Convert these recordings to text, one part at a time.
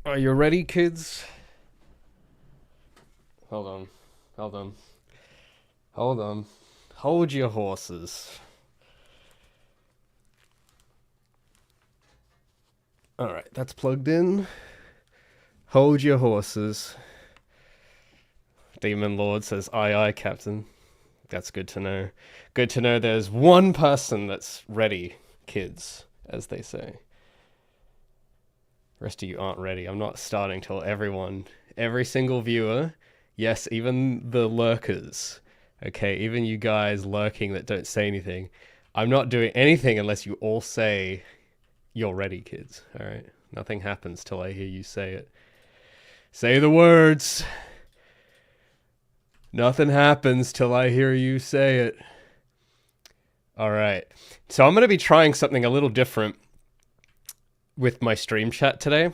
Are you ready, kids? Hold on. Hold on. Hold on. Hold your horses. Alright, that's plugged in. Hold your horses. Demon Lord says, aye, aye, Captain. That's good to know. Good to know there's one person that's ready, kids, as they say. The rest of you aren't ready. I'm not starting till every single viewer, yes, even the lurkers, okay, even you guys lurking that don't say anything, I'm not doing anything unless you all say you're ready, kids, alright? Nothing happens till I hear you say it. Say the words. Nothing happens till I hear you say it. Alright, so I'm going to be trying something a little different with my stream chat today.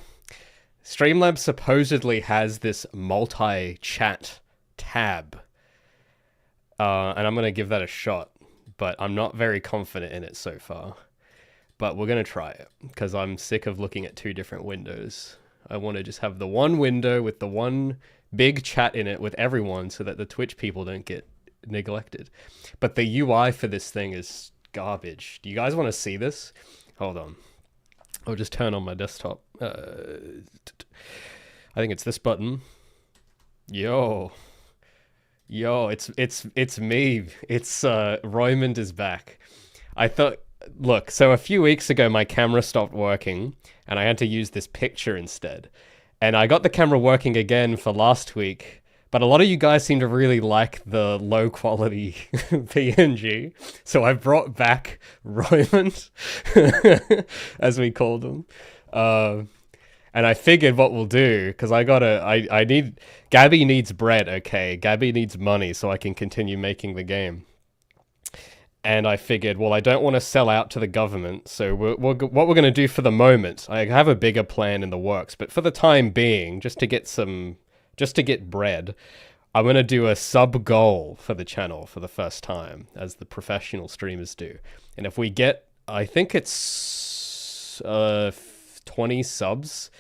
Streamlabs supposedly has this multi-chat tab. And I'm going to give that a shot, but I'm not very confident in it so far. But we're going to try it, because I'm sick of looking at two different windows. I want to just have the one window with the one big chat in it with everyone so that the Twitch people don't get neglected. But the UI for this thing is garbage. Do you guys want to see this? Hold on. I'll just turn on my desktop. I think it's this button. Yo, it's me. It's Roymond is back. I thought, look, so a few weeks ago my camera stopped working and I had to use this picture instead. And I got the camera working again for last week, but a lot of you guys seem to really like the low quality PNG. So I brought back Roymond, as we called him. And I figured what we'll do, because I need, Gabby needs bread, okay? Gabby needs money so I can continue making the game. And I figured, well, I don't want to sell out to the government, so what we're going to do for the moment, I have a bigger plan in the works, but for the time being, just to get bread, I'm going to do a sub goal for the channel for the first time, as the professional streamers do. And if we get, I think it's 20 subs,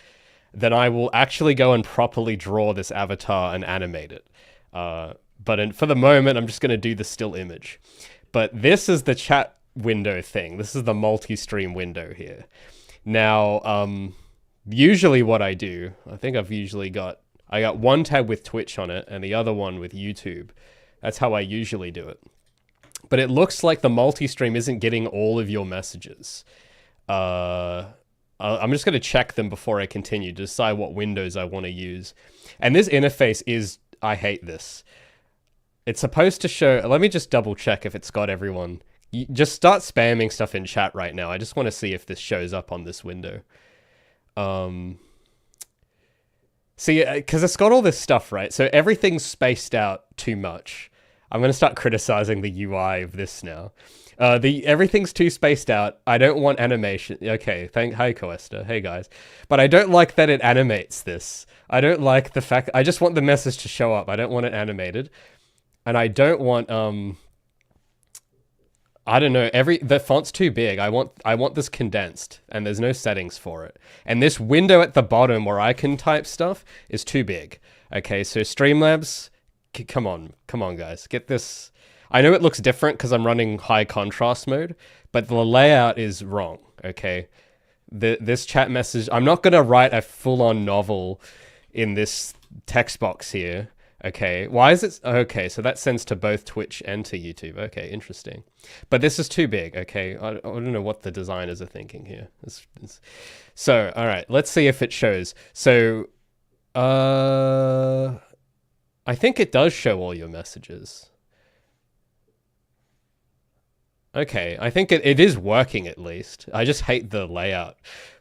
then I will actually go and properly draw this avatar and animate it. But for the moment, I'm just going to do the still image. But this is the chat window thing. This is the multi-stream window here. Now, usually what I do, I think I got one tab with Twitch on it and the other one with YouTube. That's how I usually do it. But it looks like the multi-stream isn't getting all of your messages. I'm just going to check them before I continue to decide what windows I want to use. And this interface is, I hate this. It's supposed to show, let me just double check if it's got everyone. Just start spamming stuff in chat right now. I just want to see if this shows up on this window. See, because it's got all this stuff, right? So everything's spaced out too much. I'm going to start criticizing the UI of this now. Everything's too spaced out. I don't want animation. Okay, hi Coesta. Hey guys. But I don't like that it animates this. I don't like the fact, I just want the message to show up. I don't want it animated. And I don't want, I don't know, the font's too big. I want this condensed, and there's no settings for it. And this window at the bottom where I can type stuff is too big. Okay, so Streamlabs, come on guys, get this. I know it looks different because I'm running high contrast mode, but the layout is wrong, okay? This chat message, I'm not gonna write a full-on novel in this text box here. Okay, why is it? Okay, so that sends to both Twitch and to YouTube. Okay, interesting. But this is too big, okay? I don't know what the designers are thinking here. So, all right, let's see if it shows. So, I think it does show all your messages. Okay, I think it is working at least. I just hate the layout.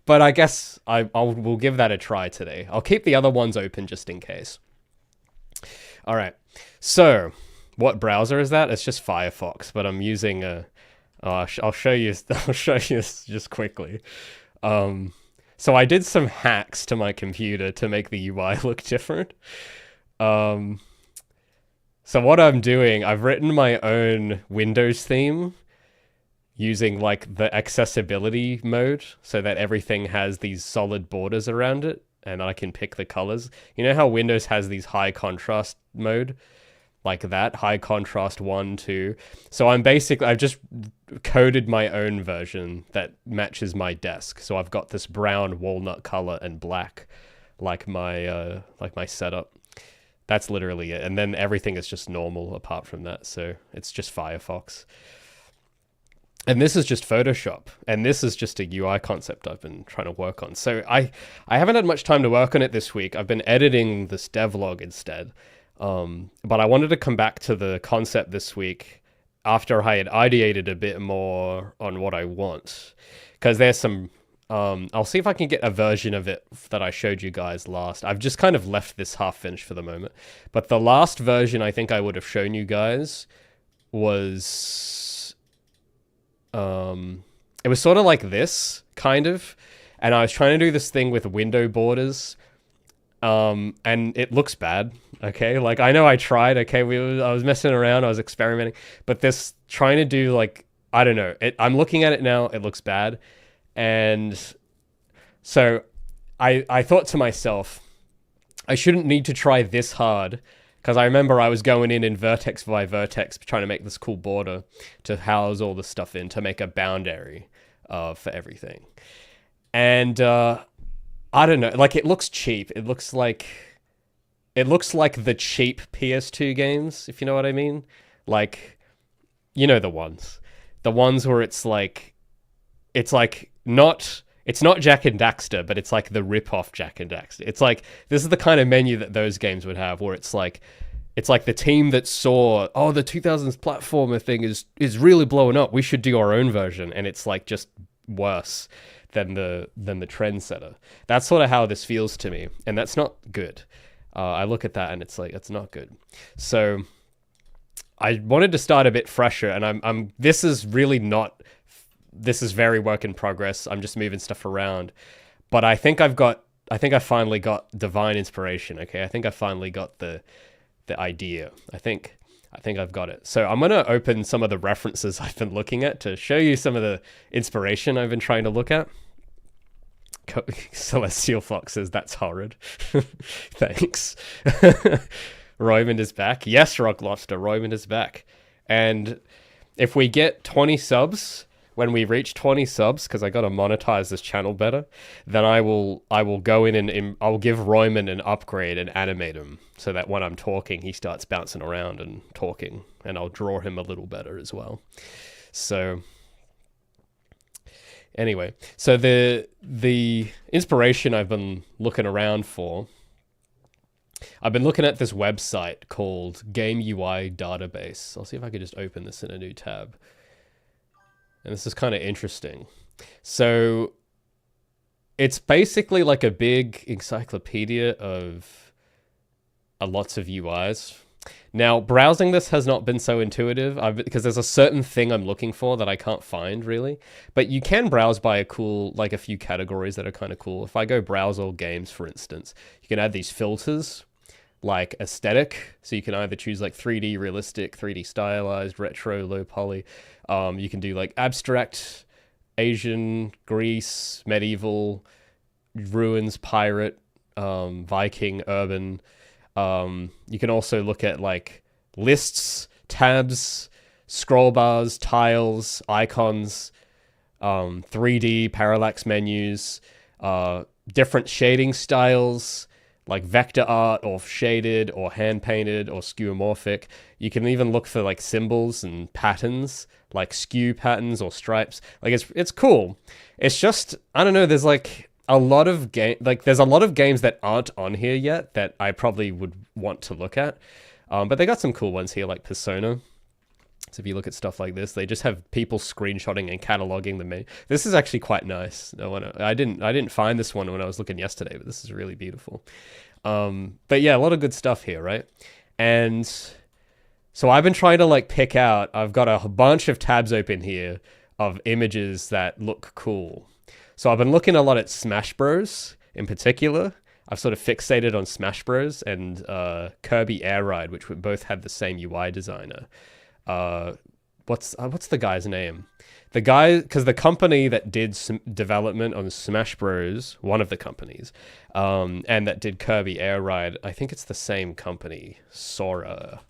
But I guess we'll give that a try today. I'll keep the other ones open just in case. All right, so what browser is that? It's just Firefox, but I'm using I'll show you. I'll show you just quickly. So I did some hacks to my computer to make the UI look different. So what I'm doing, I've written my own Windows theme using like the accessibility mode so that everything has these solid borders around it. and then I can pick the colors. You know how Windows has these high contrast mode? Like that, high contrast 1, 2. So I've just coded my own version that matches my desk. So I've got this brown walnut color and black, like my setup. That's literally it. And then everything is just normal apart from that. So it's just Firefox. And this is just Photoshop. And this is just a UI concept I've been trying to work on. So I haven't had much time to work on it this week. I've been editing this devlog instead. But I wanted to come back to the concept this week after I had ideated a bit more on what I want. Because there's some... I'll see if I can get a version of it that I showed you guys last. I've just kind of left this half finished for the moment. But the last version I think I would have shown you guys was... it was sort of like this, kind of. And I was trying to do this thing with window borders. And it looks bad, okay? Like, I know I tried, okay? I was messing around, I was experimenting. But this, trying to do, like, I don't know. I'm looking at it now, it looks bad. And so I thought to myself, I shouldn't need to try this hard, because I remember I was going in vertex by vertex, trying to make this cool border to house all the stuff in, to make a boundary for everything. And I don't know, like, it looks cheap. It looks like the cheap PS2 games, if you know what I mean. Like, you know the ones where it's like it's not Jak and Daxter, but it's like the rip-off Jak and Daxter. It's like, this is the kind of menu that those games would have, where it's like the team that saw, oh, the 2000s platformer thing is really blowing up, we should do our own version, and it's like just worse than the trendsetter. That's sort of how this feels to me, and that's not good. I look at that and it's like, it's not good. So I wanted to start a bit fresher, and this is very work in progress. I'm just moving stuff around, but I think I finally got divine inspiration. Okay, I think I finally got the idea. I think I've got it. So I'm gonna open some of the references I've been looking at to show you some of the inspiration I've been trying to look at. Celestial Fox says, that's horrid. Thanks. Roymond is back. Yes, Rock Lobster, Roymond is back. And if we get 20 subs, when we reach 20 subs, because I got to monetize this channel better, then I will go in and I'll give Roymond an upgrade and animate him so that when I'm talking, he starts bouncing around and talking, and I'll draw him a little better as well. So anyway, so the inspiration I've been looking around for, I've been looking at this website called Game UI Database. I'll see if I can just open this in a new tab. And this is kind of interesting. So it's basically like a big encyclopedia of lots of UIs. Now, browsing this has not been so intuitive because there's a certain thing I'm looking for that I can't find really. But you can browse by a few categories that are kind of cool. If I go browse all games, for instance, you can add these filters like aesthetic. So you can either choose like 3D realistic, 3D stylized, retro, low poly. You can do like abstract, Asian, Greece, medieval, ruins, pirate, Viking, urban. You can also look at like lists, tabs, scroll bars, tiles, icons, 3D parallax menus, different shading styles, like vector art or shaded or hand painted or skeuomorphic. You can even look for like symbols and patterns, like skew patterns or stripes. Like it's cool. It's just, I don't know, there's like a lot of there's a lot of games that aren't on here yet that I probably would want to look at. But they got some cool ones here, like Persona. So if you look at stuff like this, they just have people screenshotting and cataloging the menu. This is actually quite nice. I didn't find this one when I was looking yesterday, but this is really beautiful. But yeah, a lot of good stuff here, right? And so I've been trying to like pick out, I've got a bunch of tabs open here of images that look cool. So I've been looking a lot at Smash Bros in particular. I've sort of fixated on Smash Bros and Kirby Air Ride, which both have the same UI designer. what's the guy's name? The guy, because the company that did some development on Smash Bros, one of the companies, and that did Kirby Air Ride, I think it's the same company, Sora,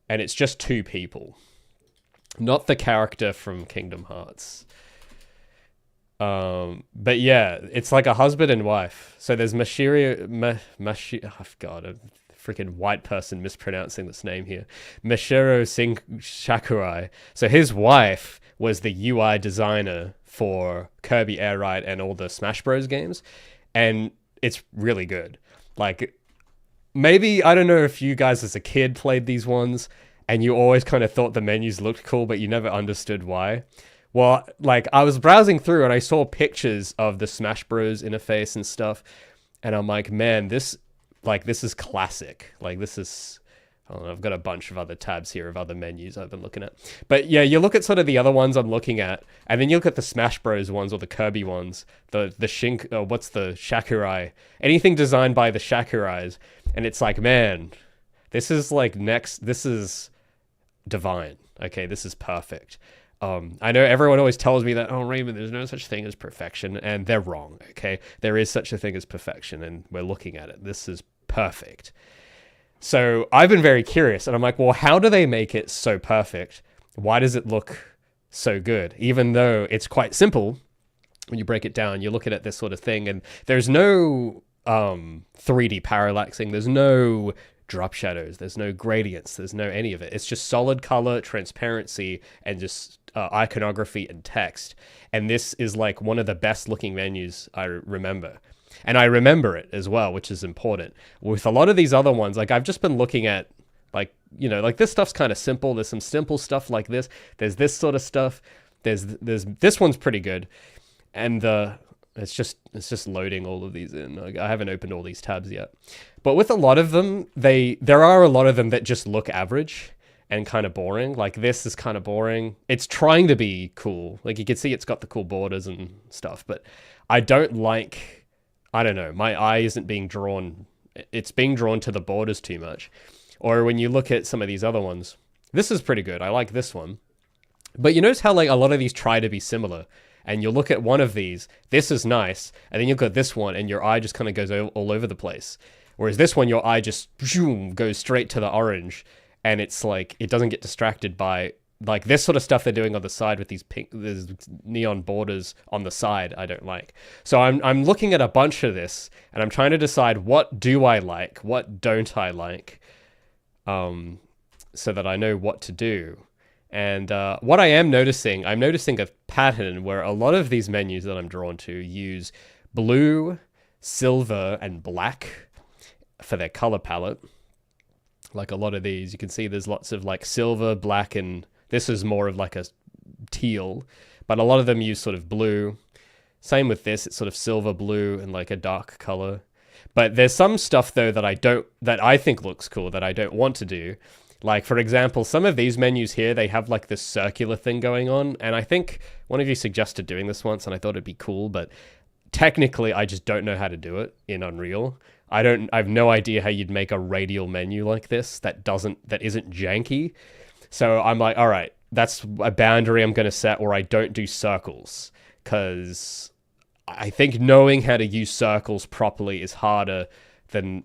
and it's just two people, not the character from Kingdom Hearts. But yeah, it's like a husband and wife. So there's oh God, a freaking white person mispronouncing this name here. Mashiro Singh Sakurai. So his wife was the UI designer for Kirby Air Ride and all the Smash Bros games, and it's really good. Like, maybe, I don't know if you guys as a kid played these ones and you always kind of thought the menus looked cool, but you never understood why. Well, like, I was browsing through and I saw pictures of the Smash Bros interface and stuff, and I'm like, man, this is classic. Like, this is... Oh, I've got a bunch of other tabs here of other menus I've been looking at. But yeah, you look at sort of the other ones I'm looking at, and then you look at the Smash Bros ones or the Kirby ones, the Shakurai, anything designed by the Shakurais, and it's like, man, this is divine. Okay, this is perfect. I know everyone always tells me that, oh, Raymond, there's no such thing as perfection, and they're wrong, okay? There is such a thing as perfection, and we're looking at it. This is perfect. So I've been very curious, and I'm like, well, how do they make it so perfect? Why does it look so good? Even though it's quite simple, when you break it down, you look at it this sort of thing, and there's no 3D parallaxing, there's no drop shadows, there's no gradients, there's no any of it. It's just solid color, transparency, and just iconography and text. And this is like one of the best looking menus I remember. And I remember it as well, which is important. With a lot of these other ones, like, I've just been looking at, like, you know, like, this stuff's kind of simple. There's some simple stuff like this. There's this sort of stuff. There's this one's pretty good. And it's just loading all of these in. Like, I haven't opened all these tabs yet. But with a lot of them, there are a lot of them that just look average and kind of boring. Like, this is kind of boring. It's trying to be cool. Like, you can see it's got the cool borders and stuff, but I don't like... I don't know, my eye isn't being drawn, it's being drawn to the borders too much. Or when you look at some of these other ones, this is pretty good, I like this one. But you notice how, like, a lot of these try to be similar, and you'll look at one of these, this is nice, and then you look at this one, and your eye just kind of goes all over the place. Whereas this one, your eye just goes straight to the orange, and it's like, it doesn't get distracted by... Like, this sort of stuff they're doing on the side with these there's neon borders on the side, I don't like. So I'm looking at a bunch of this, and I'm trying to decide what do I like, what don't I like, so that I know what to do. And what I am noticing, I'm noticing a pattern where a lot of these menus that I'm drawn to use blue, silver, and black for their color palette. Like, a lot of these, you can see there's lots of, like, silver, black, and... This is more of like a teal, but a lot of them use sort of blue. Same with this, it's sort of silver blue and like a dark color. But there's some stuff though that I think looks cool that I don't want to do. Like, for example, some of these menus here, they have like this circular thing going on, and I think one of you suggested doing this once, and I thought it'd be cool, but technically I just don't know how to do it in Unreal. I have no idea how you'd make a radial menu like this that isn't janky. So I'm like, all right, that's a boundary I'm going to set where I don't do circles, because I think knowing how to use circles properly is harder than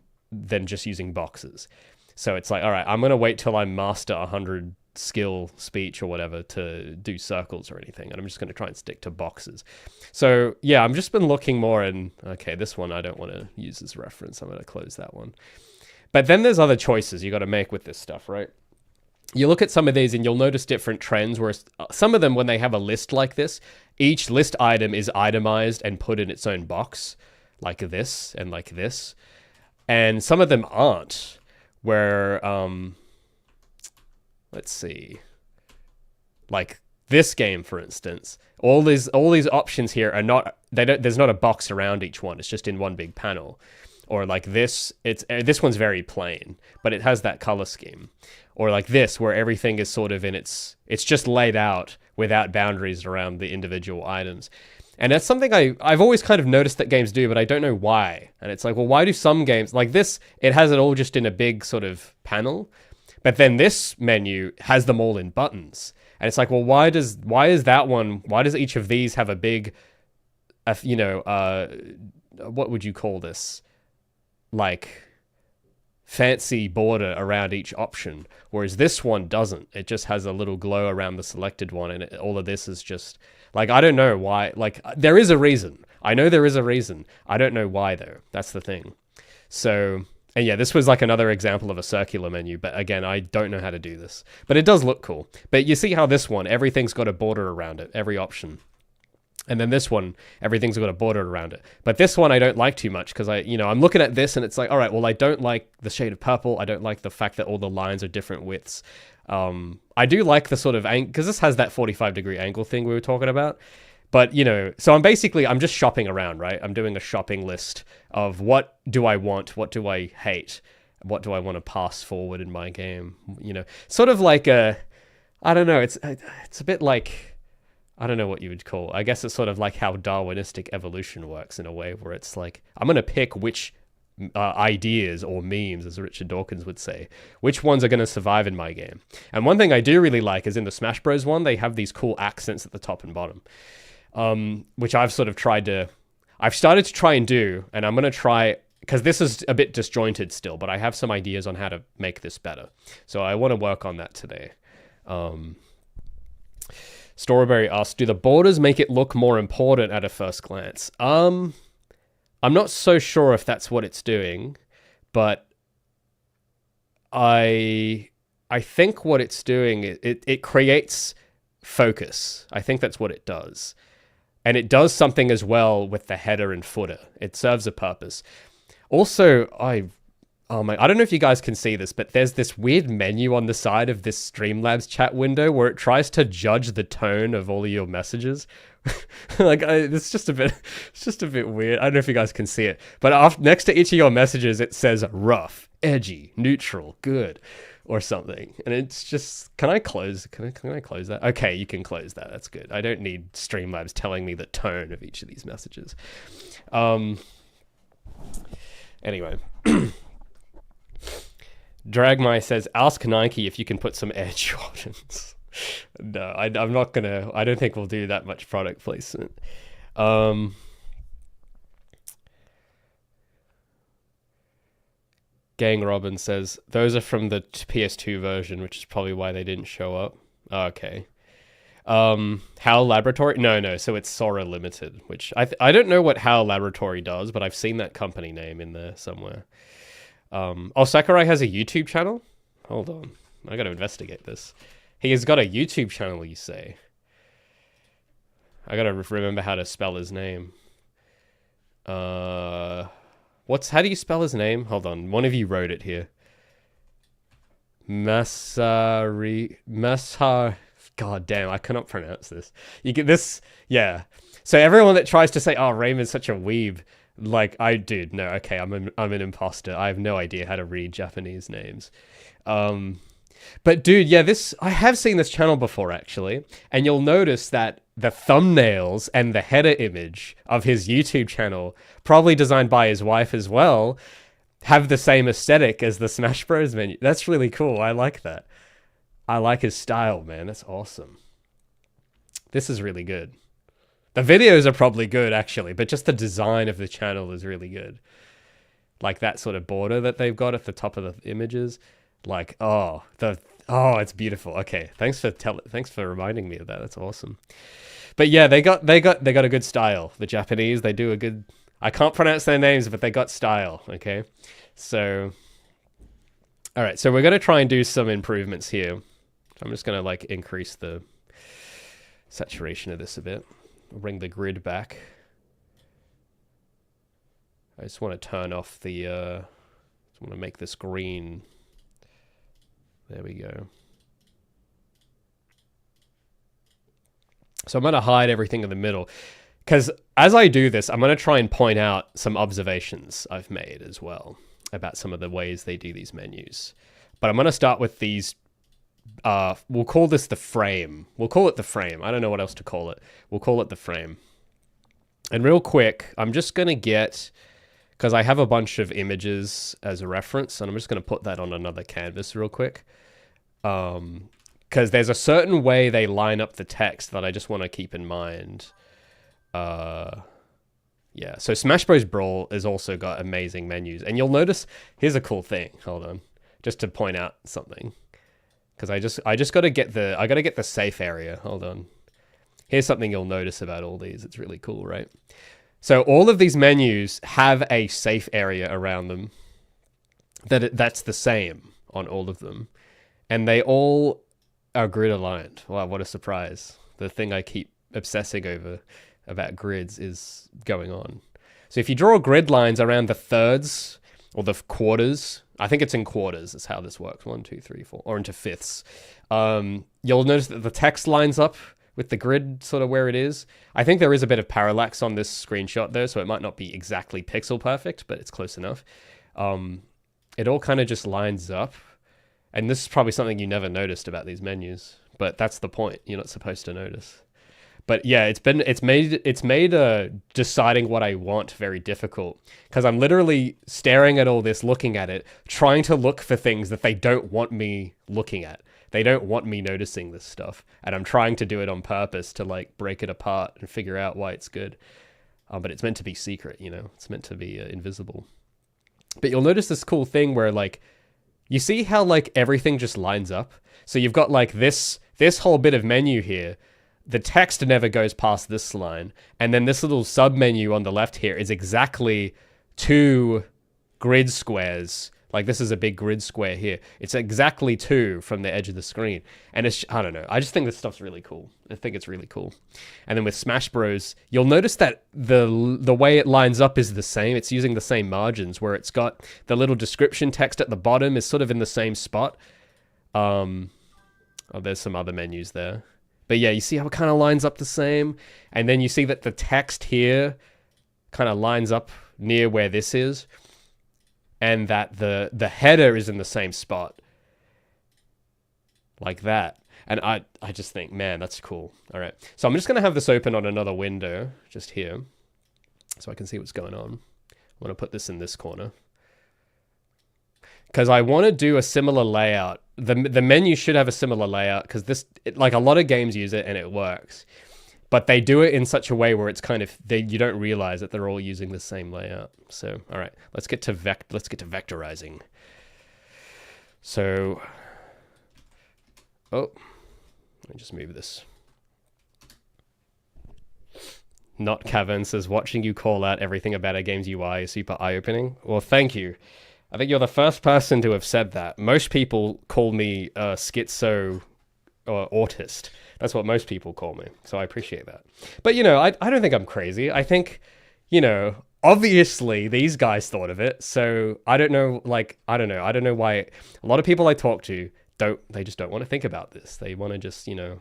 just using boxes. So it's like, all right, I'm going to wait till I master 100 skill speech or whatever to do circles or anything, and I'm just going to try and stick to boxes. So yeah, I've just been looking more, and okay, this one I don't want to use as reference. I'm going to close that one. But then there's other choices you got to make with this stuff, right? You look at some of these and you'll notice different trends, where some of them, when they have a list like this, each list item is itemized and put in its own box, like this and like this. And some of them aren't, where, let's see, like this game, for instance, all these options here are not, there's not a box around each one. It's just in one big panel. Or like this, this one's very plain, but it has that color scheme. Or like this, where everything is sort of it's just laid out without boundaries around the individual items. And that's something I've always kind of noticed that games do, but I don't know why. And it's like, well, why do some games, like this, it has it all just in a big sort of panel. But then this menu has them all in buttons. And it's like, well, why is that one, why does each of these have a big, what would you call this? Like, fancy border around each option, whereas this one doesn't. It just has a little glow around the selected one, and all of this is just like, I don't know why. Like, there is a reason. I know there is a reason. I don't know why though. That's the thing. So, and yeah, this was like another example of a circular menu, but again, I don't know how to do this, but it does look cool. But you see how this one, everything's got a border around it, every option. And then this one, everything's got a border around it. But this one I don't like too much because I'm looking at this and it's like, all right, well, I don't like the shade of purple. I don't like the fact that all the lines are different widths. I do like the sort of angle, because this has that 45-degree angle thing we were talking about. But, so I'm just shopping around, right? I'm doing a shopping list of what do I want? What do I hate? What do I want to pass forward in my game? Sort of like I don't know. It's a bit like, I don't know what you would call. I guess it's sort of like how Darwinistic evolution works in a way, where it's like, I'm going to pick which ideas or memes, as Richard Dawkins would say, which ones are going to survive in my game. And one thing I do really like is in the Smash Bros. One, they have these cool accents at the top and bottom, which I've started to try and do, and I'm going to try, because this is a bit disjointed still, but I have some ideas on how to make this better. So I want to work on that today. Strawberry asks, do the borders make it look more important at a first glance? I'm not so sure if that's what it's doing, but I think what it's doing, it creates focus. I think that's what it does. And it does something as well with the header and footer. It serves a purpose. Also, I don't know if you guys can see this, but there's this weird menu on the side of this Streamlabs chat window where it tries to judge the tone of all of your messages. It's just a bit weird. I don't know if you guys can see it, but next to each of your messages, it says rough, edgy, neutral, good, or something. And it's just, can I close that? Okay, you can close that. That's good. I don't need Streamlabs telling me the tone of each of these messages. Anyway. Dragmy says, ask Nike if you can put some Air Jordans. No, I'm not gonna. I don't think we'll do that much product placement. Gang Robin says, those are from the PS2 version, which is probably why they didn't show up. Okay. HAL Laboratory? No. So it's Sora Limited, which I don't know what HAL Laboratory does, but I've seen that company name in there somewhere. Sakurai has a YouTube channel? Hold on. I gotta investigate this. He has got a YouTube channel, you say? I gotta remember how to spell his name. How do you spell his name? Hold on. One of you wrote it here. God damn, I cannot pronounce this. You get this? Yeah. So everyone that tries to say, oh, Raymond's such a weeb, like, dude, no, okay, I'm an imposter. I have no idea how to read Japanese names. But dude, yeah, I have seen this channel before, actually, and you'll notice that the thumbnails and the header image of his YouTube channel, probably designed by his wife as well, have the same aesthetic as the Smash Bros menu. That's really cool. I like that. I like his style, man. That's awesome. This is really good. The videos are probably good, actually, but just the design of the channel is really good. Like that sort of border that they've got at the top of the images. Like, it's beautiful. Okay, thanks for reminding me of that. That's awesome. But yeah, they got a good style. The Japanese, they do a good. I can't pronounce their names, but they got style. Okay, so all right, so we're gonna try and do some improvements here. I'm just gonna increase the saturation of this a bit. Bring the grid back. I just want to turn off the. Just want to make this green. There we go. So I'm going to hide everything in the middle, because as I do this, I'm going to try and point out some observations I've made as well about some of the ways they do these menus. But I'm going to start with these. We'll call this the frame. We'll call it the frame. I don't know what else to call it. We'll call it the frame. And real quick, I'm just going to get, because I have a bunch of images as a reference, and I'm just going to put that on another canvas real quick. Because there's a certain way they line up the text that I just want to keep in mind. Yeah, so Smash Bros. Brawl has also got amazing menus. And you'll notice, here's a cool thing. Hold on. Just to point out something. Because I just got to get the safe area. Hold on. Here's something you'll notice about all these. It's really cool, right? So all of these menus have a safe area around them. That's the same on all of them. And they all are grid aligned. Wow, what a surprise. The thing I keep obsessing over about grids is going on. So if you draw grid lines around the thirds or the quarters, I think it's in quarters is how this works. 1, 2, 3, 4, or into fifths. You'll notice that the text lines up with the grid sort of where it is. I think there is a bit of parallax on this screenshot though, so it might not be exactly pixel perfect, but it's close enough. It all kind of just lines up. And this is probably something you never noticed about these menus, but that's the point. You're not supposed to notice. But yeah, it's made deciding what I want very difficult, because I'm literally staring at all this, looking at it, trying to look for things that they don't want me looking at. They don't want me noticing this stuff, and I'm trying to do it on purpose to like break it apart and figure out why it's good. But it's meant to be secret, you know. It's meant to be invisible. But you'll notice this cool thing where like, you see how like everything just lines up. So you've got like this whole bit of menu here. The text never goes past this line. And then this little sub menu on the left here is exactly 2 grid squares. Like this is a big grid square here. It's exactly 2 from the edge of the screen. And it's, I don't know. I just think this stuff's really cool. I think it's really cool. And then with Smash Bros, you'll notice that the way it lines up is the same. It's using the same margins, where it's got the little description text at the bottom is sort of in the same spot. Oh, there's some other menus there. But yeah, you see how it kind of lines up the same? And then you see that the text here kind of lines up near where this is. And that the header is in the same spot. Like that. And I just think, man, that's cool. All right. So I'm just going to have this open on another window just here, so I can see what's going on. I want to put this in this corner, because I want to do a similar layout. The menu should have a similar layout, because like a lot of games use it and it works, but they do it in such a way where it's kind of you don't realize that they're all using the same layout. So all right, let's get to vectorizing. So, oh, let me just move this. Not Cavern says, watching you call out everything about our game's UI is super eye-opening. Well, thank you. I think you're the first person to have said that. Most people call me schizo or autist. That's what most people call me. So I appreciate that. But, you know, I don't think I'm crazy. I think, you know, obviously these guys thought of it. So I don't know, like, I don't know why a lot of people I talk to they just don't want to think about this. They want to just, you know,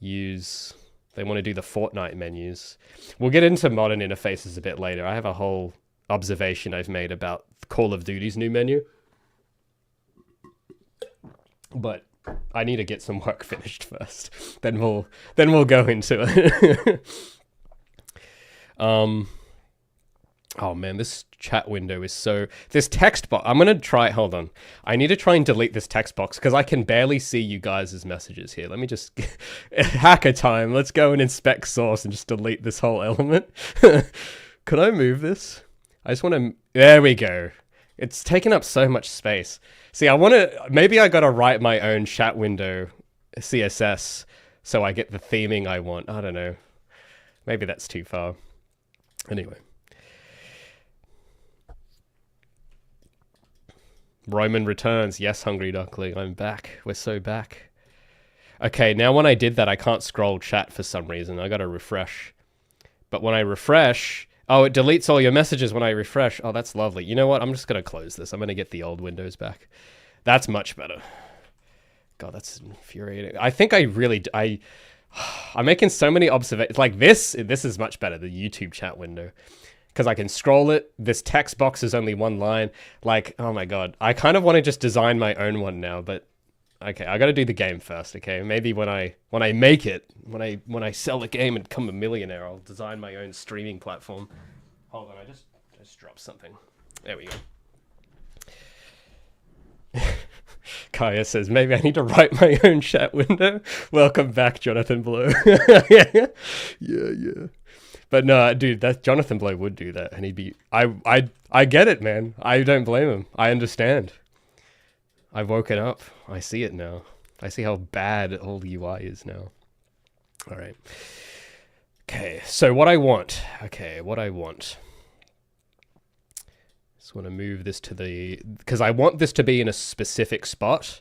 they want to do the Fortnite menus. We'll get into modern interfaces a bit later. I have a whole observation I've made about Call of Duty's new menu. But I need to get some work finished first. Then we'll go into it. Oh man, this chat window is this text box. I'm gonna try. Hold on. I need to try and delete this text box because I can barely see you guys' messages here. Let me just hacker time. Let's go and inspect source and just delete this whole element. Could I move this? I just want to. There we go. It's taking up so much space. See, maybe I gotta write my own chat window CSS so I get the theming I want. I don't know. Maybe that's too far. Anyway. Roman returns. Yes, Hungry Duckling. I'm back. We're so back. Okay, now when I did that, I can't scroll chat for some reason. I gotta refresh. But when I refresh... Oh, it deletes all your messages when I refresh. Oh, that's lovely. You know what? I'm just gonna close this. I'm gonna get the old windows back. That's much better. God, that's infuriating. I think I'm making so many observations. Like this is much better, the YouTube chat window. Because I can scroll it. This text box is only one line. Like, oh my god. I kind of want to just design my own one now, but okay, I got to do the game first, okay? Maybe when I make it, when I sell the game and become a millionaire, I'll design my own streaming platform. Hold on, I just just dropped something. There we go. Kaya says, maybe I need to write my own chat window. Welcome back, Jonathan Blow. Yeah. But no, dude, that Jonathan Blow would do that, and he'd be. I get it, man. I don't blame him. I understand. I've woken up. I see it now. I see how bad all the UI is now. All right. Okay, so what I want. Just want to move this to the, because I want this to be in a specific spot.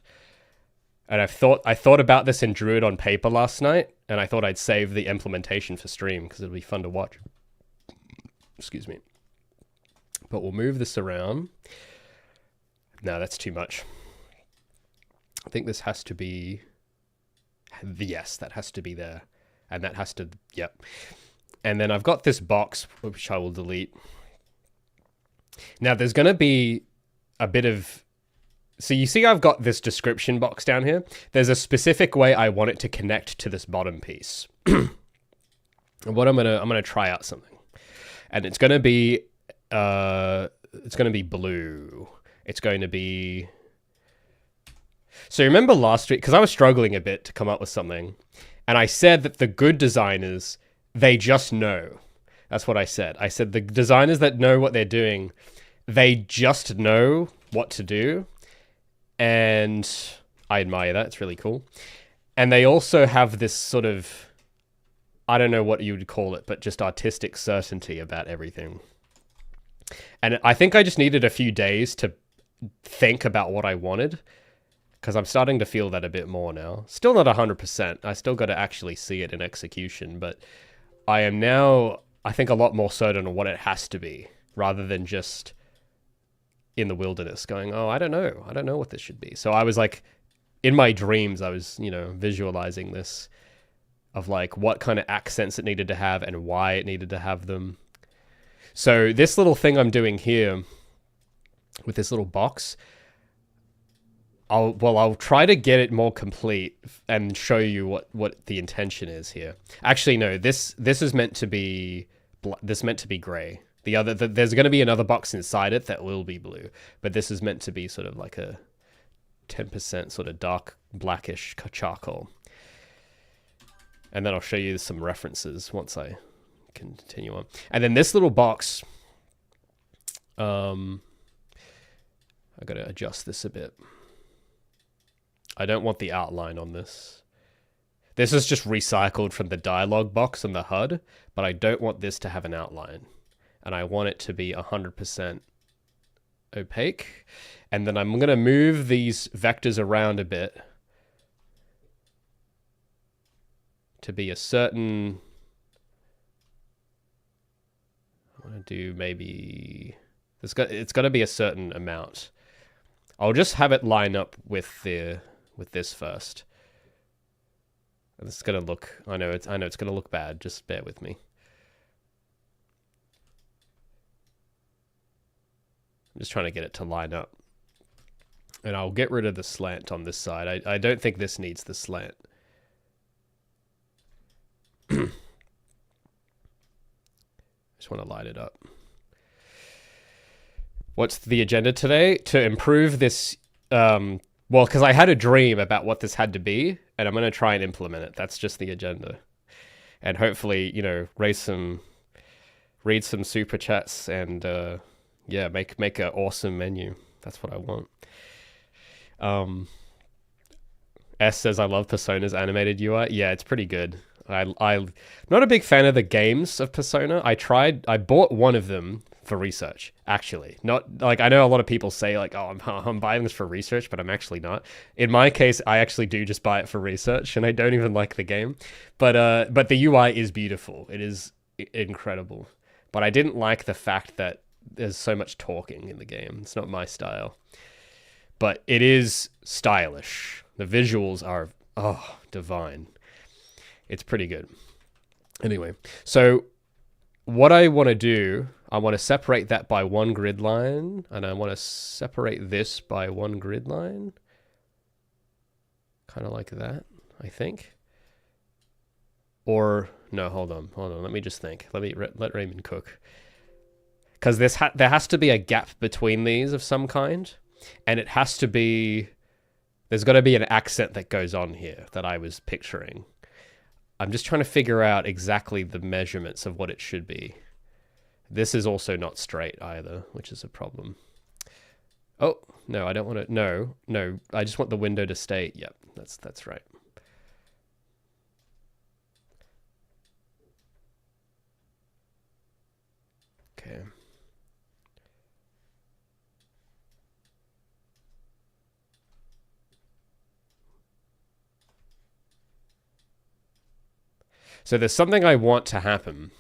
And I thought about this and drew it on paper last night, and I thought I'd save the implementation for stream because it'll be fun to watch. Excuse me. But we'll move this around. No, that's too much. I think this has to be, yes, that has to be there. And that has to, yep. And then I've got this box, which I will delete. Now there's going to be a bit of, so you see I've got this description box down here. There's a specific way I want it to connect to this bottom piece. And what I'm gonna try out something. And it's gonna be blue. It's going to be, so remember last week, because I was struggling a bit to come up with something, and I said that the good designers, they just know. That's what I said. I said the designers that know what they're doing, they just know what to do. And I admire that. It's really cool. And they also have this sort of, I don't know what you would call it, but just artistic certainty about everything. And I think I just needed a few days to think about what I wanted, because I'm starting to feel that a bit more now. Still not 100%. I still got to actually see it in execution, but I am now, I think, a lot more certain on what it has to be, rather than just in the wilderness going, oh, I don't know what this should be. So I was like, in my dreams, I was, visualizing this of like what kind of accents it needed to have and why it needed to have them. So this little thing I'm doing here with this little box, I'll try to get it more complete and show you what the intention is here. Actually, no, this is meant to be gray. There's going to be another box inside it that will be blue, but this is meant to be sort of like a 10% sort of dark blackish charcoal. And then I'll show you some references once I continue on. And then this little box, I got to adjust this a bit. I don't want the outline on this. This is just recycled from the dialog box on the HUD, but I don't want this to have an outline. And I want it to be 100% opaque. And then I'm going to move these vectors around a bit to be a certain, I want to do maybe, it's got to be a certain amount. I'll just have it line up with this first. And it's going to look, I know it's going to look bad, just bear with me. I'm just trying to get it to line up. And I'll get rid of the slant on this side. I don't think this needs the slant. Just want to light it up. What's the agenda today? To improve this, well, because I had a dream about what this had to be, and I'm going to try and implement it. That's just the agenda. And hopefully, read some super chats and, yeah, make an awesome menu. That's what I want. S says, I love Persona's animated UI. Yeah, it's pretty good. I'm not a big fan of the games of Persona. I bought one of them for research, actually. Not like, I know a lot of people say like, oh, I'm buying this for research, but I'm actually not. In my case, I actually do just buy it for research, and I don't even like the game. But the UI is beautiful. It is incredible. But I didn't like the fact that there's so much talking in the game. It's not my style. But it is stylish. The visuals are, divine. It's pretty good. Anyway, so what I want to do, I want to separate that by one grid line, and I want to separate this by one grid line. Kind of like that, I think. Or, no, hold on. Let me just think. Let Raymond cook. because there has to be a gap between these of some kind, and it has to be, there's got to be an accent that goes on here that I was picturing. I'm just trying to figure out exactly the measurements of what it should be. This is also not straight either, which is a problem. Oh, no, I don't want to, no, I just want the window to stay, yep, that's right. Okay. So there's something I want to happen.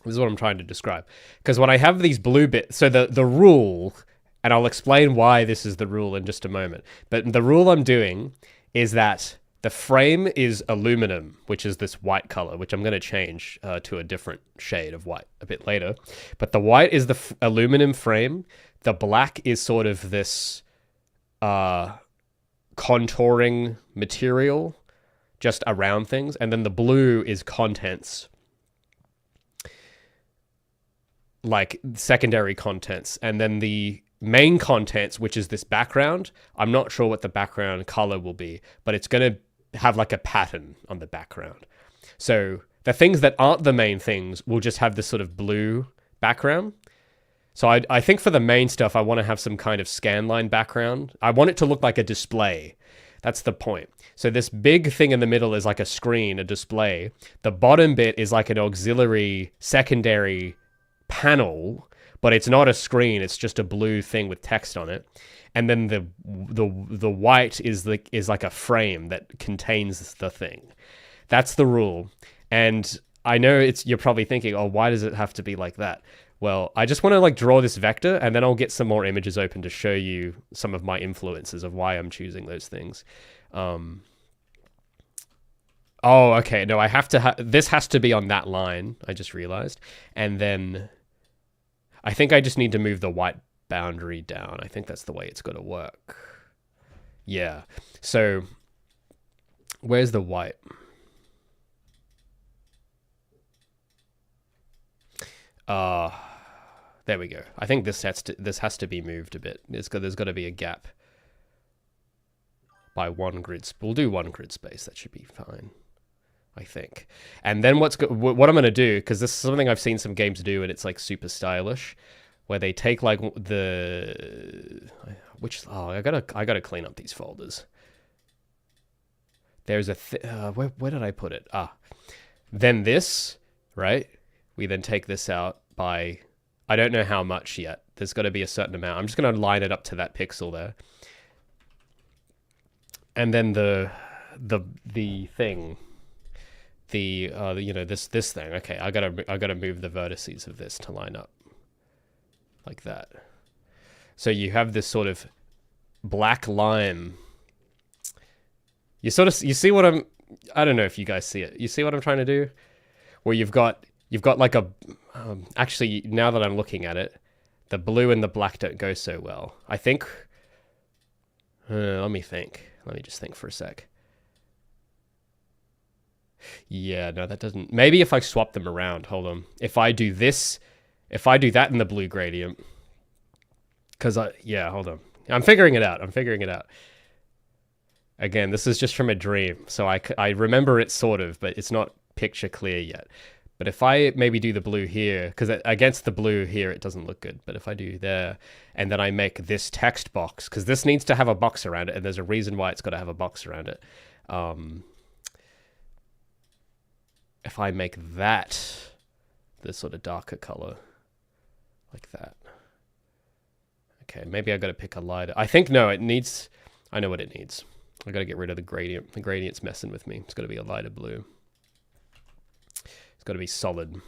This is what I'm trying to describe. Because when I have these blue bits, so the rule, and I'll explain why this is the rule in just a moment, but the rule I'm doing is that the frame is aluminum, which is this white color, which I'm going to change to a different shade of white a bit later. But the white is the aluminum frame. The black is sort of this contouring material just around things. And then the blue is contents, like secondary contents. And then the main contents, which is this background, I'm not sure what the background color will be, but it's going to have like a pattern on the background. So the things that aren't the main things will just have this sort of blue background. So I think for the main stuff, I want to have some kind of scanline background. I want it to look like a display. That's the point. So this big thing in the middle is like a screen, a display. The bottom bit is like an auxiliary secondary panel, but it's not a screen. It's just a blue thing with text on it. And then the white is like a frame that contains the thing. That's the rule. And I know you're probably thinking, oh, why does it have to be like that? Well, I just want to like draw this vector, and then I'll get some more images open to show you some of my influences of why I'm choosing those things. Oh, okay. No, I have to this has to be on that line, I just realized. And then I think I just need to move the white boundary down. I think that's the way it's got to work. Yeah. So where's the white? There we go. I think this has to be moved a bit. There's got to be a gap by one grid. We'll do one grid space. That should be fine, I think. And then what I'm going to do, because this is something I've seen some games do, and it's like super stylish, where they take like I gotta clean up these folders. There's a where did I put it? Then this, right? We then take this out by, I don't know how much yet. There's got to be a certain amount. I'm just going to line it up to that pixel there. And then the thing, this thing. Okay, I gotta move the vertices of this to line up like that. So you have this sort of black line. You see what I don't know if you guys see it. You see what I'm trying to do? Where you've got like a, actually, now that I'm looking at it, the blue and the black don't go so well. I think, let me just think for a sec. Yeah, no, that doesn't, maybe if I swap them around, hold on. If I do that in the blue gradient, hold on. I'm figuring it out. Again, this is just from a dream, so I remember it sort of, but it's not picture clear yet. But if I maybe do the blue here, because against the blue here, it doesn't look good. But if I do there, and then I make this text box, because this needs to have a box around it, and there's a reason why it's got to have a box around it. If I make that the sort of darker color, like that. Okay, maybe I got to pick a lighter. I think, no, it needs, I know what it needs. I got to get rid of the gradient. The gradient's messing with me. It's got to be a lighter blue. It's got to be solid.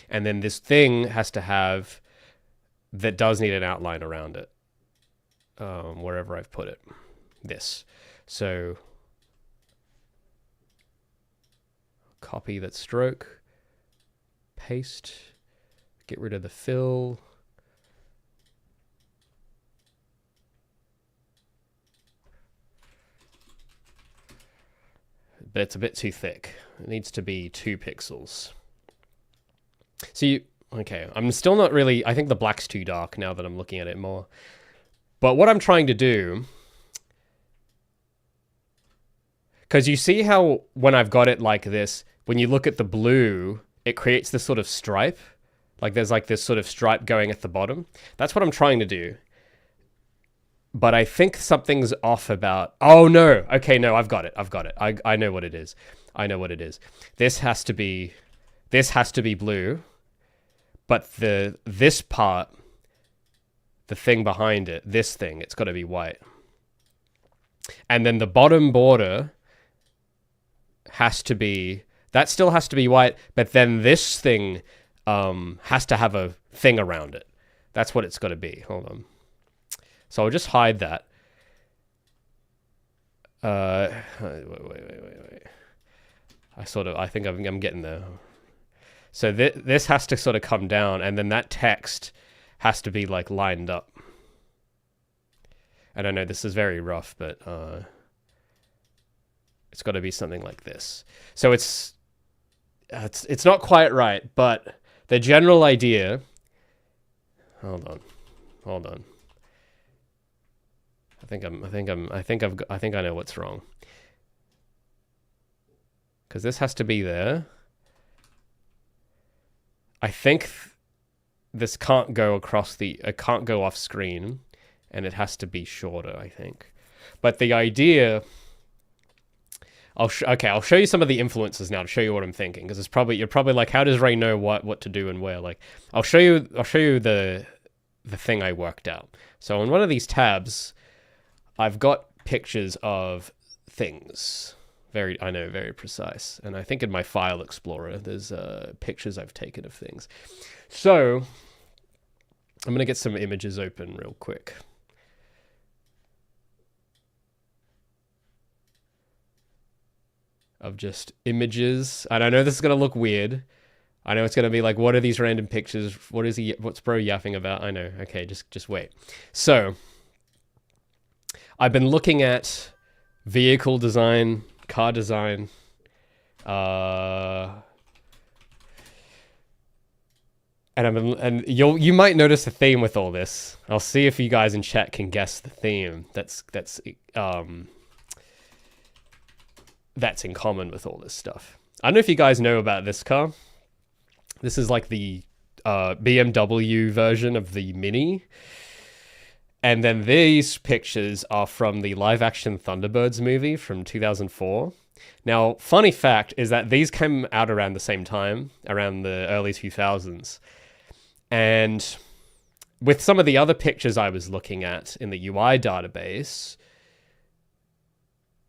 And then this thing has to have, that does need an outline around it. Wherever I've put it. This. So, copy that stroke. Paste. Get rid of the fill. But it's a bit too thick. It needs to be 2 pixels. So you, okay, I'm still not really, I think the black's too dark now that I'm looking at it more. But what I'm trying to do, because you see how when I've got it like this, when you look at the blue, it creates this sort of stripe. Like there's like this sort of stripe going at the bottom. That's what I'm trying to do. But I think something's off about... Oh, no. Okay, no, I've got it. I know what it is. This has to be blue. But this part, the thing behind it, this thing, it's got to be white. And then the bottom border has to be... That still has to be white, but then this thing has to have a thing around it. That's what it's got to be. Hold on. So I'll just hide that. Wait. I think I'm getting there. So this has to sort of come down, and then that text has to be like lined up. I don't know, this is very rough, but it's got to be something like this. So it's not quite right, but the general idea. Hold on. I think I know what's wrong. Because this has to be there. I think this can't go across it can't go off screen, and it has to be shorter, I think. But the idea, I'll show you some of the influences now to show you what I'm thinking, because you're probably like, how does Ray know what to do and where? Like, I'll show you the thing I worked out. So on one of these tabs, I've got pictures of things. Very precise. And I think in my file explorer, there's pictures I've taken of things. So I'm going to get some images open real quick. Of just images. And I know this is going to look weird. I know it's going to be like, what are these random pictures? What's bro yapping about? I know. Okay, just wait. So I've been looking at vehicle design, car design, and you might notice a theme with all this. I'll see if you guys in chat can guess the theme that's in common with all this stuff. I don't know if you guys know about this car. This is like the BMW version of the Mini. And then these pictures are from the live-action Thunderbirds movie from 2004. Now, funny fact is that these came out around the same time, around the early 2000s. And with some of the other pictures I was looking at in the UI database,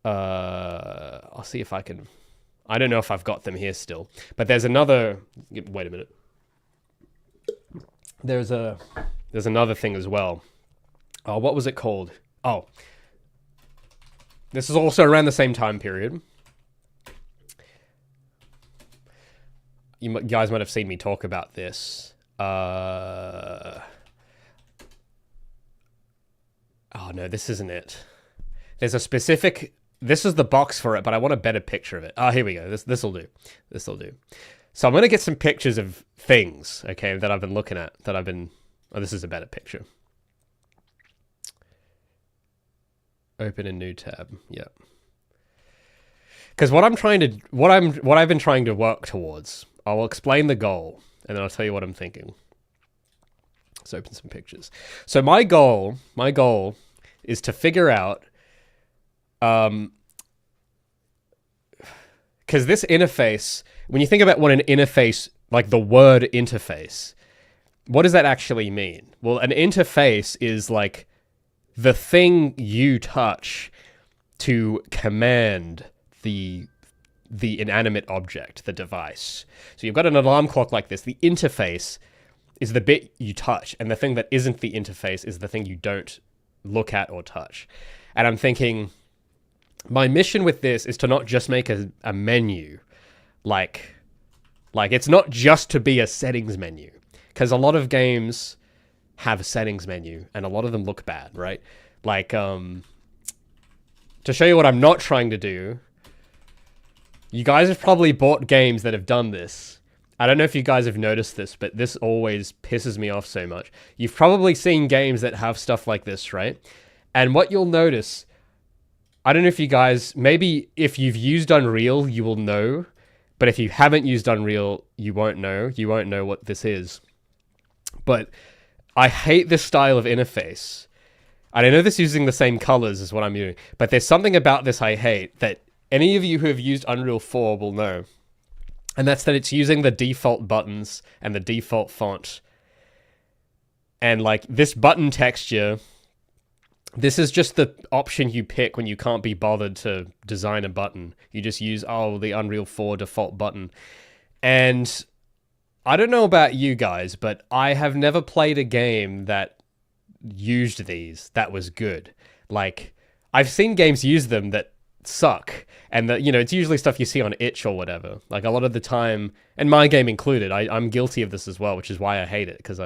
I'll see if I can... I don't know if I've got them here still. But there's another... Wait a minute. There's another thing as well. Oh, what was it called? Oh. This is also around the same time period. You guys might have seen me talk about this. Oh, no, this isn't it. There's a specific... This is the box for it, but I want a better picture of it. Oh, here we go. This'll do. So I'm going to get some pictures of things, okay, that I've been looking at. Oh, this is a better picture. Open a new tab. Yeah. Because what I've been trying to work towards, I'll explain the goal, and then I'll tell you what I'm thinking. Let's open some pictures. So my goal is to figure out, because this interface, when you think about what an interface, like the word interface, what does that actually mean? Well, an interface is like the thing you touch to command the inanimate object, the device. So you've got an alarm clock like this. The interface is the bit you touch, and the thing that isn't the interface is the thing you don't look at or touch. And I'm thinking, my mission with this is to not just make a menu, like it's not just to be a settings menu, because a lot of games have a settings menu, and a lot of them look bad, right? Like, to show you what I'm not trying to do, you guys have probably bought games that have done this. I don't know if you guys have noticed this, but this always pisses me off so much. You've probably seen games that have stuff like this, right? And what you'll notice, I don't know if you guys, maybe if you've used Unreal, you will know. But if you haven't used Unreal, you won't know. You won't know what this is. But I hate this style of interface. And I know this is using the same colors as what I'm doing, but there's something about this I hate that any of you who have used Unreal 4 will know. And that's that it's using the default buttons and the default font. And like this button texture, this is just the option you pick when you can't be bothered to design a button. You just use, the Unreal 4 default button. And I don't know about you guys, but I have never played a game that used these that was good. Like, I've seen games use them that suck, and that, you know, it's usually stuff you see on itch or whatever. Like, a lot of the time, and my game included, I'm guilty of this as well, which is why I hate it, because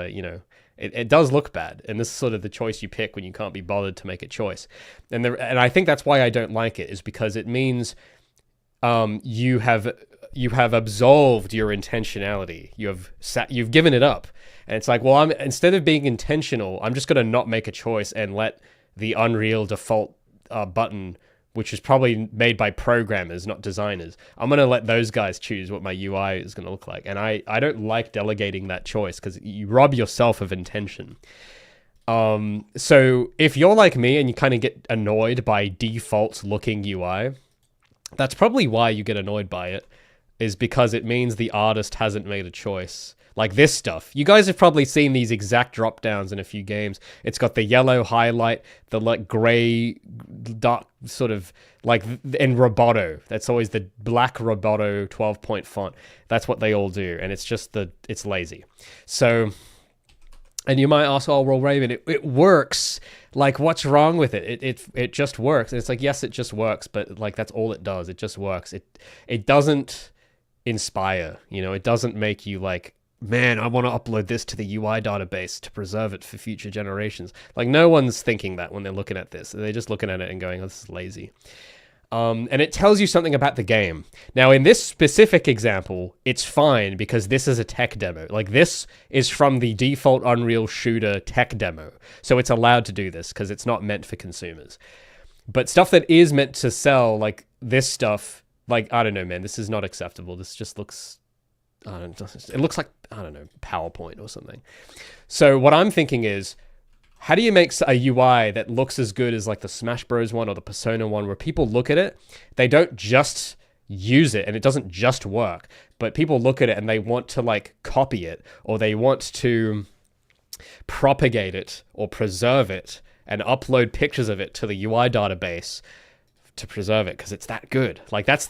it does look bad, and this is sort of the choice you pick when you can't be bothered to make a choice. And I think that's why I don't like it, is because it means you have absolved your intentionality. You've given it up. And it's like, well, instead of being intentional, I'm just going to not make a choice and let the Unreal default button, which is probably made by programmers, not designers, I'm going to let those guys choose what my UI is going to look like. And I don't like delegating that choice because you rob yourself of intention. So if you're like me and you kind of get annoyed by default looking UI, that's probably why you get annoyed by it, is because it means the artist hasn't made a choice. Like this stuff. You guys have probably seen these exact drop downs in a few games. It's got the yellow highlight, the like gray, dark sort of like in Roboto. That's always the black Roboto 12-point font. That's what they all do. And it's just it's lazy. So, and you might ask, oh, well, Raven, it works. Like, what's wrong with it? It just works. And it's like, yes, it just works. But like, that's all it does. It just works. It doesn't inspire, it doesn't make you like, man, I want to upload this to the UI database to preserve it for future generations. Like, no one's thinking that when they're looking at this. They're just looking at it and going, oh, this is lazy. And it tells you something about the game. Now, in this specific example, it's fine because this is a tech demo. Like, this is from the default Unreal Shooter tech demo. So it's allowed to do this because it's not meant for consumers. But stuff that is meant to sell, like this stuff, like, I don't know, man, this is not acceptable. This just looks... it looks like, I don't know, PowerPoint or something. So what I'm thinking is, how do you make a UI that looks as good as like the Smash Bros one or the Persona one, where people look at it, they don't just use it and it doesn't just work, but people look at it and they want to like copy it, or they want to propagate it or preserve it and upload pictures of it to the UI database to preserve it because it's that good. Like, that's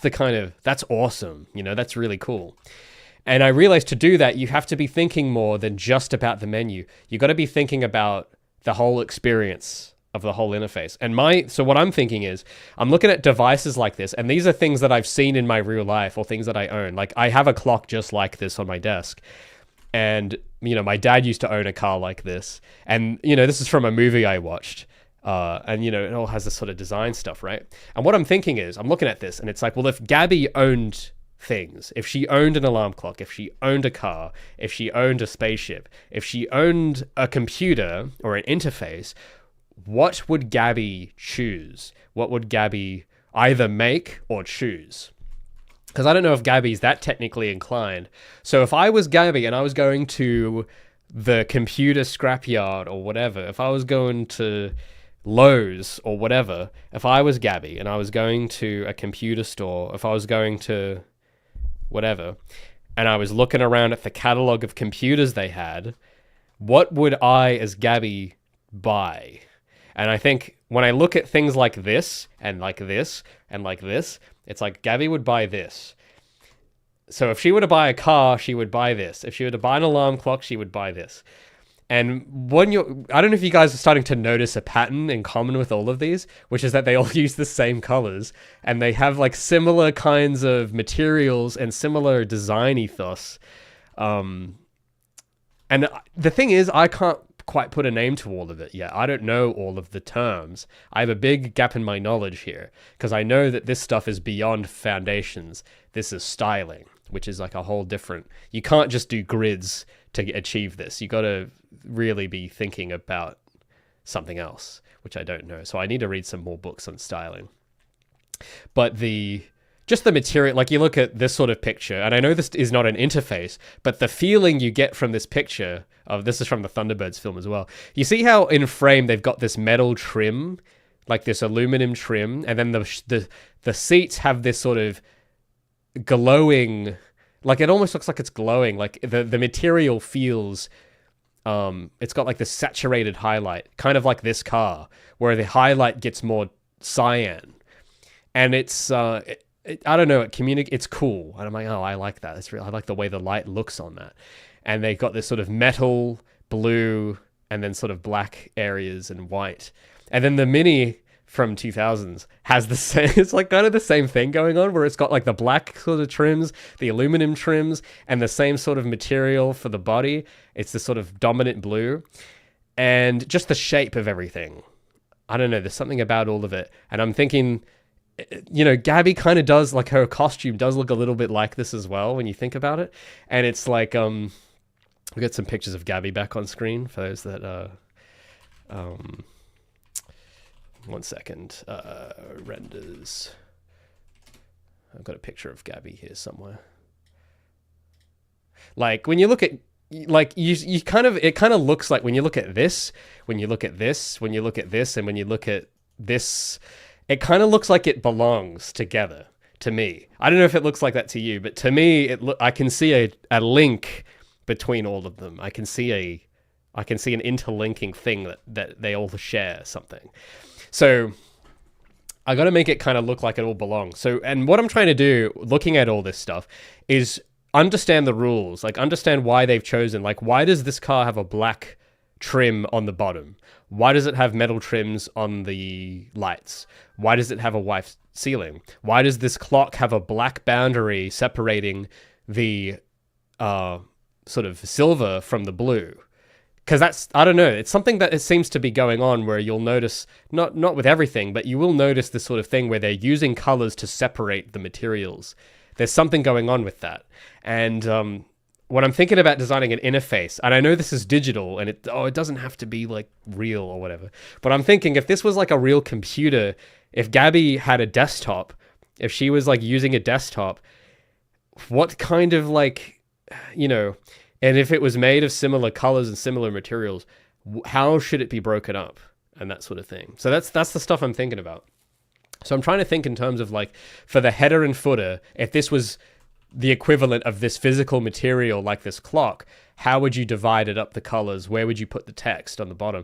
awesome. That's really cool. And I realized to do that, you have to be thinking more than just about the menu. You got to be thinking about the whole experience of the whole interface. And so what I'm thinking is, I'm looking at devices like this, and these are things that I've seen in my real life or things that I own. Like, I have a clock just like this on my desk. And, my dad used to own a car like this. And, this is from a movie I watched. And, it all has this sort of design stuff, right? And what I'm thinking is, I'm looking at this, and it's like, well, if Gabby owned things, if she owned an alarm clock, if she owned a car, if she owned a spaceship, if she owned a computer or an interface, what would Gabby choose? What would Gabby either make or choose? Because I don't know if Gabby's that technically inclined. So if I was Gabby and I was going to the computer scrapyard or whatever, if I was going to Lowe's or whatever, if I was Gabby and I was going to a computer store, if I was going to whatever, and I was looking around at the catalog of computers they had, what would I as Gabby buy? And I think when I look at things like this and like this and like this, it's like Gabby would buy this. So if she were to buy a car, she would buy this. If she were to buy an alarm clock, she would buy this. And I don't know if you guys are starting to notice a pattern in common with all of these, which is that they all use the same colors and they have like similar kinds of materials and similar design ethos. And the thing is, I can't quite put a name to all of it yet. I don't know all of the terms. I have a big gap in my knowledge here because I know that this stuff is beyond foundations. This is styling. which is like a whole different. You can't just do grids to achieve this. You got to really be thinking about something else, which I don't know. So I need to read some more books on styling. But just the material, like you look at this sort of picture, and I know this is not an interface, but the feeling you get from this picture this is from the Thunderbirds film as well. You see how in frame they've got this metal trim, like this aluminum trim, and then the seats have this sort of glowing, like it almost looks like it's glowing, like the material feels, it's got like this saturated highlight, kind of like this car, where the highlight gets more cyan. And it's, I don't know, it's cool. And I'm like, oh, I like that. I like the way the light looks on that. And they got this sort of metal, blue, and then sort of black areas and white. And then the Mini from 2000s has the same, it's like kind of the same thing going on, where it's got like the black sort of trims, the aluminum trims, and the same sort of material for the body. It's the sort of dominant blue. And just the shape of everything. I don't know, there's something about all of it. And I'm thinking, Gabby kind of does, like her costume does look a little bit like this as well when you think about it. And it's like, we got some pictures of Gabby back on screen for those that, 1 second, renders. I've got a picture of Gabby here somewhere. Like when you look at, like you kind of, it kind of looks like when you look at this, when you look at this, when you look at this, and when you look at this, it kind of looks like it belongs together to me. I don't know if it looks like that to you, but to me, I can see a link between all of them. I can see an interlinking thing that they all share something. So I got to make it kind of look like it all belongs. So, and what I'm trying to do, looking at all this stuff, is understand the rules, like understand why they've chosen, like why does this car have a black trim on the bottom? Why does it have metal trims on the lights? Why does it have a white ceiling? Why does this clock have a black boundary separating the sort of silver from the blue? Because that's, I don't know, it's something that it seems to be going on where you'll notice, not with everything, but you will notice this sort of thing where they're using colors to separate the materials. There's something going on with that. And when I'm thinking about designing an interface, and I know this is digital and it doesn't have to be like real or whatever, but I'm thinking if this was like a real computer, if Gabby had a desktop, if she was like using a desktop, what kind of like, and if it was made of similar colors and similar materials, how should it be broken up and that sort of thing? So that's the stuff I'm thinking about. So I'm trying to think in terms of like, for the header and footer, if this was the equivalent of this physical material like this clock, how would you divide it up the colors? Where would you put the text on the bottom?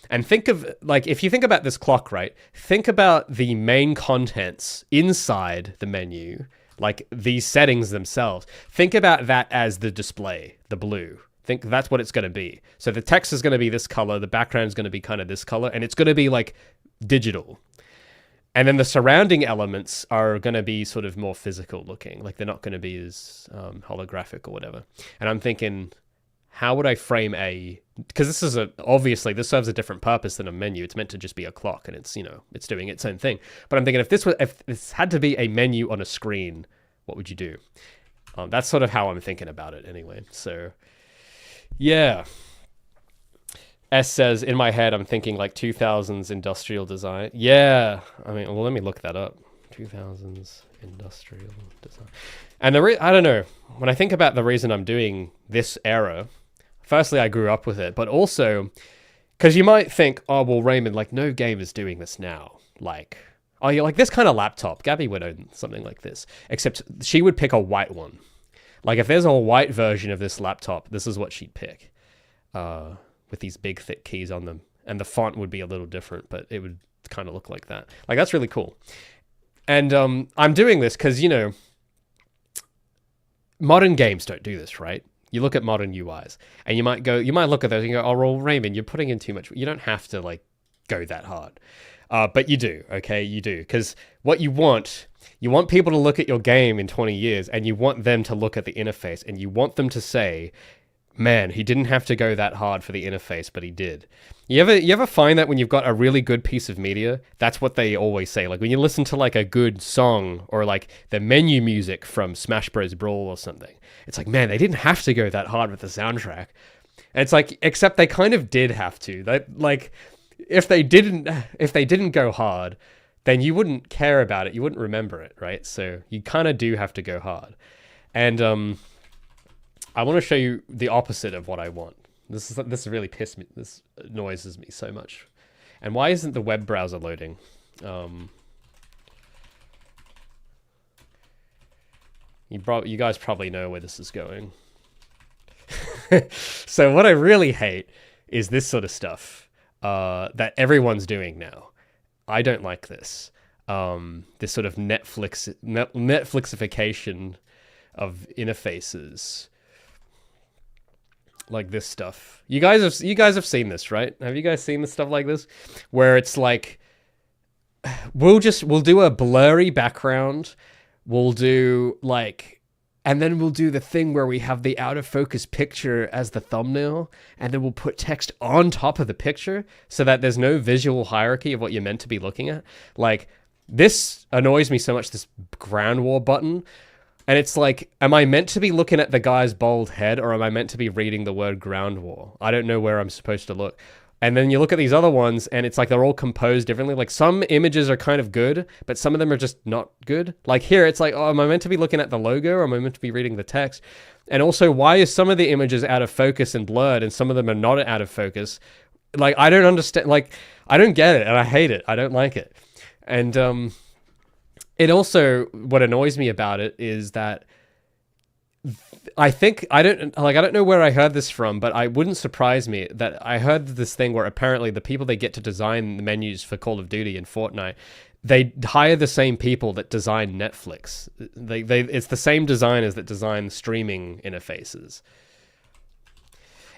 And think of, like, if you think about this clock, right? Think about the main contents inside the menu, like these settings themselves. Think about that as the display, the blue. Think that's what it's going to be. So the text is going to be this color, the background is going to be kind of this color, and it's going to be like digital. And then the surrounding elements are going to be sort of more physical looking. Like they're not going to be as holographic or whatever. And I'm thinking, how would I frame because this is obviously this serves a different purpose than a menu. It's meant to just be a clock and it's, it's doing its own thing. But I'm thinking if this had to be a menu on a screen, what would you do? That's sort of how I'm thinking about it anyway. So yeah. S says, in my head, I'm thinking like 2000s industrial design. Yeah. I mean, well, let me look that up. 2000s industrial design. And I don't know. When I think about the reason I'm doing this era, firstly, I grew up with it, but also, because you might think, oh, well, Raymond, like no game is doing this now. Like, oh, you're like this kind of laptop. Gabby would own something like this, except she would pick a white one. Like if there's a white version of this laptop, this is what she'd pick. With these big thick keys on them, and the font would be a little different, but it would kind of look like that. Like that's really cool. And I'm doing this because modern games don't do this, right? You look at modern UIs, and you might look at those and go, "Oh, well, Raymond, you're putting in too much." You don't have to like go that hard, but you do. Okay, you do, because what you want people to look at your game in 20 years, and you want them to look at the interface, and you want them to say, Man, he didn't have to go that hard for the interface, but he did. You ever find that when you've got a really good piece of media, that's what they always say. Like when you listen to like a good song or like the menu music from Smash Bros. Brawl or something, it's like, man, they didn't have to go that hard with the soundtrack. And it's like, except they kind of did have to. They, like, if they didn't go hard, then you wouldn't care about it. You wouldn't remember it, right? So you kind of do have to go hard. And I want to show you the opposite of what I want. This really pissed me. This annoys me so much. And why isn't the web browser loading? You guys probably know where this is going. So what I really hate is this sort of stuff that everyone's doing now. I don't like this. This sort of Netflixification of interfaces. Like this stuff. You guys have seen this, right? Have you guys seen this stuff like this? Where it's like we'll do a blurry background. We'll do like, and then we'll do the thing where we have the out of focus picture as the thumbnail, and then we'll put text on top of the picture so that there's no visual hierarchy of what you're meant to be looking at. Like this annoys me so much, this ground war button. And it's like, am I meant to be looking at the guy's bald head, or am I meant to be reading the word ground war? I don't know where I'm supposed to look. And then you look at these other ones, and it's like they're all composed differently. Like some images are kind of good, but some of them are just not good. Like here, it's like, oh, am I meant to be looking at the logo, or am I meant to be reading the text? And also, why is some of the images out of focus and blurred, and some of them are not out of focus? Like, I don't understand. Like, I don't get it, and I hate it. I don't like it. And it also, what annoys me about it is that I don't know where I heard this from, but it wouldn't surprise me that I heard this thing where apparently the people they get to design the menus for Call of Duty and Fortnite, they hire the same people that design Netflix. It's the same designers that design streaming interfaces.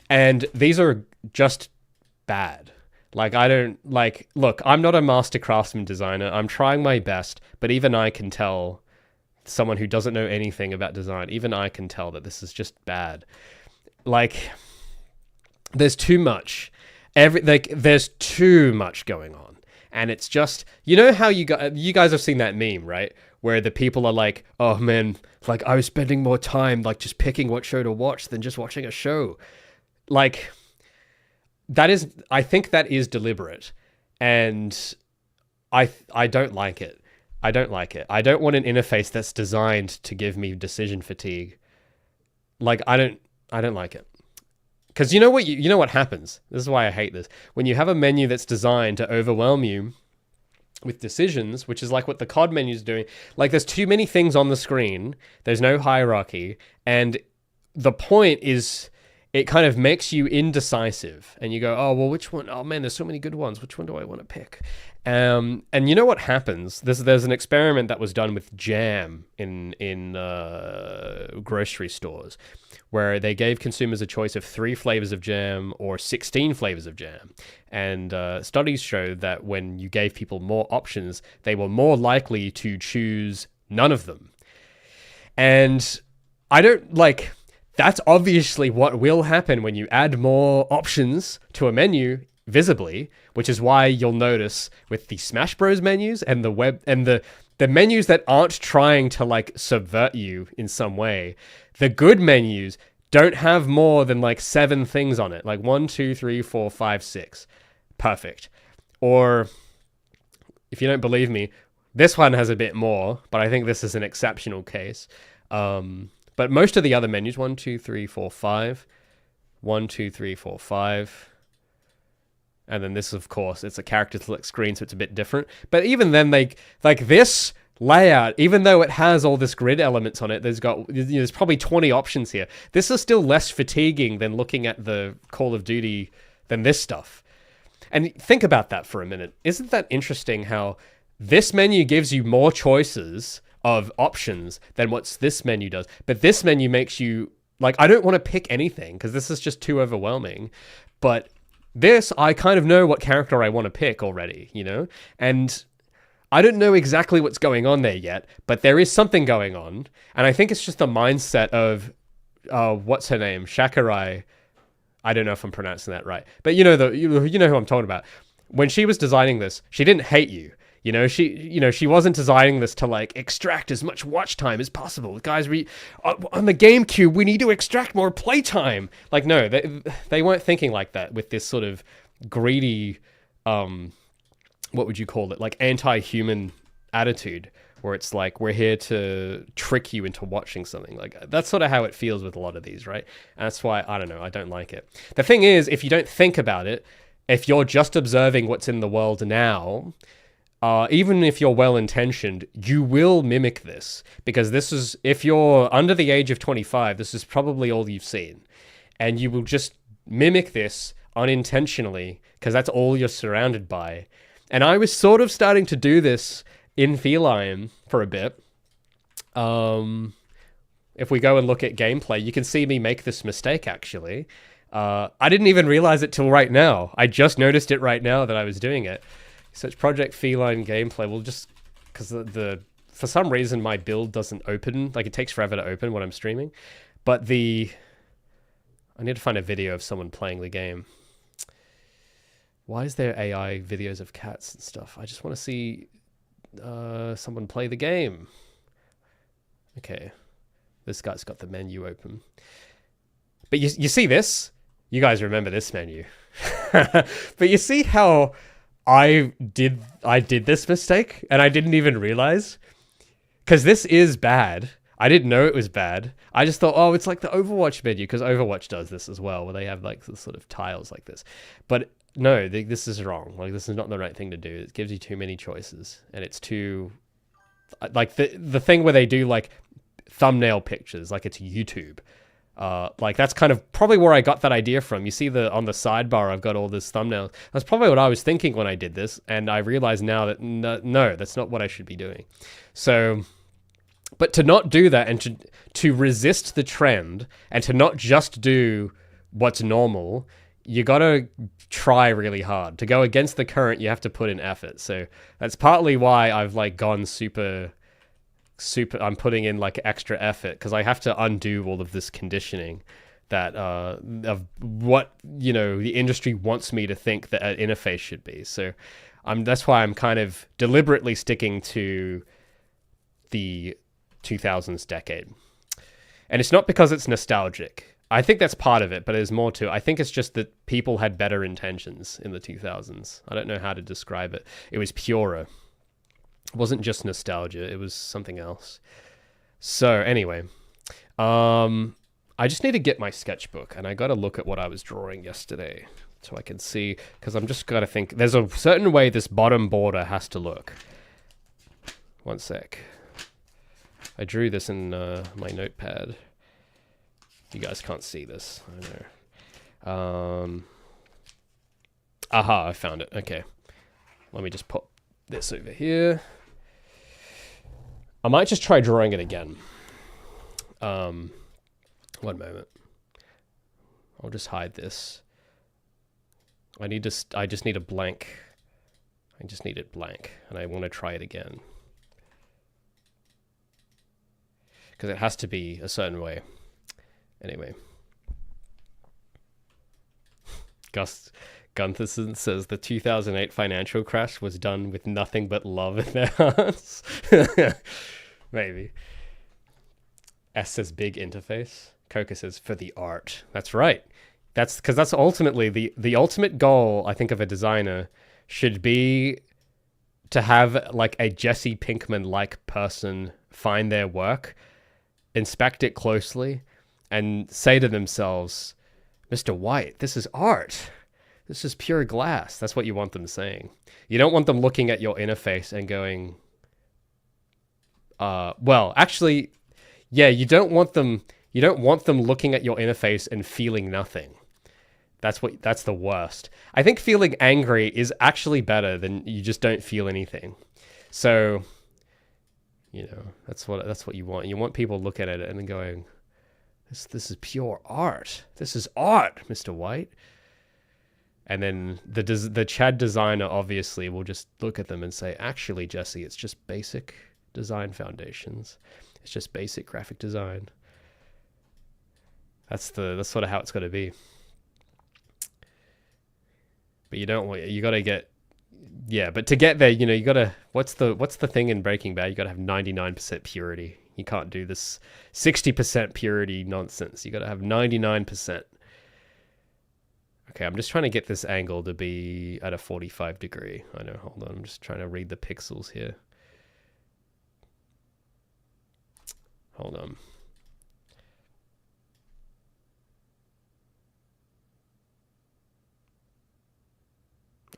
And these are just bad. Like, look, I'm not a master craftsman designer. I'm trying my best, but even I can tell, someone who doesn't know anything about design, even I can tell that this is just bad. Like, there's too much. There's too much going on. And it's just, you know how you guys have seen that meme, right? Where the people are like, oh man, like I was spending more time like just picking what show to watch than just watching a show. Like, I think that is deliberate, and I don't like it. I don't like it. I don't want an interface that's designed to give me decision fatigue. Like, I don't like it. Because you know what happens? This is why I hate this. When you have a menu that's designed to overwhelm you with decisions, which is like what the COD menu is doing, like there's too many things on the screen, there's no hierarchy, and the point is, it kind of makes you indecisive, and you go, oh, well, which one? Oh man, there's so many good ones. Which one do I want to pick? And you know what happens? There's an experiment that was done with jam in grocery stores, where they gave consumers a choice of 3 flavors of jam or 16 flavors of jam. And studies showed that when you gave people more options, they were more likely to choose none of them. And I don't like... That's obviously what will happen when you add more options to a menu visibly, which is why you'll notice with the Smash Bros menus and the web and the menus that aren't trying to like subvert you in some way, the good menus don't have more than like 7 things on it. Like 1, 2, 3, 4, 5, 6. Perfect. Or if you don't believe me, this one has a bit more, but I think this is an exceptional case. But most of the other menus, 1, 2, 3, 4, 5, 1, 2, 3, 4, 5. And then this, of course, it's a character select screen, so it's a bit different. But even then, like this layout, even though it has all this grid elements on it, there's probably 20 options here. This is still less fatiguing than looking at the Call of Duty than this stuff. And think about that for a minute. Isn't that interesting how this menu gives you more choices of options than what this menu does? But this menu makes you, like, I don't want to pick anything because this is just too overwhelming. But this, I kind of know what character I want to pick already, you know? And I don't know exactly what's going on there yet, but there is something going on. And I think it's just the mindset of what's her name? Shakurai. I don't know if I'm pronouncing that right, but you know you know who I'm talking about. When she was designing this, she didn't hate you. She wasn't designing this to like extract as much watch time as possible. Guys, on the GameCube, we need to extract more playtime. Like, no, they weren't thinking like that with this sort of greedy, what would you call it? Like anti-human attitude, where it's like, we're here to trick you into watching something. Like, that's sort of how it feels with a lot of these, right? And that's why, I don't know, I don't like it. The thing is, if you don't think about it, if you're just observing what's in the world now, even if you're well-intentioned, you will mimic this. Because this is, if you're under the age of 25, this is probably all you've seen. And you will just mimic this unintentionally, because that's all you're surrounded by. And I was sort of starting to do this in Feline for a bit. If we go and look at gameplay, you can see me make this mistake, actually. I didn't even realize it till right now. I just noticed it right now that I was doing it. So it's Project Feline gameplay. Well, just because for some reason my build doesn't open. Like, it takes forever to open when I'm streaming. But I need to find a video of someone playing the game. Why is there AI videos of cats and stuff? I just want to see someone play the game. Okay. This guy's got the menu open. But you see this? You guys remember this menu. But you see how I did this mistake and I didn't even realize? Because this is bad. I didn't know it was bad. I just thought, oh, it's like the Overwatch menu, because Overwatch does this as well, where they have like the sort of tiles like this. But no, this is wrong. Like, this is not the right thing to do. It gives you too many choices, and it's too, like, the thing where they do like thumbnail pictures, like it's YouTube. Like, that's kind of probably where I got that idea from. You see on the sidebar, I've got all this thumbnails. That's probably what I was thinking when I did this, and I realize now that no, that's not what I should be doing. So, but to not do that, and to resist the trend, and to not just do what's normal, you gotta try really hard. To go against the current, you have to put in effort. So that's partly why I've like gone super, I'm putting in like extra effort, because I have to undo all of this conditioning that of what, the industry wants me to think that an interface should be. So that's why I'm kind of deliberately sticking to the 2000s decade. And it's not because it's nostalgic. I think that's part of it, but there's more to it. I think it's just that people had better intentions in the 2000s. I don't know how to describe it. It was purer. It wasn't just nostalgia. It was something else. So anyway, I just need to get my sketchbook, and I got to look at what I was drawing yesterday so I can see, because I'm just got to think. There's a certain way this bottom border has to look. One sec. I drew this in my notepad. You guys can't see this. I know. Aha, I found it. Okay. Let me just put this over here. I might just try drawing it again. One moment. I'll just hide this. I just need a blank. I just need it blank, and I want to try it again. Because it has to be a certain way. Anyway. Gus Guntherson says the 2008 financial crash was done with nothing but love in their hearts. Maybe. S says big interface. Coca says for the art. That's right. That's because that's ultimately the ultimate goal, I think, of a designer should be to have like a Jesse Pinkman-like person find their work, inspect it closely, and say to themselves, Mr. White, this is art. This is pure glass. That's what you want them saying. You don't want them looking at your interface and going, well, actually, yeah, you don't want them looking at your interface and feeling nothing. That's the worst. I think feeling angry is actually better than you just don't feel anything. So, that's what you want. You want people looking at it and then going, This is pure art. This is art, Mr. White. And then the Chad designer obviously will just look at them and say, actually, Jesse, it's just basic design foundations. It's just basic graphic design. That's sort of how it's got to be. But you don't want, you got to get, yeah, but to get there, you know, you got to, what's the thing in Breaking Bad? You got to have 99% purity. You can't do this 60% purity nonsense. You got to have 99%. Okay, I'm just trying to get this angle to be at a 45 degree. I know, hold on, I'm just trying to read the pixels here. Hold on.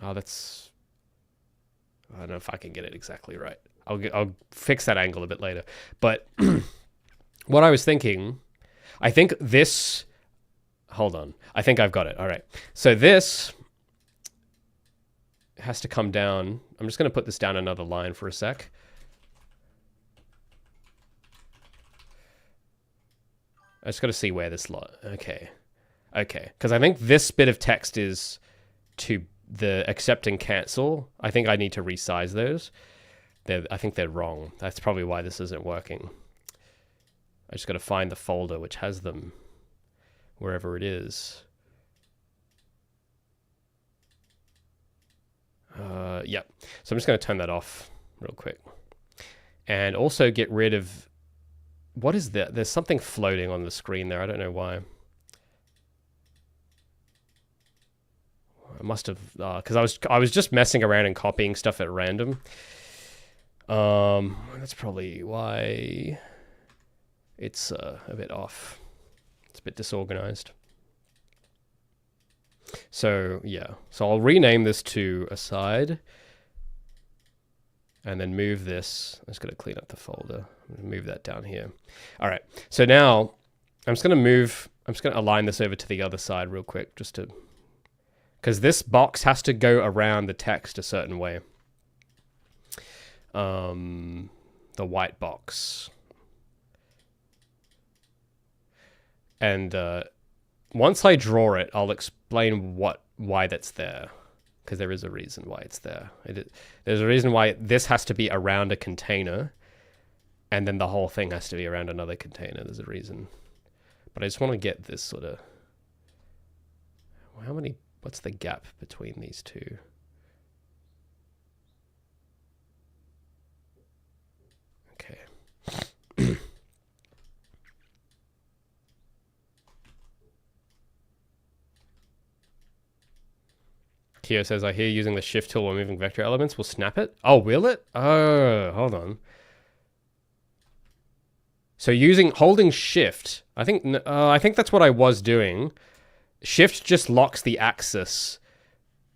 Oh, that's... I don't know if I can get it exactly right. I'll fix that angle a bit later. But what I was thinking, I think this... Hold on. I think I've got it. All right. So this has to come down. I'm just going to put this down another line for a sec. I just got to see where this lot... Okay. Okay. Because I think this bit of text is to the accept and cancel. I think I need to resize those. I think they're wrong. That's probably why this isn't working. I just got to find the folder which has them wherever it is. Yep. So I'm just going to turn that off real quick. And also get rid of... What is that? There's something floating on the screen there. I don't know why. I must have... because I was just messing around and copying stuff at random. That's probably why it's a bit off. It's a bit disorganized. So, yeah. So I'll rename this to aside. And then move this. I'm just going to clean up the folder. I'm going to move that down here. All right. So now I'm just going to align this over to the other side real quick, just to... Because this box has to go around the text a certain way. The white box. And once I draw it, I'll explain why that's there. Because there is a reason why it's there. There's a reason why this has to be around a container. And then the whole thing has to be around another container. There's a reason. But I just want to get this sort of... What's the gap between these two? Okay. Keo says, I hear using the shift tool when moving vector elements will snap it. Oh, will it? Oh, hold on. So holding shift, I think that's what I was doing. Shift just locks the axis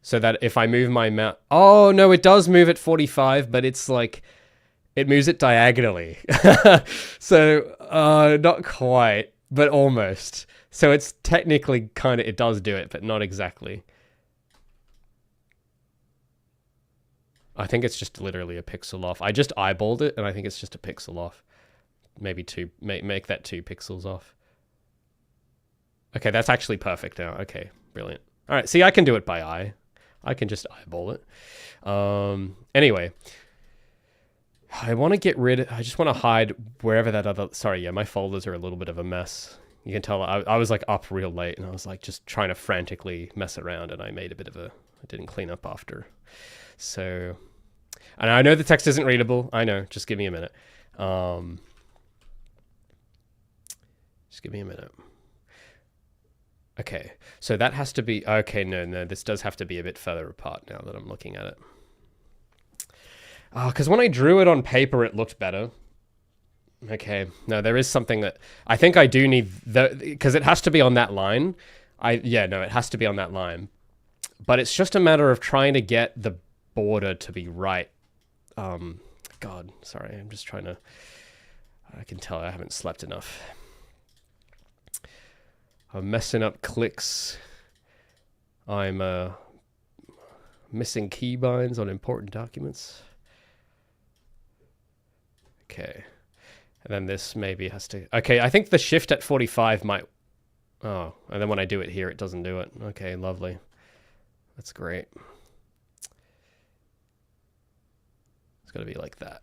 so that if I move my mouse... Oh, no, it does move at 45, but it's like... It moves it diagonally. So, not quite, but almost. So it's technically kind of... It does do it, but not exactly. I think it's just literally a pixel off. I just eyeballed it, and I think it's just a pixel off. Maybe two... Make that 2 pixels off. Okay, that's actually perfect now. Okay, brilliant. All right, see, I can do it by eye. I can just eyeball it. Anyway, I want to get rid... I just want to hide wherever that other... Sorry, yeah, my folders are a little bit of a mess. You can tell I was like up real late, and I was like just trying to frantically mess around, and I made a bit of a... I didn't clean up after. So... And I know the text isn't readable. I know. Just give me a minute. Just give me a minute. Okay, so that has to be... Okay, no, this does have to be a bit further apart now that I'm looking at it. Oh, because when I drew it on paper, it looked better. Okay, no, there is something that... I think I do need... Because it has to be on that line. Yeah, no, it has to be on that line. But it's just a matter of trying to get the border to be right. God, sorry, I'm just trying to... I can tell I haven't slept enough. I'm messing up clicks. I'm missing keybinds on important documents. Okay. And then this maybe has to... Okay, I think the shift at 45 might... Oh, and then when I do it here, it doesn't do it. Okay, lovely. That's great. It's got to be like that.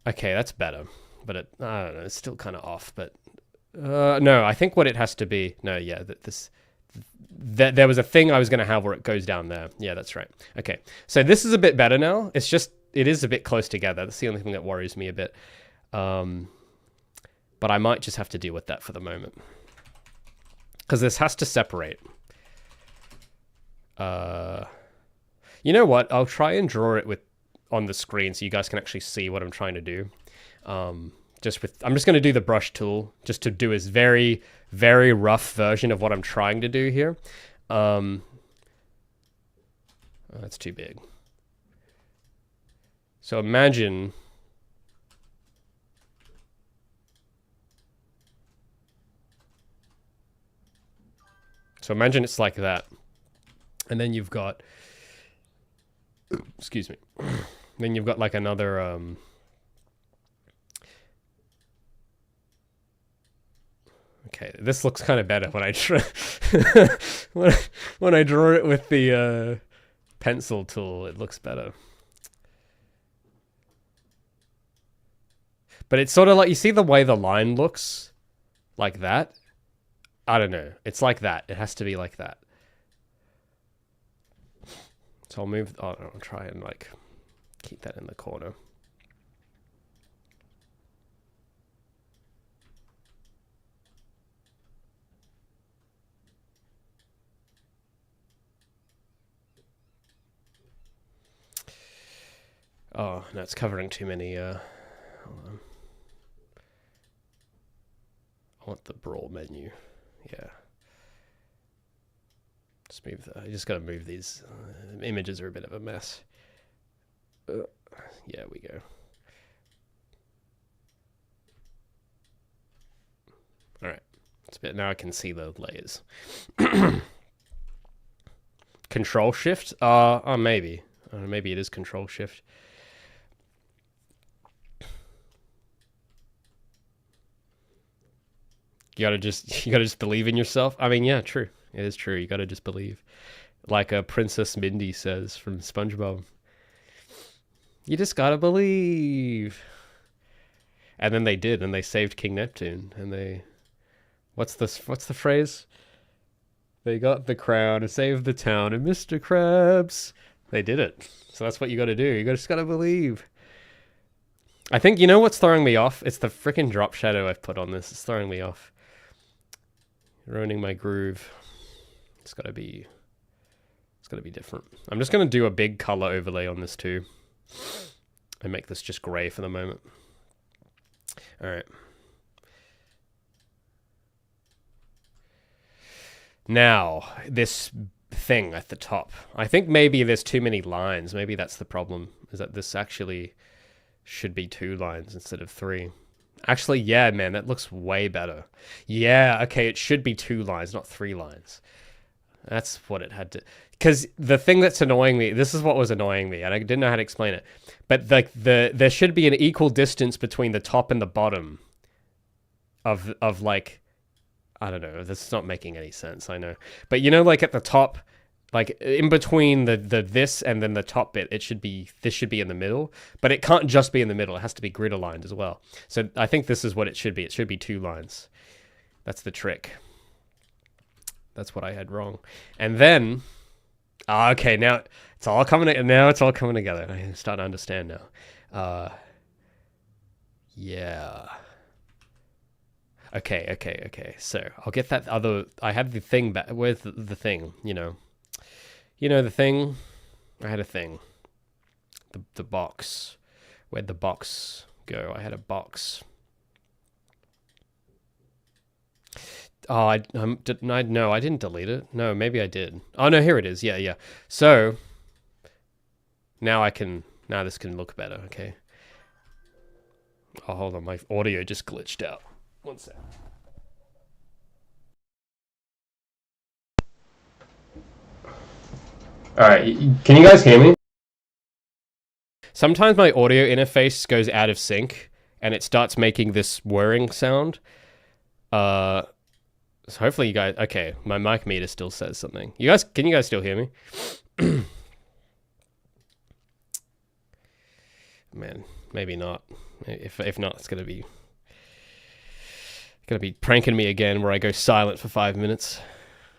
Okay, that's better. But I don't know, it's still kind of off. But no, I think what it has to be. No, yeah, there was a thing I was going to have where it goes down there. Yeah, that's right. Okay, so this is a bit better now. It's just, it is a bit close together. That's the only thing that worries me a bit. But I might just have to deal with that for the moment. Because this has to separate. You know what? I'll try and draw it on the screen so you guys can actually see what I'm trying to do. I'm just going to do the brush tool just to do a very, very rough version of what I'm trying to do here. Oh, that's too big. So imagine... So imagine it's like that. And then you've got... Excuse me. Then you've got like another... Okay, this looks kind of better when I try... when I draw it with the pencil tool, it looks better. But it's sort of like, you see the way the line looks? Like that? I don't know. It's like that. It has to be like that. So I'll move... Oh, I'll try and like keep that in the corner. Oh, no, it's covering too many... Hold on. I want the brawl menu. Yeah. Just move I just gotta move these. Images are a bit of a mess. Yeah, we go. Alright. It's a bit, now I can see the layers. Control Shift? Oh, maybe. Maybe it is Control Shift. You gotta just believe in yourself. I mean, yeah, true. It is true. You gotta just believe. Like Princess Mindy says from SpongeBob. You just gotta believe. And then they did, and they saved King Neptune. And they... What's the phrase? They got the crown and saved the town and Mr. Krabs. They did it. So that's what you gotta do. You just gotta believe. I think, you know what's throwing me off? It's the freaking drop shadow I've put on this. It's throwing me off. Ruining my groove. It's gotta be different. I'm just gonna do a big color overlay on this too. And make this just gray for the moment. Alright. Now, this thing at the top. I think maybe there's too many lines. Maybe that's the problem. Is that this actually should be 2 lines instead of 3. Actually, yeah, man, that looks way better. Yeah, okay, it should be 2 lines, not 3 lines. That's what it had to... Because the thing that's annoying me... This is what was annoying me, and I didn't know how to explain it. But like there should be an equal distance between the top and the bottom of like... I don't know, this is not making any sense, I know. But you know, like at the top... Like in between the this and then the top bit, this should be in the middle, but it can't just be in the middle. It has to be grid aligned as well. So I think this is what it should be. It should be 2 lines. That's the trick. That's what I had wrong. And then, okay, now it's all coming together. I start to understand now. Yeah. Okay. So I'll get that other. I had the thing back. Where's the thing? You know the thing? I had a thing. The box. Where'd the box go? I had a box. Oh, I didn't delete it. No, maybe I did. Oh, no, here it is. Yeah. So, now this can look better, okay? Oh, hold on, my audio just glitched out. One sec. Alright, can you guys hear me? Sometimes my audio interface goes out of sync and it starts making this whirring sound. So hopefully you guys... Okay, my mic meter still says something. Can you guys still hear me? Man, maybe not. If not, it's gonna be pranking me again, where I go silent for 5 minutes,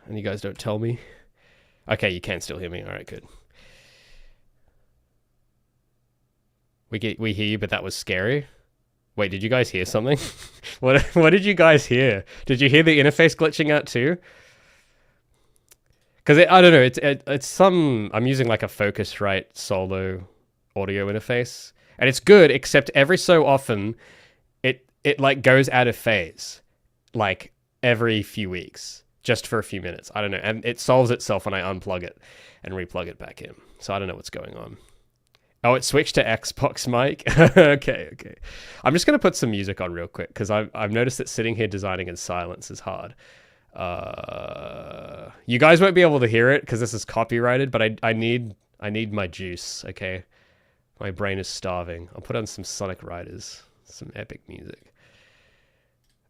and you guys don't tell me. Okay, you can still hear me. All right, good. We hear you, but that was scary. Wait, did you guys hear something? What did you guys hear? Did you hear the interface glitching out too? Because I don't know. It's some. I'm using like a Focusrite solo audio interface, and it's good, except every so often it like goes out of phase, like every few weeks, just for a few minutes. I don't know, and it solves itself when I unplug it and replug it back in. So I don't know what's going on. Oh, it switched to Xbox mic. Okay. I'm just gonna put some music on real quick because I've noticed that sitting here designing in silence is hard. You guys won't be able to hear it because this is copyrighted, but I need my juice. Okay, my brain is starving. I'll put on some Sonic Riders, some epic music.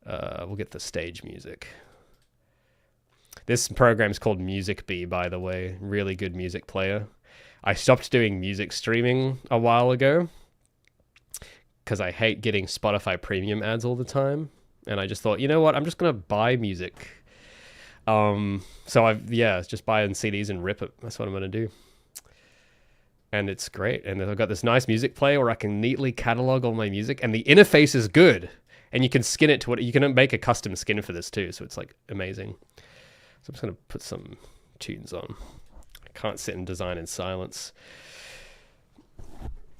We'll get the stage music. This program's called Music Bee, by the way. Really good music player. I stopped doing music streaming a while ago because I hate getting Spotify premium ads all the time. And I just thought, you know what? I'm just going to buy music. So just buy CDs and rip it. That's what I'm going to do. And it's great. And I've got this nice music player where I can neatly catalog all my music. And the interface is good. And you can skin it to what you can make a custom skin for this too. So it's like amazing. So I'm just going to put some tunes on. I can't sit and design in silence.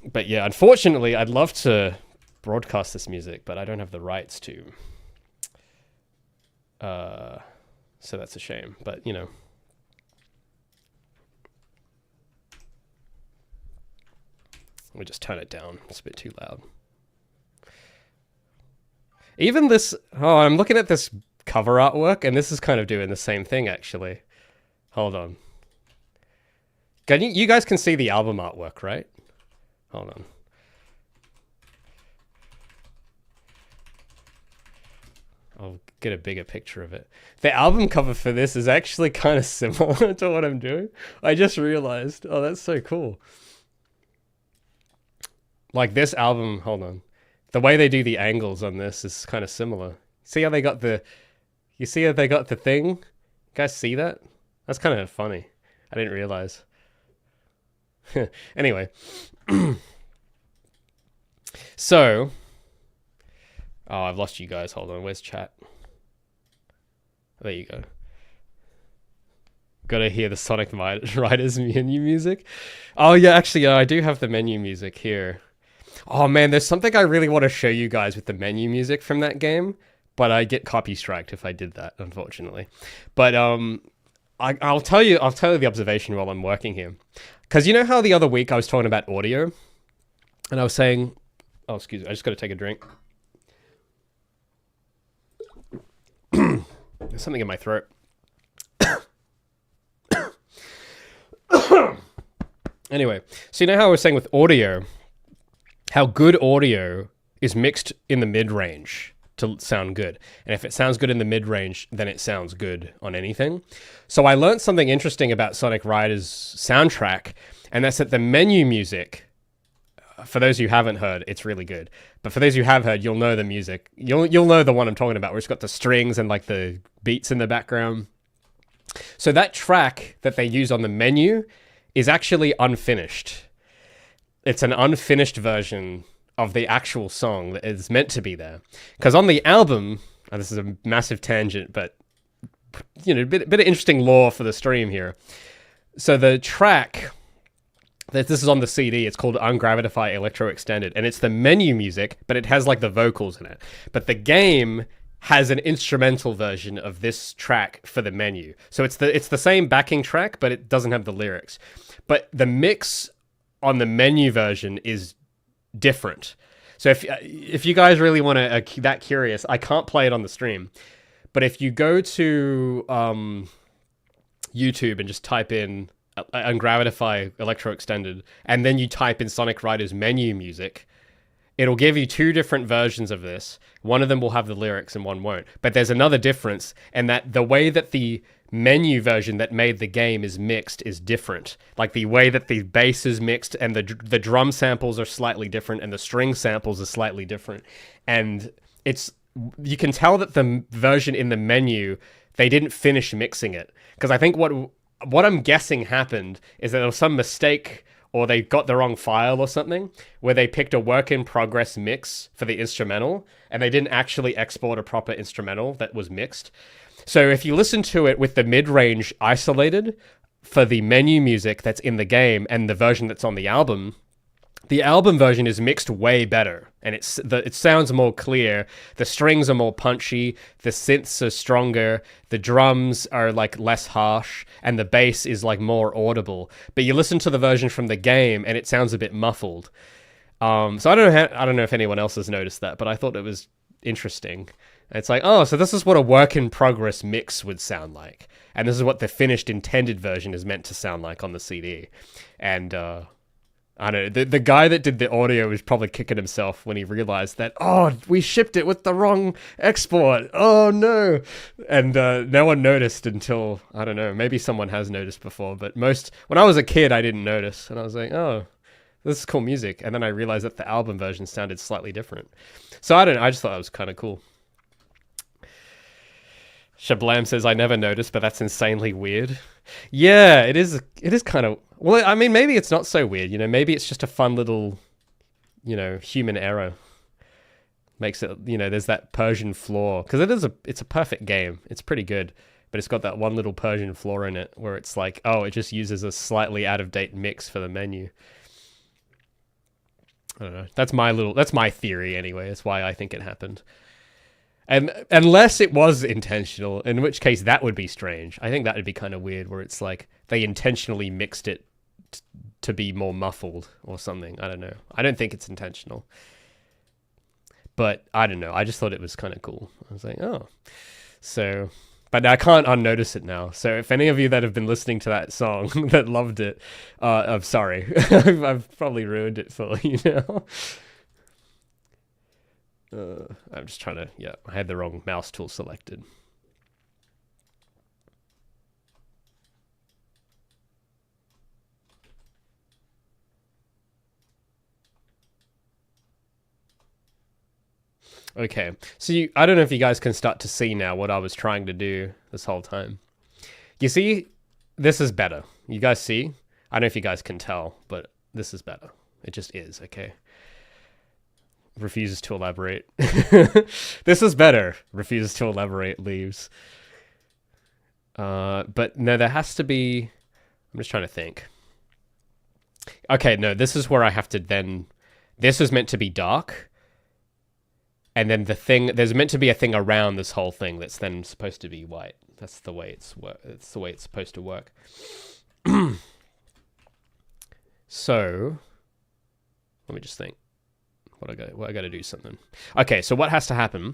But yeah, unfortunately, I'd love to broadcast this music, but I don't have the rights to. So that's a shame. But, you know. Let me just turn it down. It's a bit too loud. Even this... Oh, I'm looking at this cover artwork, and this is kind of doing the same thing, actually. Hold on. You guys can see the album artwork, right? Hold on. I'll get a bigger picture of it. The album cover for this is actually kind of similar to what I'm doing. I just realized. Oh, that's so cool. Like this album, hold on. The way they do the angles on this is kind of similar. See how they got the... You see how they got the thing? You guys see that? That's kind of funny. I didn't realize. Anyway. So... Oh, I've lost you guys. Hold on. Where's chat? There you go. Gotta hear the Sonic Riders menu music. Oh, yeah, actually, I do have the menu music here. Oh, man, there's something I really want to show you guys with the menu music from that game, but I get copy striked if I did that, unfortunately. But I'll tell you the observation while I'm working here. Because you know how the other week I was talking about audio? And I was saying... Oh, excuse me. I just got to take a drink. There's something in my throat. Anyway, so you know how I was saying with audio, how good audio is mixed in the mid-range to sound good. And if it sounds good in the mid-range, then it sounds good on anything. So I learned something interesting about Sonic Riders soundtrack, and that's that the menu music, for those who haven't heard, it's really good. But for those who have heard, you'll know the music. You'll know the one I'm talking about, where it's got the strings and like the beats in the background. So that track that they use on the menu is actually unfinished. It's an unfinished version of the actual song that is meant to be there. Because on the album, and this is a massive tangent, but you know, a bit of interesting lore for the stream here. So the track... This is on the CD. It's called Ungravitify Electro Extended, and it's the menu music, but it has like the vocals in it. But the game has an instrumental version of this track for the menu. So it's the same backing track, but it doesn't have the lyrics. But the mix on the menu version is different. So if you guys really want to that curious, I can't play it on the stream. But if you go to YouTube and just type in Ungravitify Electro Extended, and then you type in Sonic Riders menu music, it'll give you two different versions of this. One of them will have the lyrics and one won't. But there's another difference, and that the way that the menu version that made the game is mixed is different. Like the way that the bass is mixed and the drum samples are slightly different and the string samples are slightly different. And it's you can tell that the version in the menu, they didn't finish mixing it, because I think what I'm guessing happened is that there was some mistake, or they got the wrong file or something, where they picked a work in progress mix for the instrumental and they didn't actually export a proper instrumental that was mixed. So if you listen to it with the mid-range isolated for the menu music that's in the game and the version that's on the album version is mixed way better, and it sounds more clear. The strings are more punchy, the synths are stronger, the drums are like less harsh, and the bass is like more audible. But you listen to the version from the game, and it sounds a bit muffled. So I don't know if anyone else has noticed that, but I thought it was interesting. It's like, oh, so this is what a work in progress mix would sound like, and this is what the finished intended version is meant to sound like on the CD, and I don't know, the guy that did the audio was probably kicking himself when he realized that, oh, we shipped it with the wrong export. Oh, no. And no one noticed until, I don't know, maybe someone has noticed before, but when I was a kid, I didn't notice. And I was like, oh, this is cool music. And then I realized that the album version sounded slightly different. So I don't know, I just thought that was kind of cool. Shablam says, I never noticed, but that's insanely weird. Yeah, it is kind of... Well, I mean, maybe it's not so weird, you know, maybe it's just a fun little, you know, human error. Makes it, you know, there's that Persian flaw. Because it's a perfect game. It's pretty good. But it's got that one little Persian flaw in it where it's like, oh, it just uses a slightly out-of-date mix for the menu. I don't know. That's my theory anyway. That's why I think it happened. And unless it was intentional, in which case that would be strange. I think that would be kind of weird, where it's like they intentionally mixed it to be more muffled or something. I don't know. I don't think it's intentional. But I don't know. I just thought it was kind of cool. I was like, oh. So, but I can't unnotice it now. So if any of you that have been listening to that song that loved it, I'm sorry. I've probably ruined it for you now. I'm just trying to, I had the wrong mouse tool selected. Okay, so I don't know if you guys can start to see now what I was trying to do this whole time. You see, this is better. You guys see? I don't know if you guys can tell, but this is better. It just is, okay? Refuses to elaborate. This is better. Refuses to elaborate, leaves. But no, there has to be... I'm just trying to think. Okay, no, this is where I have to then... This is meant to be dark. And then there's meant to be a thing around this whole thing that's then supposed to be white. That's the way it's the way it's supposed to work. So, let me just think. I got to do something. Okay, so what has to happen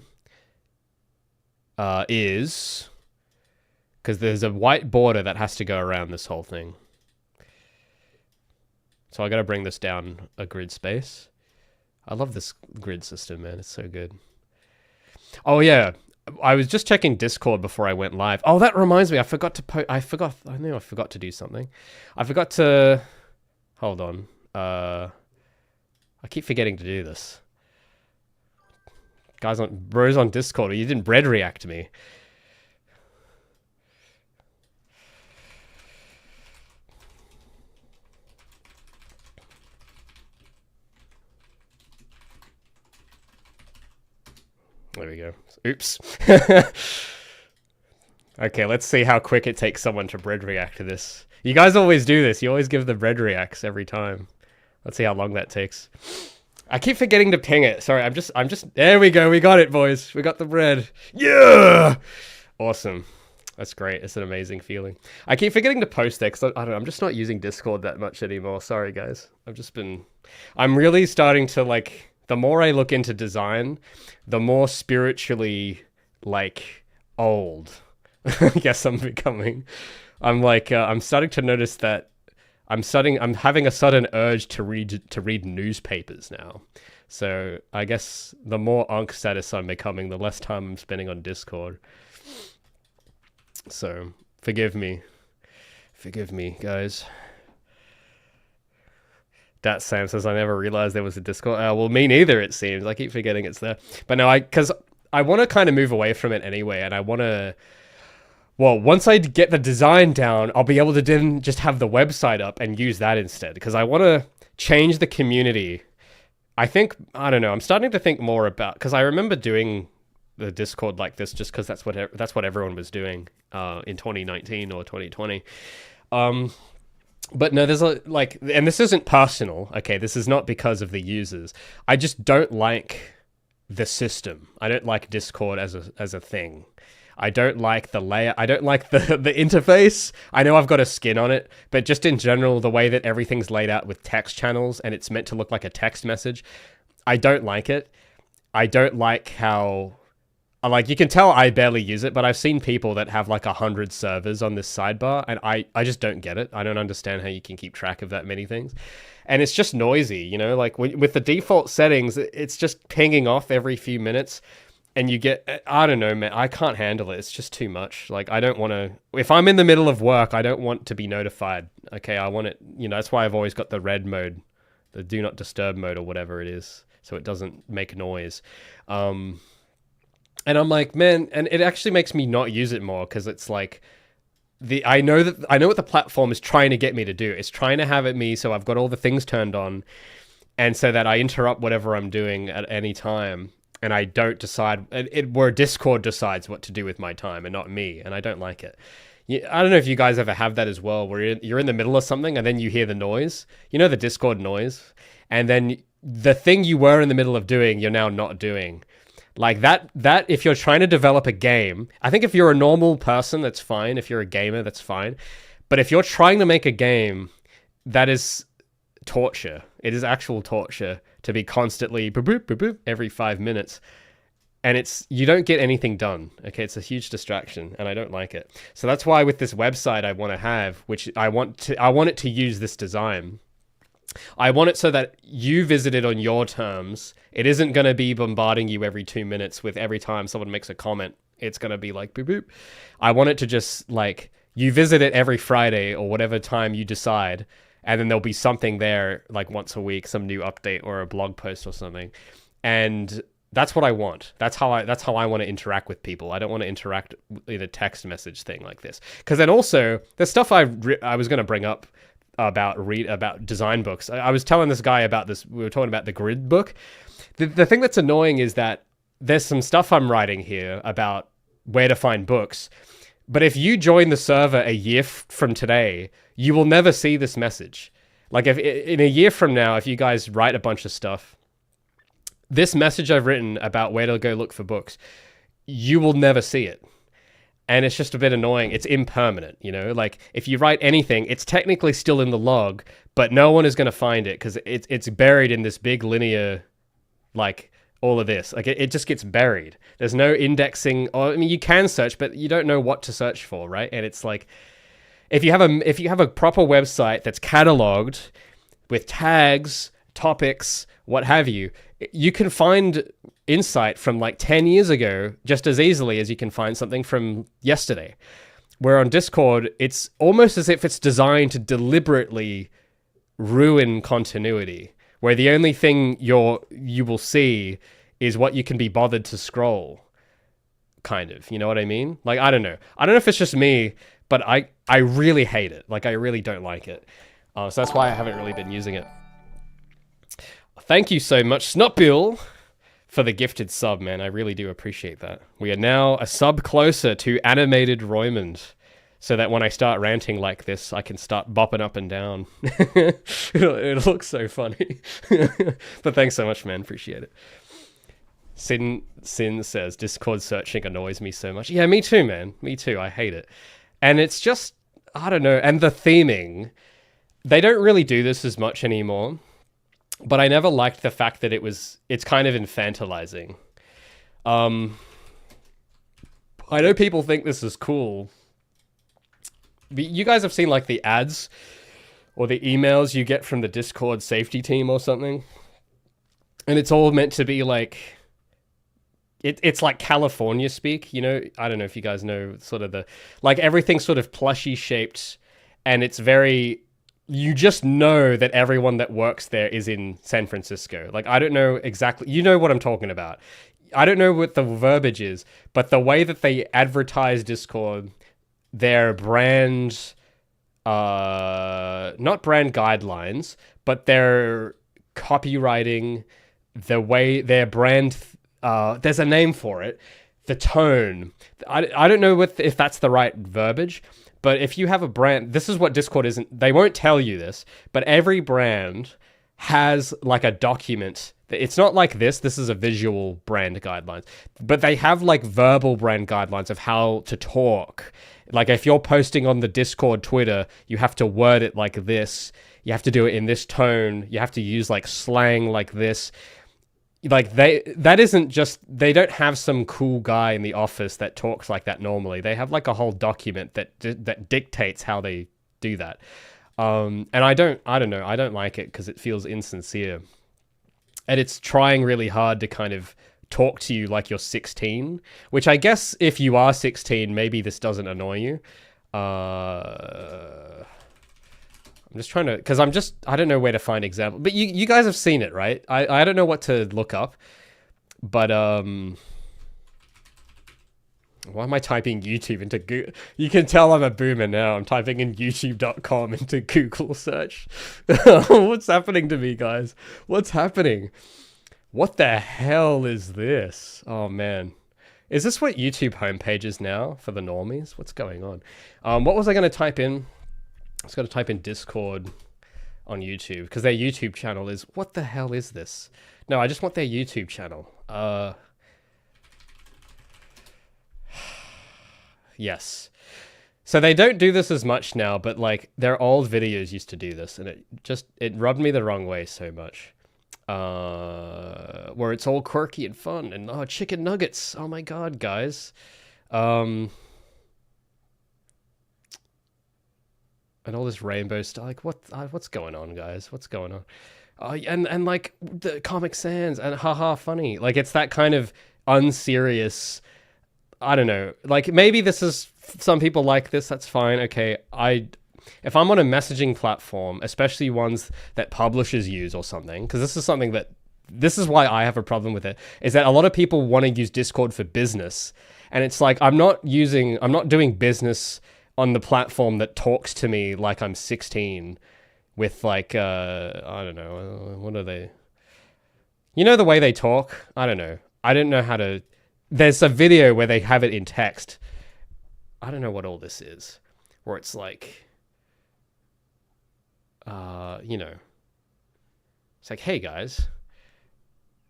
is, because there's a white border that has to go around this whole thing. So I got to bring this down a grid space. I love this grid system, man. It's so good. Oh yeah, I was just checking Discord before I went live. Oh, that reminds me. I forgot to I knew I forgot to do something. I forgot to... Hold on. I keep forgetting to do this. Bros on Discord, you didn't bread react to me. There we go. Oops. Okay, let's see how quick it takes someone to bread react to this. You guys always do this. You always give the bread reacts every time. Let's see how long that takes. I keep forgetting to ping it. Sorry, I'm just... There we go. We got it, boys. We got the bread. Yeah! Awesome. That's great. It's an amazing feeling. I keep forgetting to post there because I don't know, I'm just not using Discord that much anymore. Sorry, guys. I'm really starting to, like... The more I look into design, the more spiritually, like, old I guess I'm becoming. I'm like, I'm starting to notice that I'm having a sudden urge to read newspapers now. So I guess the more Ankh status I'm becoming, the less time I'm spending on Discord. So Forgive me. Forgive me, guys. Dat Sam says, I never realized there was a Discord. Well, me neither, it seems. I keep forgetting it's there. But no, because I want to kind of move away from it anyway, and I want to... Well, once I get the design down, I'll be able to then just have the website up and use that instead, because I want to change the community. I think, I don't know, I'm starting to think more about... Because I remember doing the Discord like this just because that's what everyone was doing in 2019 or 2020. But no, there's and this isn't personal, okay? This is not because of the users. I just don't like the system. I don't like Discord as a thing. I don't like the layout. I don't like the interface. I know I've got a skin on it, but just in general, the way that everything's laid out with text channels and it's meant to look like a text message, I don't like it. I don't like how... Like, you can tell I barely use it, but I've seen people that have like 100 servers on this sidebar, and I just don't get it. I don't understand how you can keep track of that many things. And it's just noisy, you know? Like, with the default settings, it's just pinging off every few minutes, and you get... I don't know, man. I can't handle it. It's just too much. Like, I don't want to... If I'm in the middle of work, I don't want to be notified. Okay, I want it... You know, that's why I've always got the red mode, the do not disturb mode or whatever it is, so it doesn't make noise. And I'm like, man, and it actually makes me not use it more, because it's like, I know what the platform is trying to get me to do. It's trying to have it me so I've got all the things turned on, and so that I interrupt whatever I'm doing at any time, and I don't decide, where Discord decides what to do with my time and not me, and I don't like it. I don't know if you guys ever have that as well, where you're in the middle of something and then you hear the noise, you know, the Discord noise, and then the thing you were in the middle of doing, you're now not doing. Like that if you're trying to develop a game, I think if you're a normal person, that's fine. If you're a gamer, that's fine. But if you're trying to make a game, that is torture. It is actual torture to be constantly boop, boop, boop, boop, every 5 minutes. And you don't get anything done. Okay, it's a huge distraction, and I don't like it. So that's why with this website I want to have, which I want it to use this design. I want it so that you visit it on your terms. It isn't going to be bombarding you every 2 minutes with every time someone makes a comment. It's going to be like, boop, boop. I want it to just, like, you visit it every Friday or whatever time you decide, and then there'll be something there, like, once a week, some new update or a blog post or something. And that's what I want. That's how I want to interact with people. I don't want to interact in a text message thing like this. Because then also, the stuff I was going to bring up about design books. I was telling this guy about this. We were talking about the grid book. The thing that's annoying is that there's some stuff I'm writing here about where to find books. But if you join the server a year from today, you will never see this message. Like, if in a year from now, if you guys write a bunch of stuff, this message I've written about where to go look for books, you will never see it. And it's just a bit annoying. It's impermanent, you know? Like, if you write anything, it's technically still in the log, but no one is going to find it because it's buried in this big linear, like, all of this. Like, it just gets buried. There's no indexing. Or, I mean, you can search, but you don't know what to search for, right? And it's like, if you have a proper website that's cataloged with tags, topics, what have you, you can find insight from like 10 years ago just as easily as you can find something from yesterday. Where on Discord, it's almost as if it's designed to deliberately ruin continuity, where the only thing you will see is what you can be bothered to scroll, kind of. You know what I mean? Like, I don't know if it's just me, but I really hate it. Like, I really don't like it. So that's why I haven't really been using it. Thank you so much, Snotbill, for the gifted sub, man. I really do appreciate that. We are now a sub closer to animated Roymond, so that when I start ranting like this, I can start bopping up and down. It looks so funny. But thanks so much, man. Appreciate it. Sin says, Discord searching annoys me so much. Yeah, me too, man. Me too. I hate it. And it's just, I don't know. And the theming, they don't really do this as much anymore. But I never liked the fact that it's kind of infantilizing. I know people think this is cool. But you guys have seen like the ads or the emails you get from the Discord safety team or something. And it's all meant to be like, it's like California speak, you know. I don't know if you guys know sort of the like everything's sort of plushy shaped, and it's very. You just know that everyone that works there is in San Francisco. Like I don't know exactly. You know what I'm talking about. I don't know what the verbiage is, but the way that they advertise Discord, their brand, not brand guidelines, but their copywriting, the way their brand, there's a name for it, the tone. I don't know if that's the right verbiage, but if you have a brand, this is what Discord isn't. They won't tell you this, but every brand has like a document. It's not like this. This is a visual brand guidelines, but they have like verbal brand guidelines of how to talk. Like if you're posting on the Discord Twitter, you have to word it like this. You have to do it in this tone. You have to use like slang like this. Like that isn't just, they don't have some cool guy in the office that talks like that normally. They have like a whole document that dictates how they do that. And I don't know. I don't like it because it feels insincere. And it's trying really hard to kind of talk to you like you're 16, which I guess if you are 16, maybe this doesn't annoy you. I'm just trying to, because I don't know where to find examples. But you guys have seen it, right? I don't know what to look up. But, why am I typing YouTube into Google? You can tell I'm a boomer now. I'm typing in youtube.com into Google search. What's happening to me, guys? What's happening? What the hell is this? Oh, man. Is this what YouTube homepage is now for the normies? What's going on? What was I going to type in? I was going to type in Discord on YouTube because their YouTube channel is... What the hell is this? No, I just want their YouTube channel. Yes. So they don't do this as much now, but like their old videos used to do this, and it rubbed me the wrong way so much. Where it's all quirky and fun and chicken nuggets. Oh my god, guys. And all this rainbow stuff. Like what's going on, guys? What's going on? And like the Comic Sans and haha funny. Like it's that kind of unserious. I don't know. Like maybe this is some people like this. That's fine. Okay. If I'm on a messaging platform, especially ones that publishers use or something, because this is why I have a problem with it, is that a lot of people want to use Discord for business. And it's like, I'm not doing business on the platform that talks to me like I'm 16 with like, I don't know. What are they? You know, the way they talk? I don't know. I didn't know how to... There's a video where they have it in text. I don't know what all this is. Where it's like, you know, it's like, hey guys.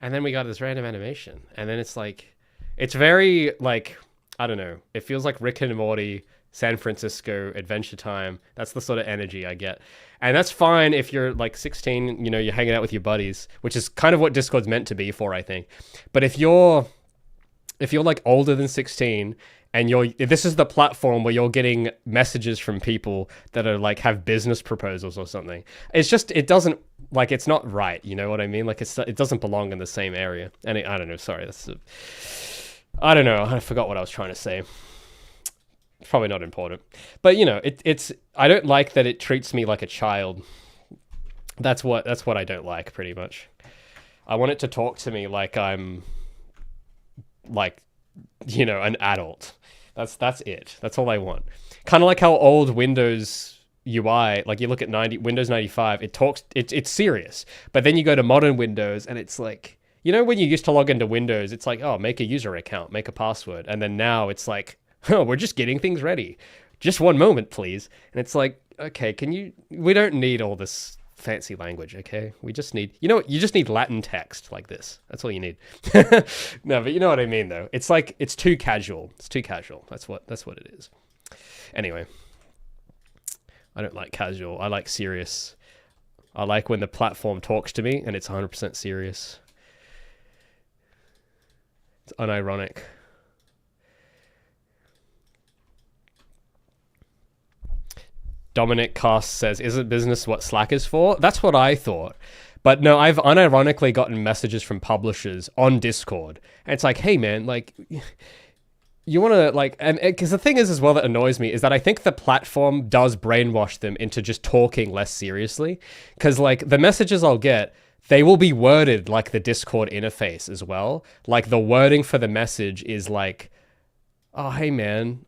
And then we got this random animation. And then it's like, it's very like, I don't know. It feels like Rick and Morty, San Francisco, Adventure Time. That's the sort of energy I get. And that's fine if you're like 16, you know, you're hanging out with your buddies, which is kind of what Discord's meant to be for, I think. But if you're like older than 16 and this is the platform where you're getting messages from people that are like have business proposals or something, it's just, it doesn't, like, it's not right. You know what I mean? Like it doesn't belong in the same area. And I don't know. Sorry. I don't know. I forgot what I was trying to say. It's probably not important, but you know, it's, I don't like that it treats me like a child. That's what I don't like pretty much. I want it to talk to me like I'm, like, you know, an adult. That's it. That's all I want. Kind of like how old Windows UI, like you look at Windows 95, it's serious. But then you go to modern Windows and it's like, you know, when you used to log into Windows, it's like, oh, make a user account, make a password. And then now it's like, oh, we're just getting things ready. Just one moment, please. And it's like, okay, we don't need all this fancy language, okay? We just need, you know what? You just need Latin text like this. That's all you need. No, but you know what I mean, though. It's like, it's too casual. It's too casual. That's what it is. Anyway, I don't like casual. I like serious. I like when the platform talks to me and it's 100% serious. It's unironic. Dominic Cost says, isn't business what Slack is for? That's what I thought. But no, I've unironically gotten messages from publishers on Discord, and it's like, hey man, like, you want to like, and because the thing is as well that annoys me is that I think the platform does brainwash them into just talking less seriously, because like the messages I'll get, they will be worded like the Discord interface as well. Like the wording for the message is like, oh hey man,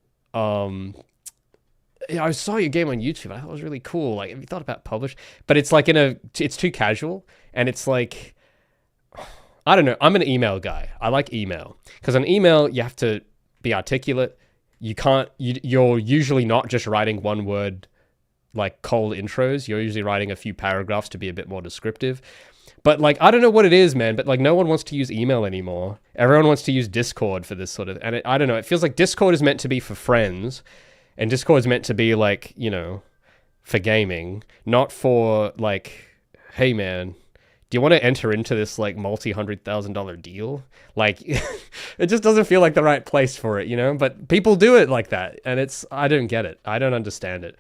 yeah, I saw your game on YouTube. I thought it was really cool. Like, have you thought about publish? But it's like it's too casual, and it's like, I don't know. I'm an email guy. I like email because on email you have to be articulate. You're usually not just writing one word like cold intros. You're usually writing a few paragraphs to be a bit more descriptive. But like, I don't know what it is, man, but like no one wants to use email anymore. Everyone wants to use Discord for this sort of, and I don't know. It feels like Discord is meant to be for friends, and Discord is meant to be like, you know, for gaming, not for like, hey man, do you want to enter into this like multi-$100,000 deal? Like, it just doesn't feel like the right place for it, you know? But people do it like that, and I don't get it. I don't understand it.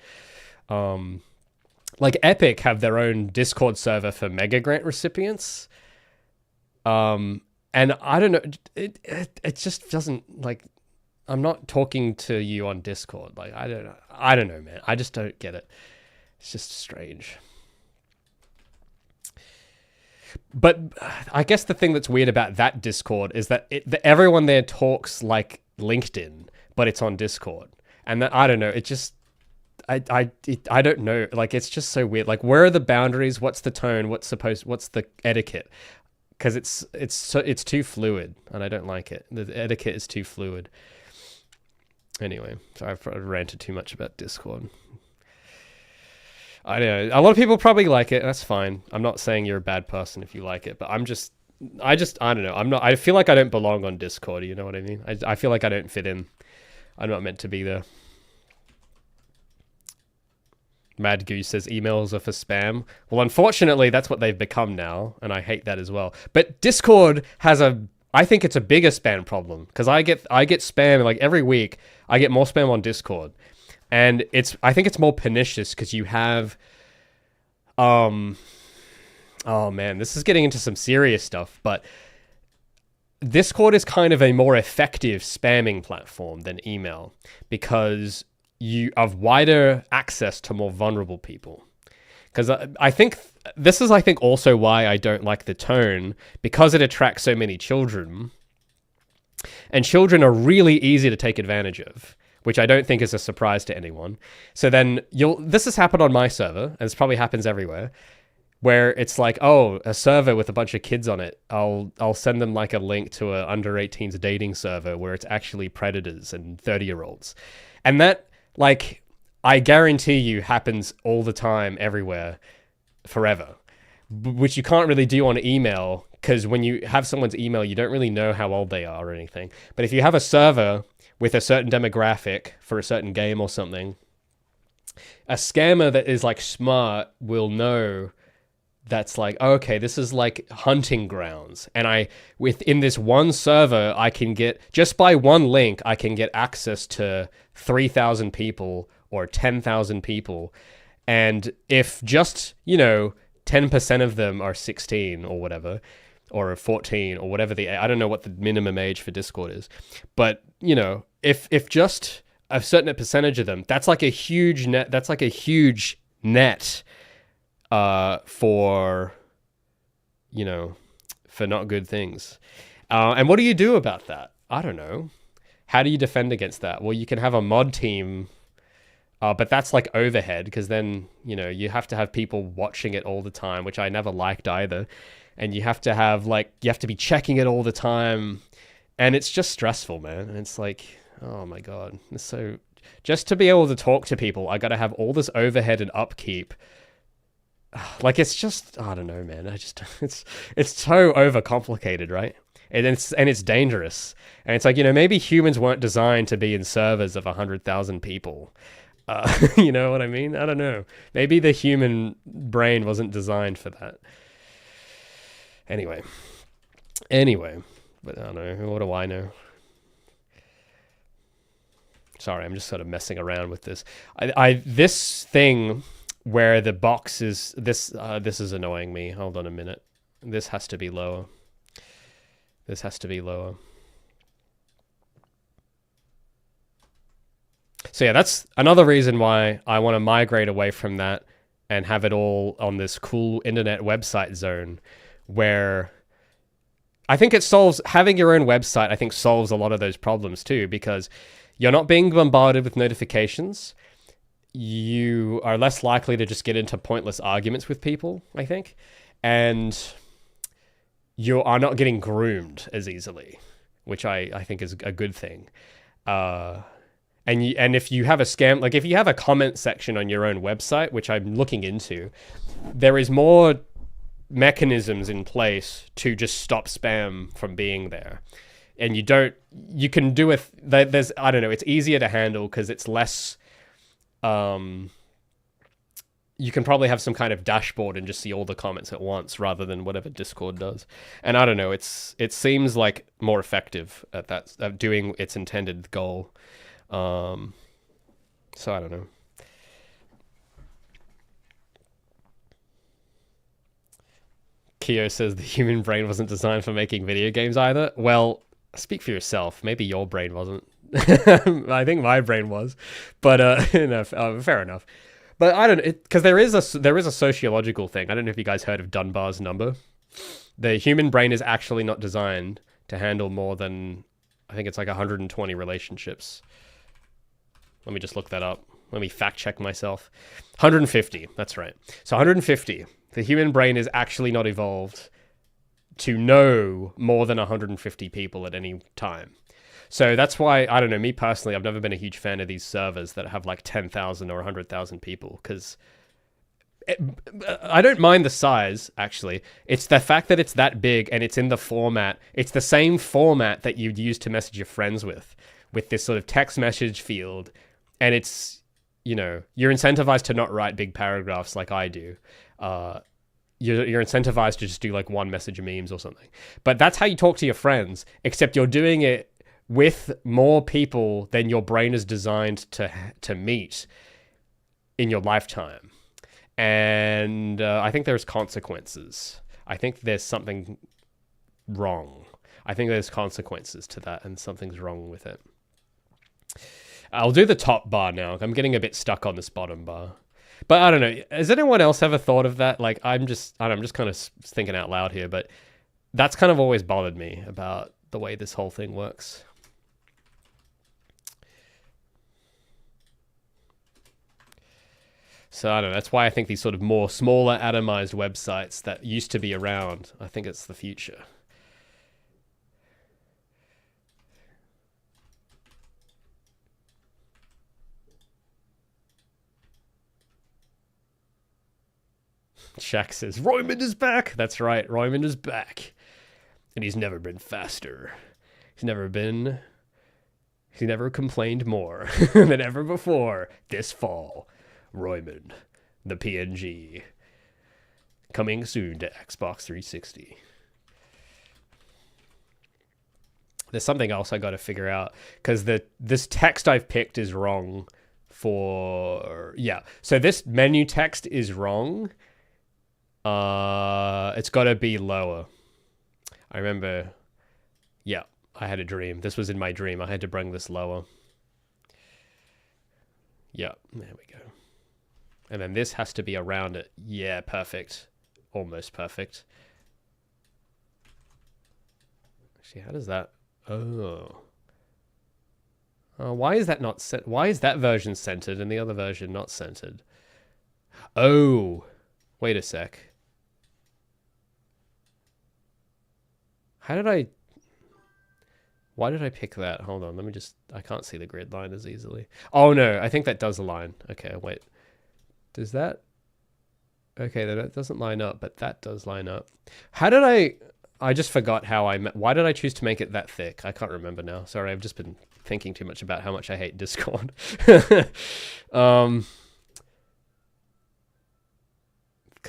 Like Epic have their own Discord server for Mega Grant recipients. And I don't know, it just doesn't like, I'm not talking to you on Discord. Like, I don't know, man. I just don't get it. It's just strange. But I guess the thing that's weird about that Discord is that everyone there talks like LinkedIn, but it's on Discord. And that, I don't know, it just, I don't know. Like, it's just so weird. Like, where are the boundaries? What's the tone? What's the etiquette? Because it's too fluid, and I don't like it. The etiquette is too fluid. Anyway, so I've ranted too much about Discord. I don't know. A lot of people probably like it. That's fine. I'm not saying you're a bad person if you like it, but I don't know. I feel like I don't belong on Discord. You know what I mean? I feel like I don't fit in. I'm not meant to be there. Mad Goose says emails are for spam. Well, unfortunately, that's what they've become now, and I hate that as well. But Discord has I think it's a bigger spam problem, because I get spam like every week. I get more spam on Discord, and I think it's more pernicious because you have, oh man, this is getting into some serious stuff, but Discord is kind of a more effective spamming platform than email because you have wider access to more vulnerable people. Because I think this is, also why I don't like the tone, because it attracts so many children. And children are really easy to take advantage of, which I don't think is a surprise to anyone. So then this has happened on my server, and this probably happens everywhere, where it's like, oh, a server with a bunch of kids on it. I'll send them like a link to a under 18s dating server where it's actually predators and 30-year-olds. And that, like, I guarantee you happens all the time, everywhere, forever, which you can't really do on email, because when you have someone's email, you don't really know how old they are or anything. But if you have a server with a certain demographic for a certain game or something, a scammer that is like smart will know that's like, okay, this is like hunting grounds. And within this one server, I can get, just by one link, I can get access to 3,000 people or 10,000 people. And if just, 10% of them are 16 or whatever, or 14 or whatever I don't know what the minimum age for Discord is, but if just a certain percentage of them, that's like a huge net. That's like a huge net for not good things. And what do you do about that? I don't know. How do you defend against that? Well, you can have a mod team, but that's like overhead, because then, you have to have people watching it all the time, which I never liked either. And you have to be checking it all the time. And it's just stressful, man. And it's like, oh my God. So just to be able to talk to people, I got to have all this overhead and upkeep. Like, it's just, I don't know, man. It's so overcomplicated, right? And it's dangerous. And it's like, maybe humans weren't designed to be in servers of 100,000 people. You know what I mean? I don't know. Maybe the human brain wasn't designed for that. Anyway, but I don't know. What do I know? Sorry, I'm just sort of messing around with this. This thing where the box is this. This is annoying me. Hold on a minute. This has to be lower. This has to be lower. So yeah, that's another reason why I want to migrate away from that and have it all on this cool internet website zone where I think it solves having your own website. I think solves a lot of those problems too, because you're not being bombarded with notifications. You are less likely to just get into pointless arguments with people, I think. And you are not getting groomed as easily, which I think is a good thing. And if you have a scam, like if you have a comment section on your own website, which I'm looking into, there is more mechanisms in place to just stop spam from being there. And you can do it, there's, I don't know, it's easier to handle because it's less, you can probably have some kind of dashboard and just see all the comments at once rather than whatever Discord does. And I don't know, it seems like more effective at that, at doing its intended goal. So I don't know. Kyo says the human brain wasn't designed for making video games either. Well, speak for yourself. Maybe your brain wasn't. I think my brain was, but fair enough. But I don't, because there is a sociological thing. I don't know if you guys heard of Dunbar's number. The human brain is actually not designed to handle more than, I think it's like 120 relationships. Let me just look that up. Let me fact check myself. 150, that's right. So 150. The human brain is actually not evolved to know more than 150 people at any time. So that's why, I don't know, me personally, I've never been a huge fan of these servers that have like 10,000 or 100,000 people, because I don't mind the size, actually. It's the fact that it's that big and it's in the format. It's the same format that you'd use to message your friends with this sort of text message field. And it's, you're incentivized to not write big paragraphs like I do. You're incentivized to just do like one message memes or something. But that's how you talk to your friends, except you're doing it with more people than your brain is designed to meet in your lifetime. And I think there's consequences. I think there's something wrong. I think there's consequences to that, and something's wrong with it. I'll do the top bar now. I'm getting a bit stuck on this bottom bar. But I don't know. Has anyone else ever thought of that? Like, I'm just kind of thinking out loud here, but that's kind of always bothered me about the way this whole thing works. So I don't know. That's why I think these sort of more smaller atomized websites that used to be around, I think it's the future. Shaq says, Roymond is back. That's right. Roymond is back. And he's never been faster. He's never complained more than ever before. This fall, Roymond, the PNG. Coming soon to Xbox 360. There's something else I got to figure out, because this text I've picked is wrong for... Yeah. So this menu text is wrong. It's got to be lower. I remember, yeah, I had a dream. This was in my dream. I had to bring this lower. Yeah, there we go. And then this has to be around it. Yeah, perfect. Almost perfect. Actually, how does that... Oh. Why is that not set? Why is that version centered and the other version not centered? Oh, wait a sec. Why did I pick that? Hold on, let me just... I can't see the grid line as easily. Oh no, I think that does align. Okay, wait. Does that... Okay, that doesn't line up, but that does line up. How did I just forgot how why did I choose to make it that thick? I can't remember now. Sorry, I've just been thinking too much about how much I hate Discord. Because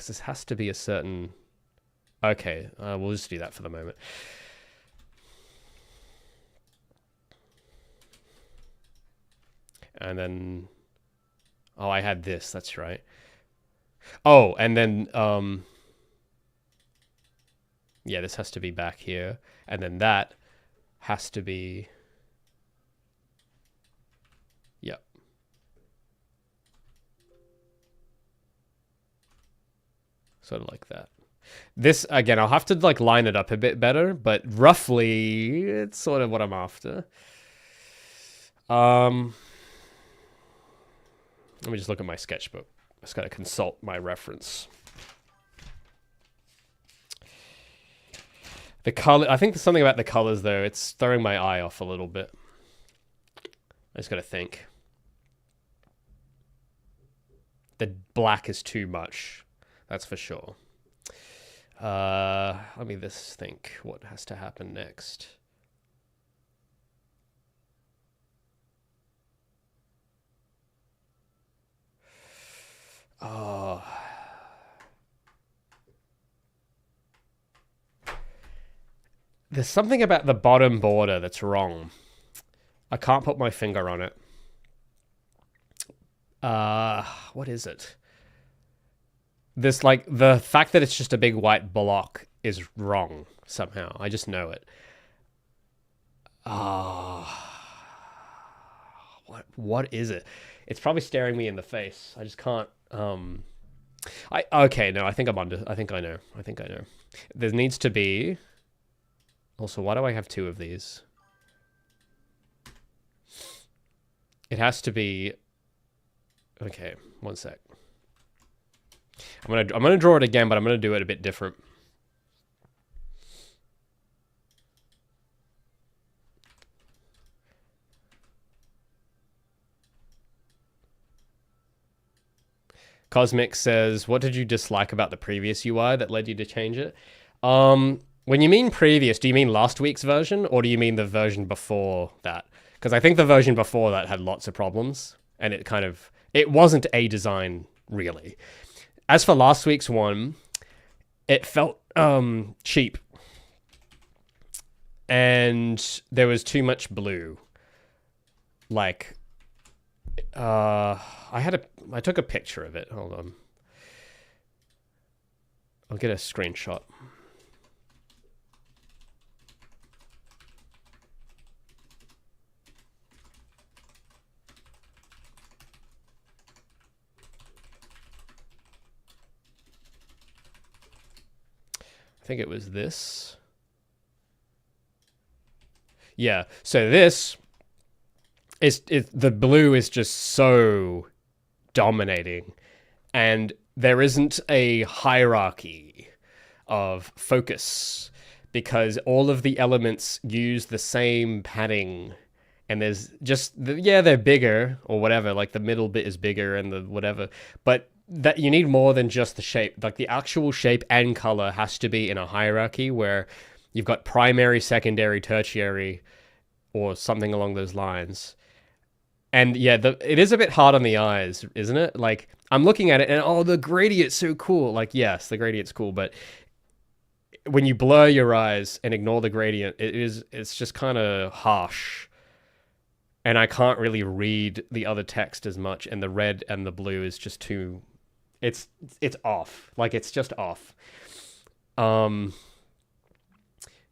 this has to be a certain... Okay, we'll just do that for the moment. And then... Oh, I had this, that's right. Oh, and then yeah, this has to be back here, and then that has to be, yep, sort of like that. This again, I'll have to like line it up a bit better, but roughly it's sort of what I'm after. Um, Let me just look at my sketchbook. I just gotta consult my reference. The color, I think there's something about the colors though. It's throwing my eye off a little bit. I just gotta think. The black is too much. That's for sure. Let me just think what has to happen next. Oh. There's something about the bottom border that's wrong. I can't put my finger on it. What is it? This, like, the fact that it's just a big white block is wrong somehow. I just know it. What is it? It's probably staring me in the face. I just can't, okay, no, I think I'm under, I think I know. I think I know. There needs to be, also, why do I have two of these? It has to be, okay, one sec. I'm gonna draw it again, but I'm gonna do it a bit different. Cosmic says, what did you dislike about the previous UI that led you to change it? When you mean previous, do you mean last week's version, or do you mean the version before that? Because I think the version before that had lots of problems, and it wasn't a design, really. As for last week's one, it felt cheap. And there was too much blue. Like, I took a picture of it. Hold on. I'll get a screenshot. I think it was this. Yeah, so this is the blue is just so dominating, and there isn't a hierarchy of focus because all of the elements use the same padding, and there's just yeah, they're bigger or whatever, like the middle bit is bigger and the whatever, but that you need more than just the shape. Like the actual shape and color has to be in a hierarchy where you've got primary, secondary, tertiary, or something along those lines. And yeah, it is a bit hard on the eyes, isn't it? Like, I'm looking at it and, oh, the gradient's so cool. Like, yes, the gradient's cool, but when you blur your eyes and ignore the gradient, it's just kind of harsh. And I can't really read the other text as much, and the red and the blue is just too, it's off. Like, it's just off.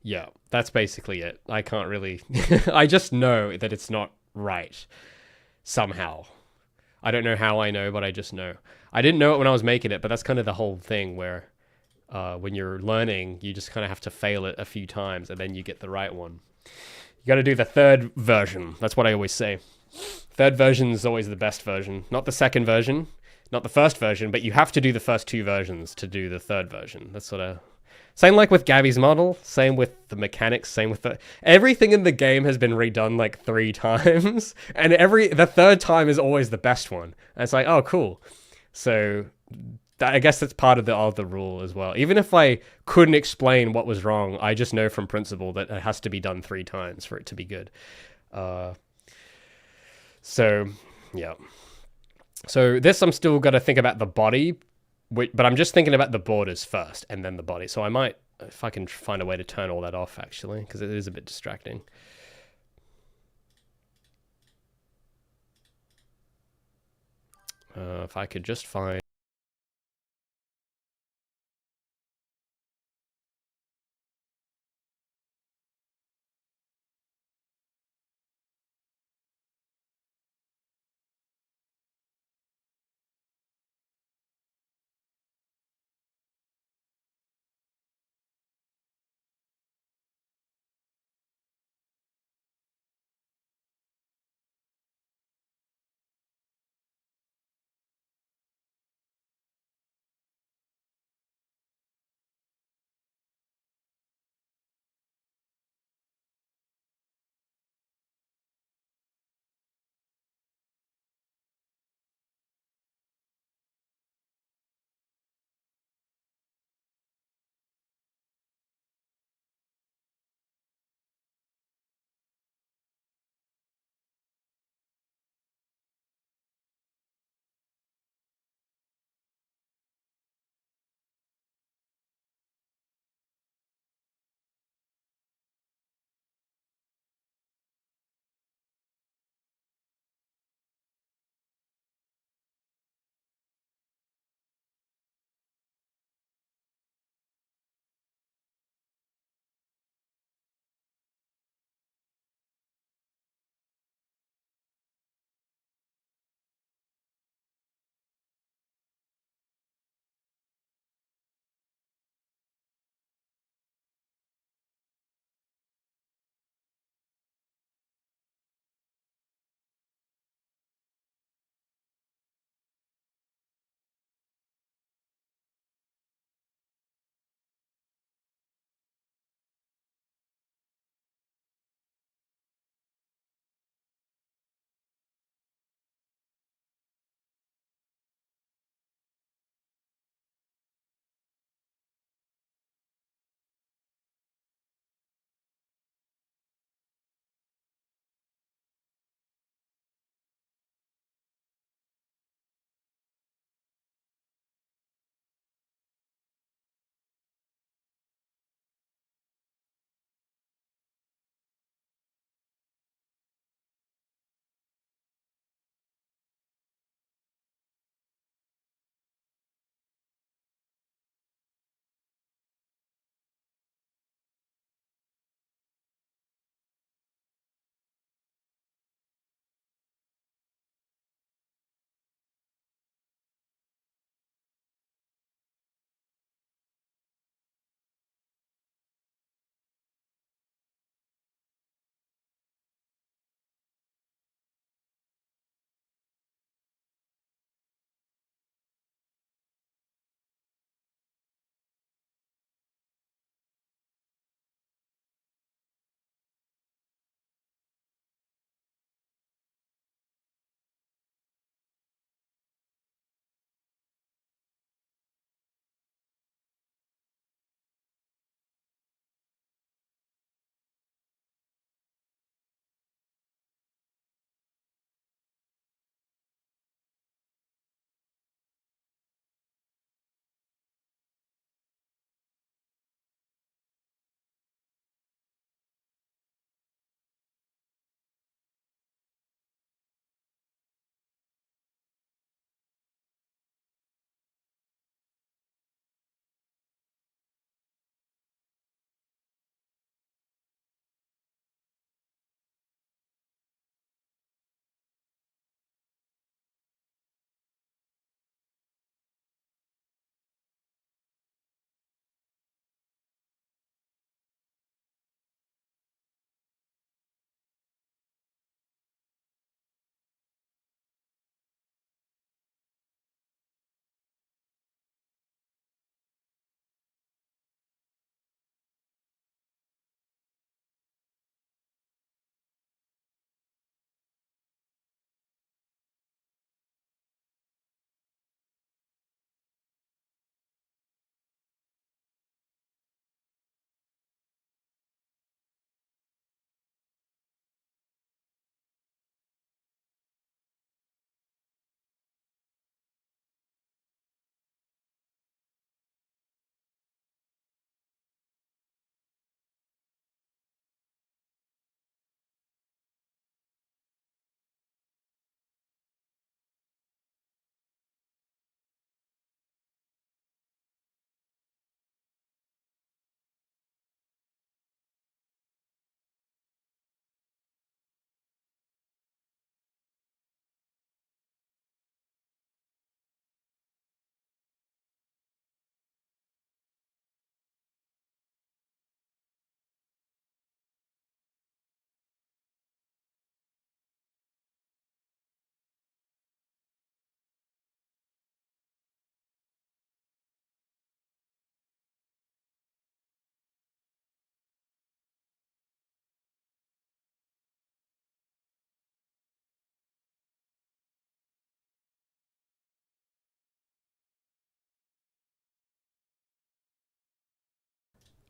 Yeah, that's basically it. I can't really, I just know that it's not right. Somehow. I don't know how I know, but I just know. I didn't know it when I was making it, but that's kind of the whole thing where when you're learning, you just kind of have to fail it a few times and then you get the right one. You got to do the third version. That's what I always say. Third version is always the best version. Not the second version, not the first version, but you have to do the first two versions to do the third version. That's sort of... Same like with Gabby's model, same with the mechanics, same with the... Everything in the game has been redone like 3 times, and the third time is always the best one. And it's like, oh, cool. So I guess that's part of the rule as well. Even if I couldn't explain what was wrong, I just know from principle that it has to be done 3 times for it to be good. So, yeah. So this, I'm still got to think about the body, but I'm just thinking about the borders first and then the body. So I might, if I can find a way to turn all that off, actually, because it is a bit distracting. If I could just find...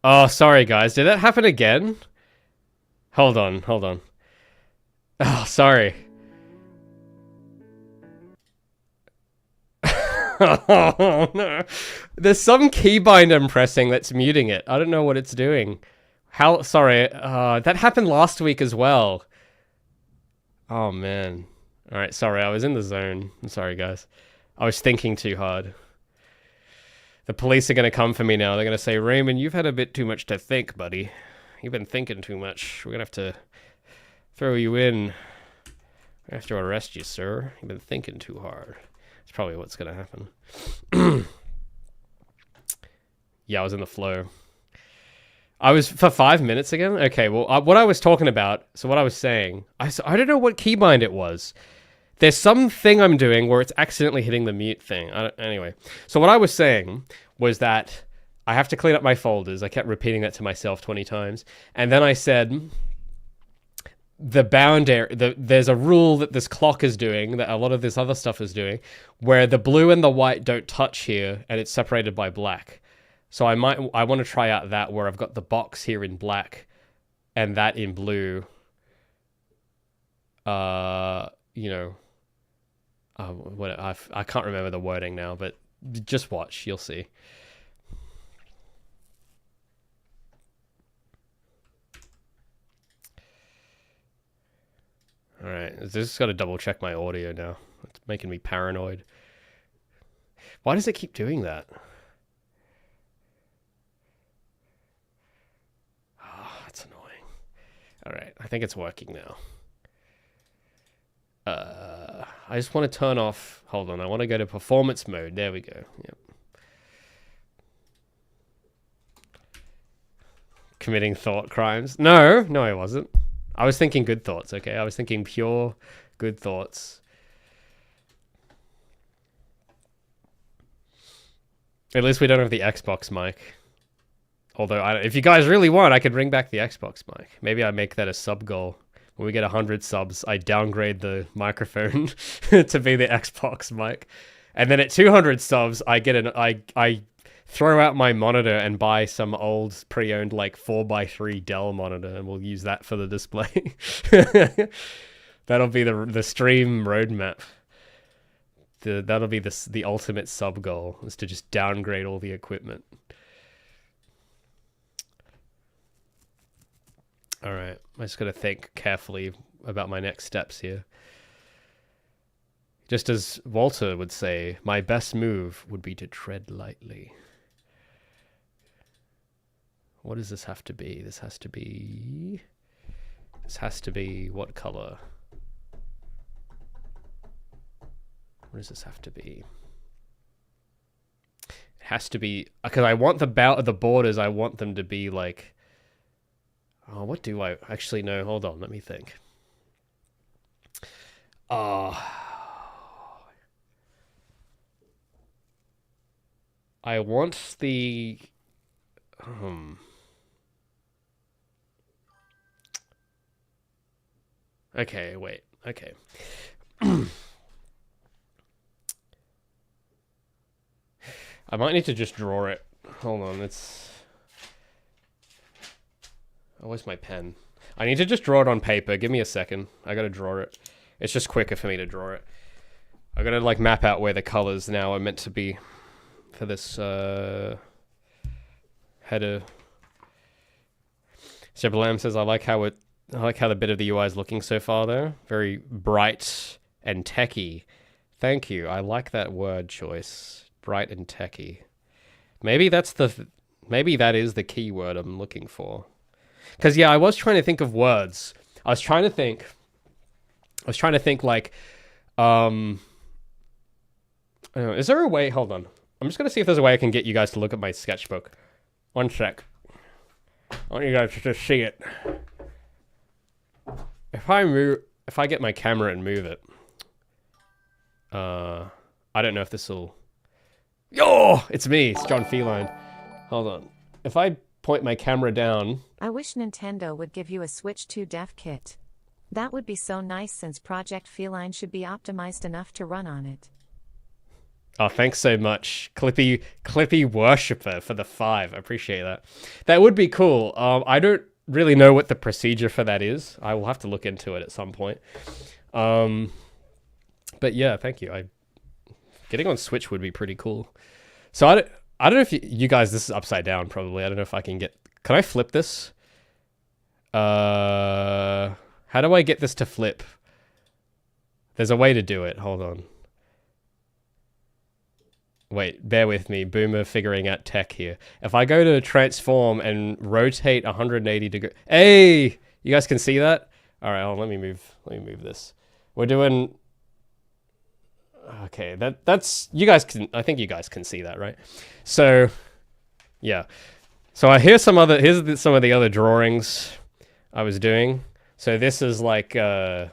Oh, sorry guys. Did that happen again? Hold on, hold on. Oh, sorry. Oh, no. There's some keybind I'm pressing that's muting it. I don't know what it's doing. How? Sorry. That happened last week as well. Oh, man. Alright, sorry. I was in the zone. I'm sorry, guys. I was thinking too hard. The police are going to come for me now. They're going to say, Raymond, you've had a bit too much to think, buddy. You've been thinking too much. We're going to have to throw you in. We have to arrest you, sir. You've been thinking too hard. That's probably what's going to happen. Yeah, I was in the flow. I was for 5 minutes again? Okay, well, what I was talking about, so what I was saying, I don't know what keybind it was. There's something I'm doing where it's accidentally hitting the mute thing. Anyway, so what I was saying was that I have to clean up my folders. I kept repeating that to myself 20 times. And then I said, the boundary, there's a rule that this clock is doing, that a lot of this other stuff is doing, where the blue and the white don't touch here, and it's separated by black. So I want to try out that where I've got the box here in black, and that in blue. You know, I can't remember the wording now, but just watch, you'll see. All right, I just got to double check my audio now. It's making me paranoid. Why does it keep doing that? Oh, that's annoying. All right, I think it's working now. I just want to turn off. Hold on, I want to go to performance mode. There we go. Yep. Committing thought crimes? No, I wasn't. I was thinking good thoughts, okay? I was thinking pure good thoughts. At least we don't have the Xbox mic. Although, if you guys really want, I could bring back the Xbox mic. Maybe I make that a sub goal. When we get 100 subs, I downgrade the microphone to be the Xbox mic. And then at 200 subs, I get I throw out my monitor and buy some old pre-owned like 4x3 Dell monitor, and we'll use that for the display. That'll be the stream roadmap. That'll be the ultimate sub goal, is to just downgrade all the equipment. All right, I just got to think carefully about my next steps here. Just as Walter would say, my best move would be to tread lightly. What does this have to be? This has to be what color? What does this have to be? It has to be, because I want the borders, I want them to be like, oh, what do I actually know? Hold on, let me think. I want the okay, wait. Okay. I might need to just draw it. Hold on, it's... Oh, where's my pen? I need to just draw it on paper. Give me a second. I gotta draw it. It's just quicker for me to draw it. I gotta like map out where the colors now are meant to be for this header. Seblam says, I like how the bit of the UI is looking so far though. Very bright and techy. Thank you. I like that word choice. Bright and techy. Maybe that is the key word I'm looking for. Because, yeah, I was trying to think of words. I was trying to think like, is there a way, hold on. I'm just going to see if there's a way I can get you guys to look at my sketchbook. One sec. I want you guys to just see it. If I get my camera and move it, I don't know if this will, yo, it's me, it's John Feline. Hold on. If I point my camera down. I wish Nintendo would give you a Switch 2 dev kit. That would be so nice since Project Feline should be optimized enough to run on it. Oh, thanks so much, Clippy worshipper for the 5. I appreciate that. That would be cool. I don't really know what the procedure for that is. I will have to look into it at some point. Um, but yeah, thank you. Getting on Switch would be pretty cool. So I don't know if you guys, this is upside down probably. I don't know if I can get. Can I flip this? How do I get this to flip? There's a way to do it. Hold on. Wait, bear with me. Boomer figuring out tech here. If I go to transform and rotate 180 degrees. Hey, you guys can see that? All right, let me move this. We're doing. Okay, that's you guys can. I think you guys can see that, right? So, yeah. So here's some of the other drawings I was doing. So this is like. You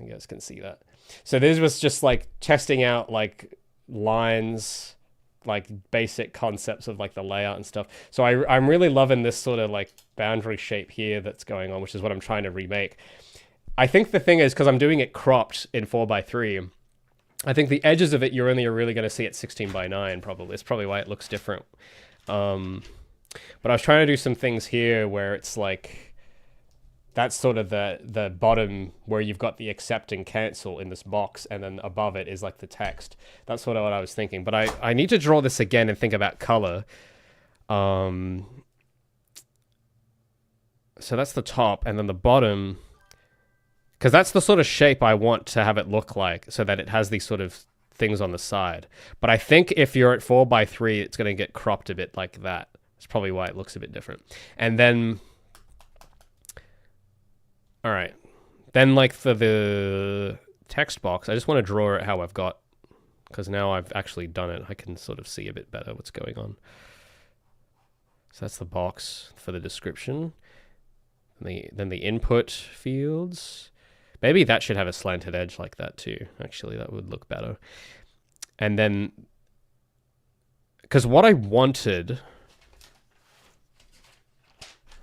guys can see that. So this was just like testing out like lines, like basic concepts of like the layout and stuff. So I'm really loving this sort of like boundary shape here that's going on, which is what I'm trying to remake. I think the thing is, because I'm doing it cropped in 4:3, I think the edges of it you're only really going to see at 16:9 probably. It's probably why it looks different. But I was trying to do some things here where it's like, that's sort of the bottom where you've got the accept and cancel in this box, and then above it is like the text. That's sort of what I was thinking. But I need to draw this again and think about color. So that's the top, and then the bottom, because that's the sort of shape I want to have it look like, so that it has these sort of things on the side. But I think if you're at 4:3, it's going to get cropped a bit like that. That's probably why it looks a bit different. And then... All right. Then, like, for the text box, I just want to draw it how I've got, because now I've actually done it. I can sort of see a bit better what's going on. So that's the box for the description. Then the input fields. Maybe that should have a slanted edge like that too. Actually, that would look better. And then, because what I wanted...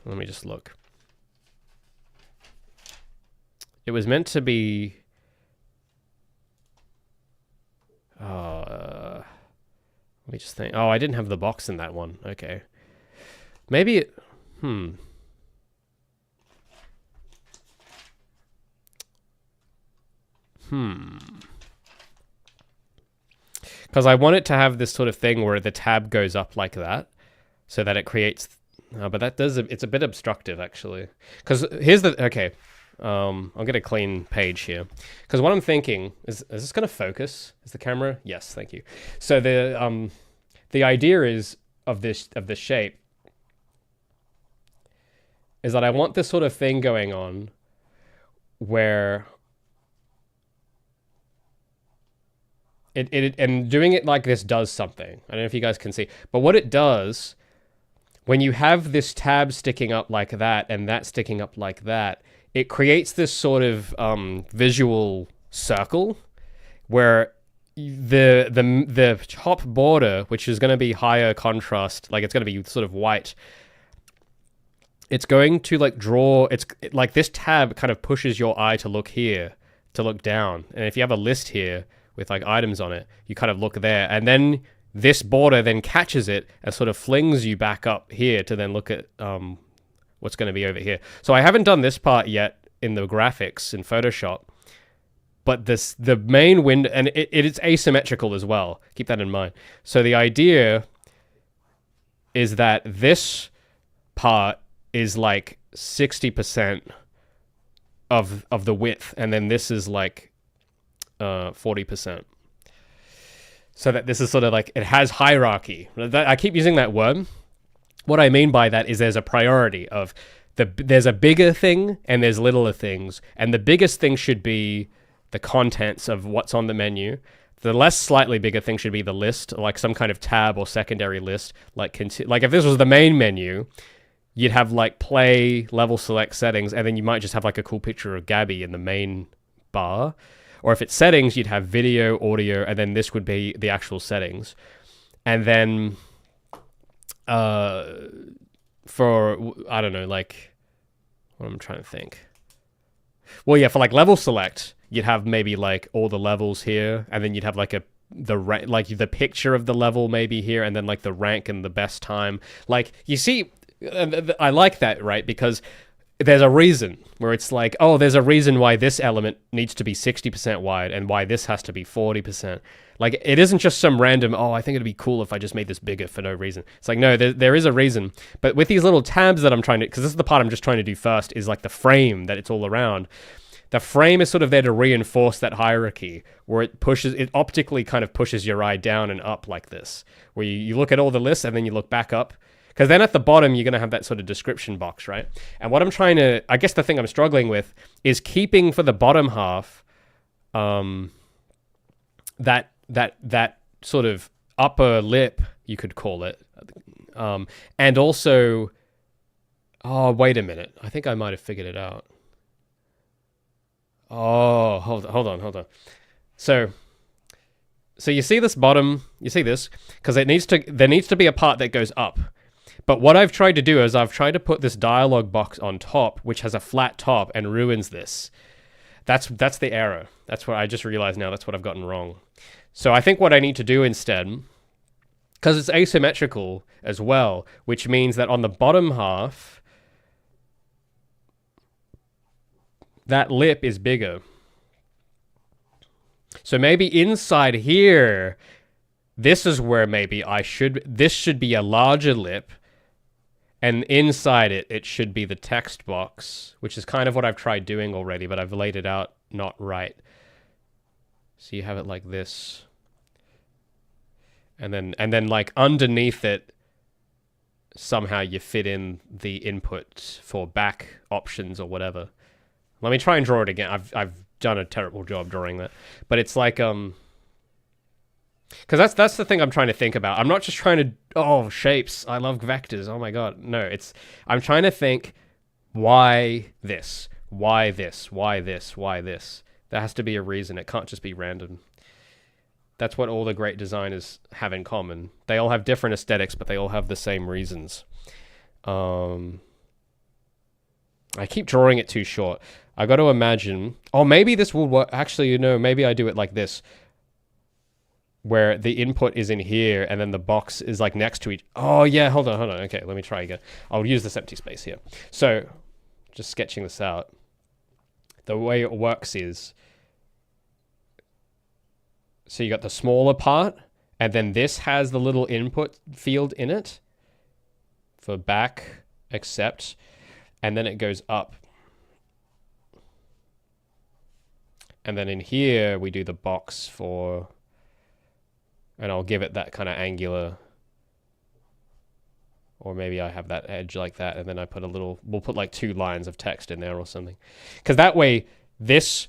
Let me just look. It was meant to be... let me just think. Oh, I didn't have the box in that one. Okay. Maybe it... Because I want it to have this sort of thing where the tab goes up like that, so that it creates... but that does... It's a bit obstructive, actually. Because here's the... Okay. I'll get a clean page here, because what I'm thinking is this going to focus? Is the camera? Yes, thank you. So the idea is of this shape is that I want this sort of thing going on where it and doing it like this does something. I don't know if you guys can see, but what it does when you have this tab sticking up like that and that sticking up like that, it creates this sort of visual circle where the top border, which is going to be higher contrast, like it's going to be sort of white, it's going to like draw, it's like this tab kind of pushes your eye to look here, to look down. And if you have a list here with like items on it, you kind of look there, and then this border then catches it and sort of flings you back up here to then look at what's going to be over here. So I haven't done this part yet in the graphics in Photoshop, but the main window, and it is asymmetrical as well. Keep that in mind. So the idea is that this part is like 60% of the width, and then this is like 40%. So that this is sort of like, it has hierarchy. I keep using that word. What I mean by that is there's a priority of there's a bigger thing and there's littler things. And the biggest thing should be the contents of what's on the menu. The less slightly bigger thing should be the list, like some kind of tab or secondary list. Like if this was the main menu, you'd have like play, level select, settings, and then you might just have like a cool picture of Gabby in the main bar. Or if it's settings, you'd have video, audio, and then this would be the actual settings. And then for, I don't know, like, what I'm trying to think. Well, yeah, for like level select, you'd have maybe like all the levels here, and then you'd have like like the picture of the level maybe here, and then like the rank and the best time. Like you see, I like that, right? Because there's a reason where it's like, oh, there's a reason why this element needs to be 60% wide and why this has to be 40%. Like, it isn't just some random, oh, I think it'd be cool if I just made this bigger for no reason. It's like, no, there is a reason. But with these little tabs that I'm trying to, because this is the part I'm just trying to do first, is like the frame that it's all around. The frame is sort of there to reinforce that hierarchy, where it optically kind of pushes your eye down and up like this, where you look at all the lists and then you look back up. Because then at the bottom, you're going to have that sort of description box, right? And what I'm trying to, I guess the thing I'm struggling with is keeping for the bottom half that sort of upper lip, you could call it. And also, oh, wait a minute. I think I might have figured it out. Oh, hold on. So you see this bottom, you see this? Because there needs to be a part that goes up. But what I've tried to do is I've tried to put this dialog box on top, which has a flat top and ruins this. That's the error. That's what I just realized now. That's what I've gotten wrong. So I think what I need to do instead, because it's asymmetrical as well, which means that on the bottom half, that lip is bigger. So maybe inside here, this is where maybe this should be a larger lip. And inside it should be the text box, which is kind of what I've tried doing already, but I've laid it out not right. So you have it like this. And then like underneath it, somehow you fit in the input for back options or whatever. Let me try and draw it again. I've done a terrible job drawing that. But it's like because that's the thing I'm trying to think about. I'm not just trying to, shapes. I love vectors. Oh my god. No, I'm trying to think, why this? Why this? Why this? Why this? There has to be a reason. It can't just be random. That's what all the great designers have in common. They all have different aesthetics, but they all have the same reasons. I keep drawing it too short. I got to imagine, maybe this will work. Actually, maybe I do it like this, where the input is in here and then the box is like next to each. Oh yeah, hold on. Okay, let me try again. I'll use this empty space here. So just sketching this out. The way it works is, so you got the smaller part, and then this has the little input field in it for back, accept, and then it goes up. And then in here, we do the box for, and I'll give it that kind of angular, or maybe I have that edge like that, and then I put we'll put like 2 lines of text in there or something. Because that way, this,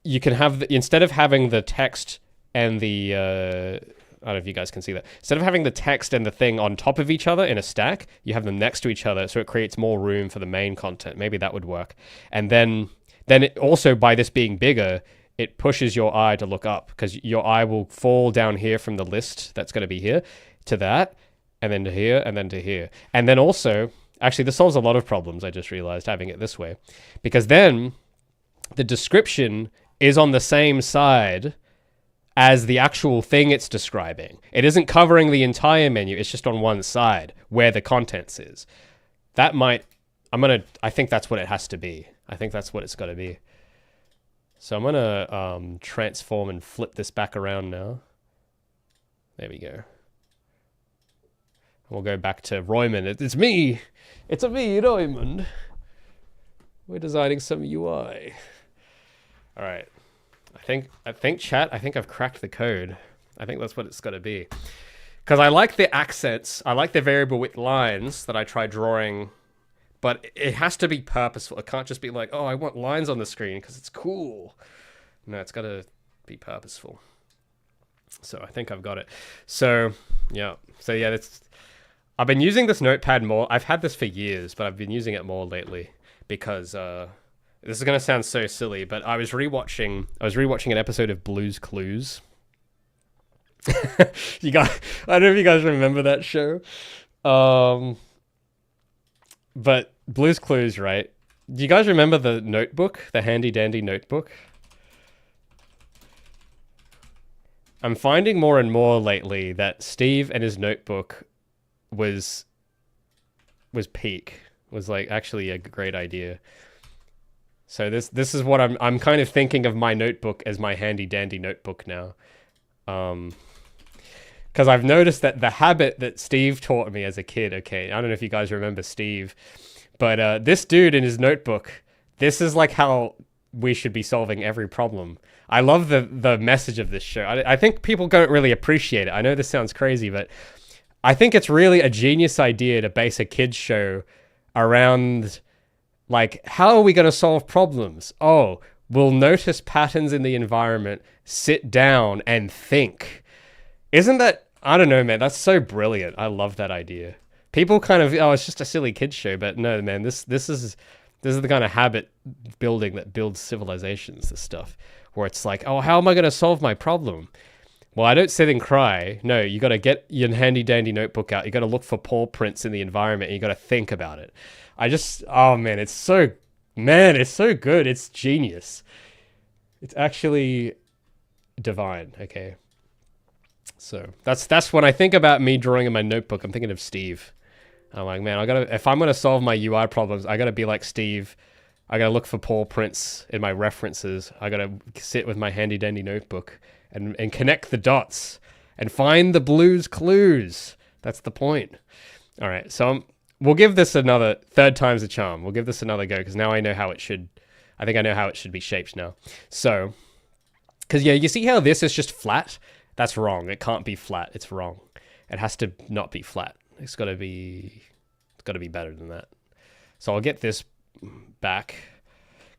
you can have, instead of having the text and the, I don't know if you guys can see that. Instead of having the text and the thing on top of each other in a stack, you have them next to each other, so it creates more room for the main content. Maybe that would work. And then it also, by this being bigger, it pushes your eye to look up, because your eye will fall down here from the list that's going to be here to that, and then to here, and then to here. And then also, actually, this solves a lot of problems, I just realized, having it this way. Because then the description is on the same side as the actual thing it's describing. It isn't covering the entire menu, it's just on one side where the contents is. That might, I think that's what it has to be. I think that's what it's got to be. So I'm going to transform and flip this back around now. There we go. We'll go back to Roymond. It's me! It's a me, Roymond. We're designing some UI. All right. I think chat, I think I've cracked the code. I think that's what it's got to be. Because I like the accents. I like the variable width lines that I try drawing. But it has to be purposeful. It can't just be like, I want lines on the screen because it's cool. No, it's got to be purposeful. So I think I've got it. So, yeah. I've been using this notepad more. I've had this for years, but I've been using it more lately because this is going to sound so silly, but I was rewatching an episode of Blue's Clues. I don't know if you guys remember that show. But Blue's Clues, right? Do you guys remember the notebook, the handy dandy notebook? I'm finding more and more lately that Steve and his notebook was peak. Was like actually a great idea. So this is what I'm kind of thinking of my notebook as my handy dandy notebook now. Because I've noticed that the habit that Steve taught me as a kid, okay, I don't know if you guys remember Steve, but this dude in his notebook, this is like how we should be solving every problem. I love the message of this show. I think people don't really appreciate it. I know this sounds crazy, but I think it's really a genius idea to base a kids show around, like, how are we going to solve problems? Oh, we'll notice patterns in the environment, sit down and think. Isn't that, I don't know, man, that's so brilliant. I love that idea. People kind of, oh, it's just a silly kids show, but no, man, this is the kind of habit building that builds civilizations, this stuff, where it's like, oh, how am I going to solve my problem? Well, I don't sit and cry. No, you got to get your handy dandy notebook out. You got to look for paw prints in the environment, and you got to think about it. Oh man, it's so good. It's genius. It's actually divine. Okay. So that's when I think about me drawing in my notebook, I'm thinking of Steve. I'm like, man, if I'm gonna solve my UI problems, I gotta be like Steve. I gotta look for paw prints in my references. I gotta sit with my handy dandy notebook and connect the dots and find the blues clues. That's the point. All right, so we'll give this another third time's a charm. We'll give this another go because now I know how it should. I think I know how it should be shaped now. So, because yeah, you see how this is just flat? That's wrong. It can't be flat. It's wrong. It has to not be flat. It's got to be better than that. So I'll get this back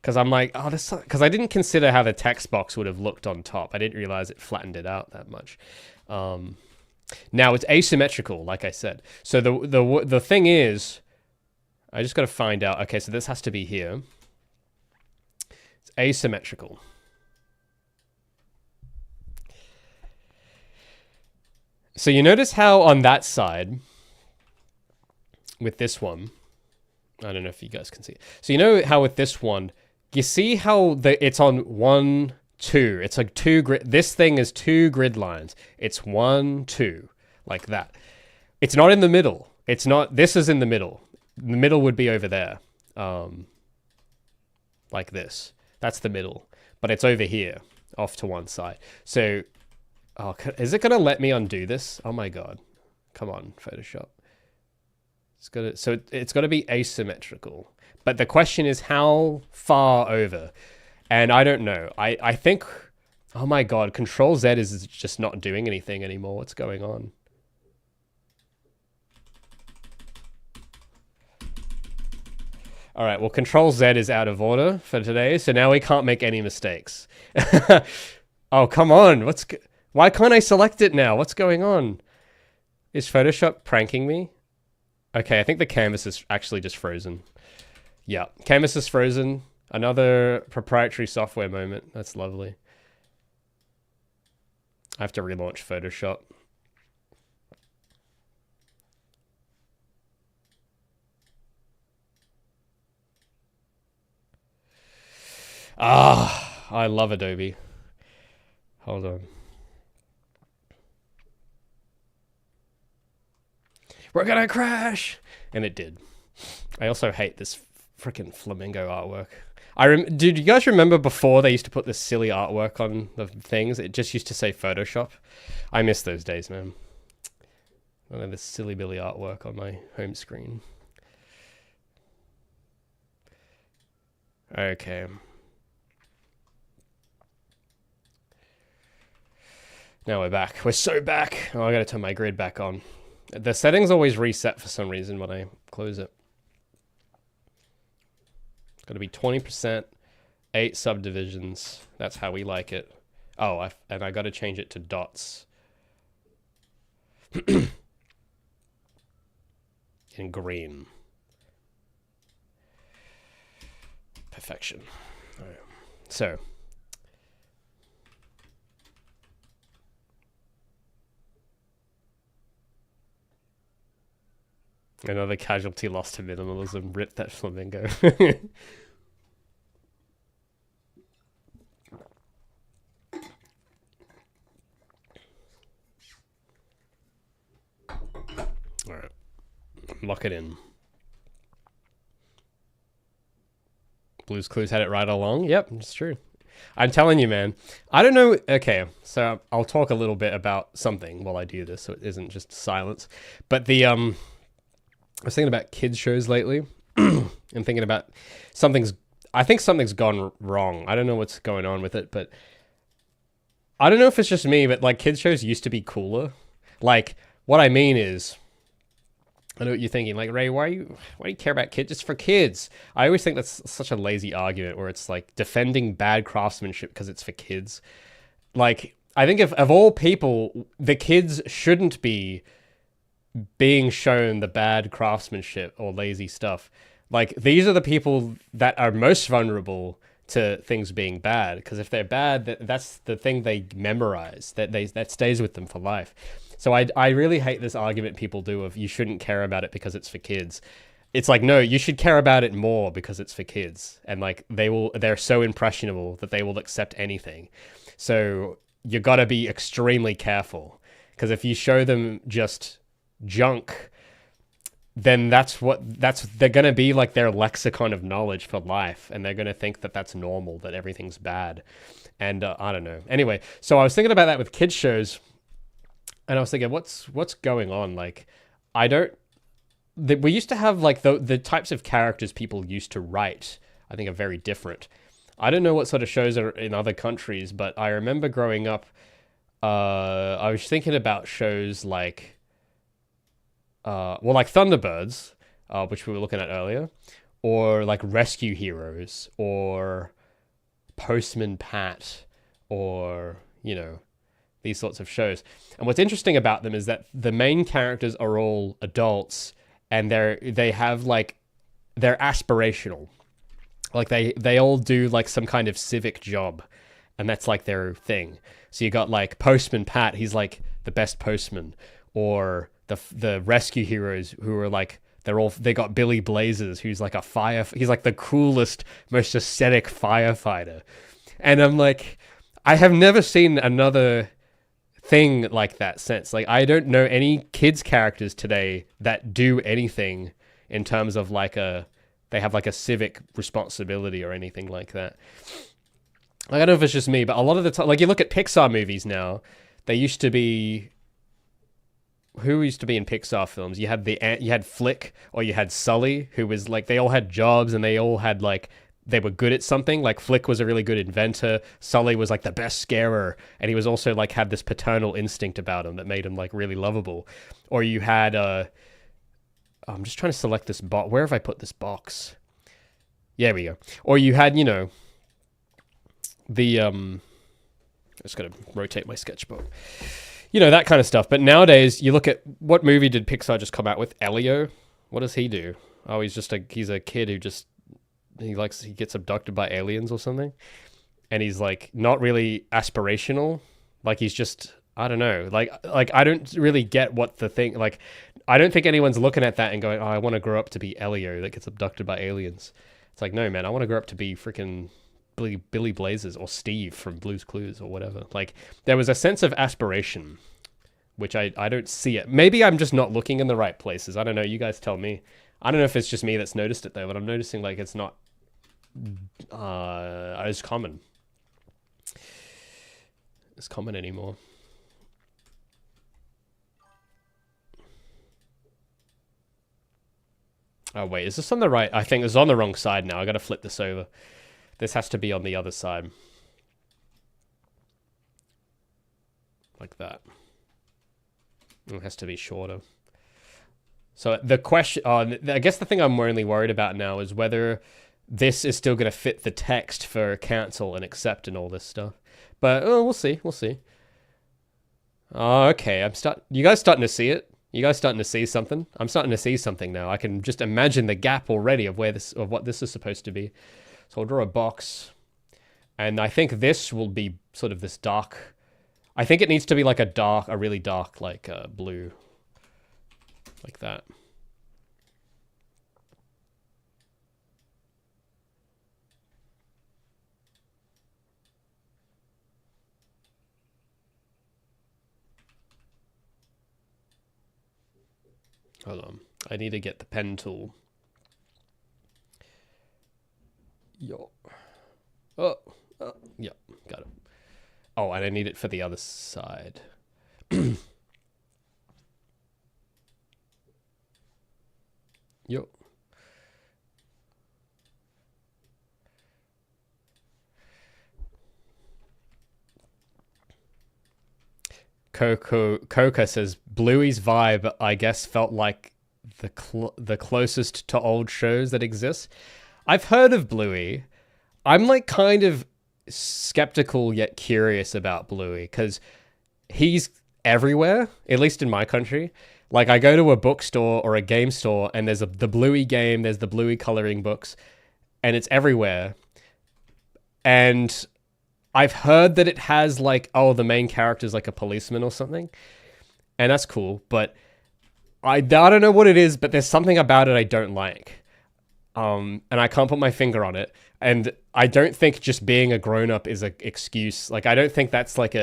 because I'm like, oh, this, because I didn't consider how the text box would have looked on top. I didn't realize it flattened it out that much. Now it's asymmetrical, like I said. So the thing is, I just got to find out. Okay, so this has to be here. It's asymmetrical. So you notice how on that side, with this one, I don't know if you guys can see it. So you know how with this one, you see how it's on 1, 2. It's like 2 grid. This thing is 2 grid lines. It's 1, 2, like that. It's not in the middle. It's not. This is in the middle. The middle would be over there, like this. That's the middle, but it's over here, off to one side. So. Oh, is it gonna let me undo this? Oh my god! Come on, Photoshop. It's got to be asymmetrical. But the question is how far over, and I don't know. I think. Oh my god! Control Z is just not doing anything anymore. What's going on? All right. Well, Control Z is out of order for today, so now we can't make any mistakes. Oh come on! Why can't I select it now? What's going on? Is Photoshop pranking me? Okay, I think the canvas is actually just frozen. Yeah, canvas is frozen. Another proprietary software moment. That's lovely. I have to relaunch Photoshop. Ah, I love Adobe. Hold on. We're gonna crash! And it did. I also hate this freaking flamingo artwork. Did you guys remember before they used to put this silly artwork on the things? It just used to say Photoshop. I miss those days, man. I know this silly Billy artwork on my home screen. Okay. Now we're back. We're so back. Oh, I gotta turn my grid back on. The settings always reset for some reason when I close it. It's got to be 20%, 8 subdivisions. That's how we like it. Oh, and I got to change it to dots. In green. Perfection. All right. So. Another casualty lost to minimalism. Rip that flamingo. Alright. Lock it in. Blue's Clues had it right along. Yep, it's true. I'm telling you, man. I don't know. Okay, so I'll talk a little bit about something while I do this, so it isn't just silence. But I was thinking about kids shows lately, and thinking about I think something's gone wrong. I don't know what's going on with it, but I don't know if it's just me, but like kids shows used to be cooler. Like what I mean is, I know what you're thinking. Like, Ray, why do you care about kids? It's for kids. I always think that's such a lazy argument where it's like defending bad craftsmanship because it's for kids. Like, I think if of all people, the kids shouldn't be being shown the bad craftsmanship or lazy stuff. Like, these are the people that are most vulnerable to things being bad, because if they're bad, that's the thing they memorize, that stays with them for life. So I really hate this argument people do of you shouldn't care about it because it's for kids. It's like, no, you should care about it more because it's for kids. And like they're so impressionable that they will accept anything. So you got to be extremely careful, because if you show them just junk, then they're going to be like their lexicon of knowledge for life, and they're going to think that that's normal, that everything's bad. And I don't know. Anyway, so I was thinking about that with kids shows. And I was thinking, what's going on? Like, we used to have like the types of characters people used to write, I think, are very different. I don't know what sort of shows are in other countries, but I remember growing up, I was thinking about shows like, like Thunderbirds, which we were looking at earlier, or like Rescue Heroes, or Postman Pat, or, these sorts of shows. And what's interesting about them is that the main characters are all adults, and they're aspirational. Like they all do like some kind of civic job, and that's like their thing. So you got like Postman Pat, he's like the best postman, or the rescue heroes who are like they got Billy Blazers, who's like he's like the coolest, most aesthetic firefighter. And I'm like, I have never seen another thing like that since. Like, I don't know any kids characters today that do anything in terms of like they have like a civic responsibility or anything like that. Like, I don't know if it's just me, but a lot of the time, like you look at Pixar movies now, they used to be, who used to be in Pixar films? You had Flick, or you had Sully, who was like, they all had jobs and they all had like, they were good at something. Like Flick was a really good inventor. Sully was like the best scarer. And he was also like had this paternal instinct about him that made him like really lovable. Or you had, I'm just trying to select this box. Where have I put this box? Yeah, we go. Or you had, I just got to rotate my sketchbook. That kind of stuff. But nowadays, you look at, what movie did Pixar just come out with? Elio? What does he do? Oh, he's a kid who just, he gets abducted by aliens or something, and he's like not really aspirational. Like, he's just, I don't know. Like I don't really get what the thing, like, I don't think anyone's looking at that and going, oh, I want to grow up to be Elio that gets abducted by aliens. It's like, no, man, I want to grow up to be freaking Billy Blazers or Steve from Blue's Clues or whatever. Like, there was a sense of aspiration, which I don't see it. Maybe I'm just not looking in the right places. I don't know. You guys tell me. I don't know if it's just me that's noticed it though, but I'm noticing like it's not as common. It's common anymore. Oh wait, is this on the right? I think it's on the wrong side now. I gotta flip this over. This has to be on the other side. Like that. It has to be shorter. So the question, I guess the thing I'm only worried about now is whether this is still going to fit the text for cancel and accept and all this stuff. But we'll see. We'll see. Oh, okay. You guys starting to see it? You guys starting to see something? I'm starting to see something now. I can just imagine the gap already of what this is supposed to be. So I'll draw a box, and I think this will be sort of this dark. I think it needs to be like a really dark, like blue, like that. Hold on. I need to get the pen tool. Yo. Oh. Yeah. Got it. Oh, and I need it for the other side. Yo. Coca says Bluey's vibe, I guess, felt like the closest to old shows that exist. I've heard of Bluey. I'm like kind of skeptical yet curious about Bluey because he's everywhere, at least in my country. Like I go to a bookstore or a game store and there's the Bluey game, there's the Bluey coloring books, and it's everywhere. And I've heard that it has like, oh, the main character's like a policeman or something. And that's cool, but I don't know what it is, but there's something about it I don't like. And I can't put my finger on it. And I don't think just being a grown-up is an excuse. Like, I don't think that's like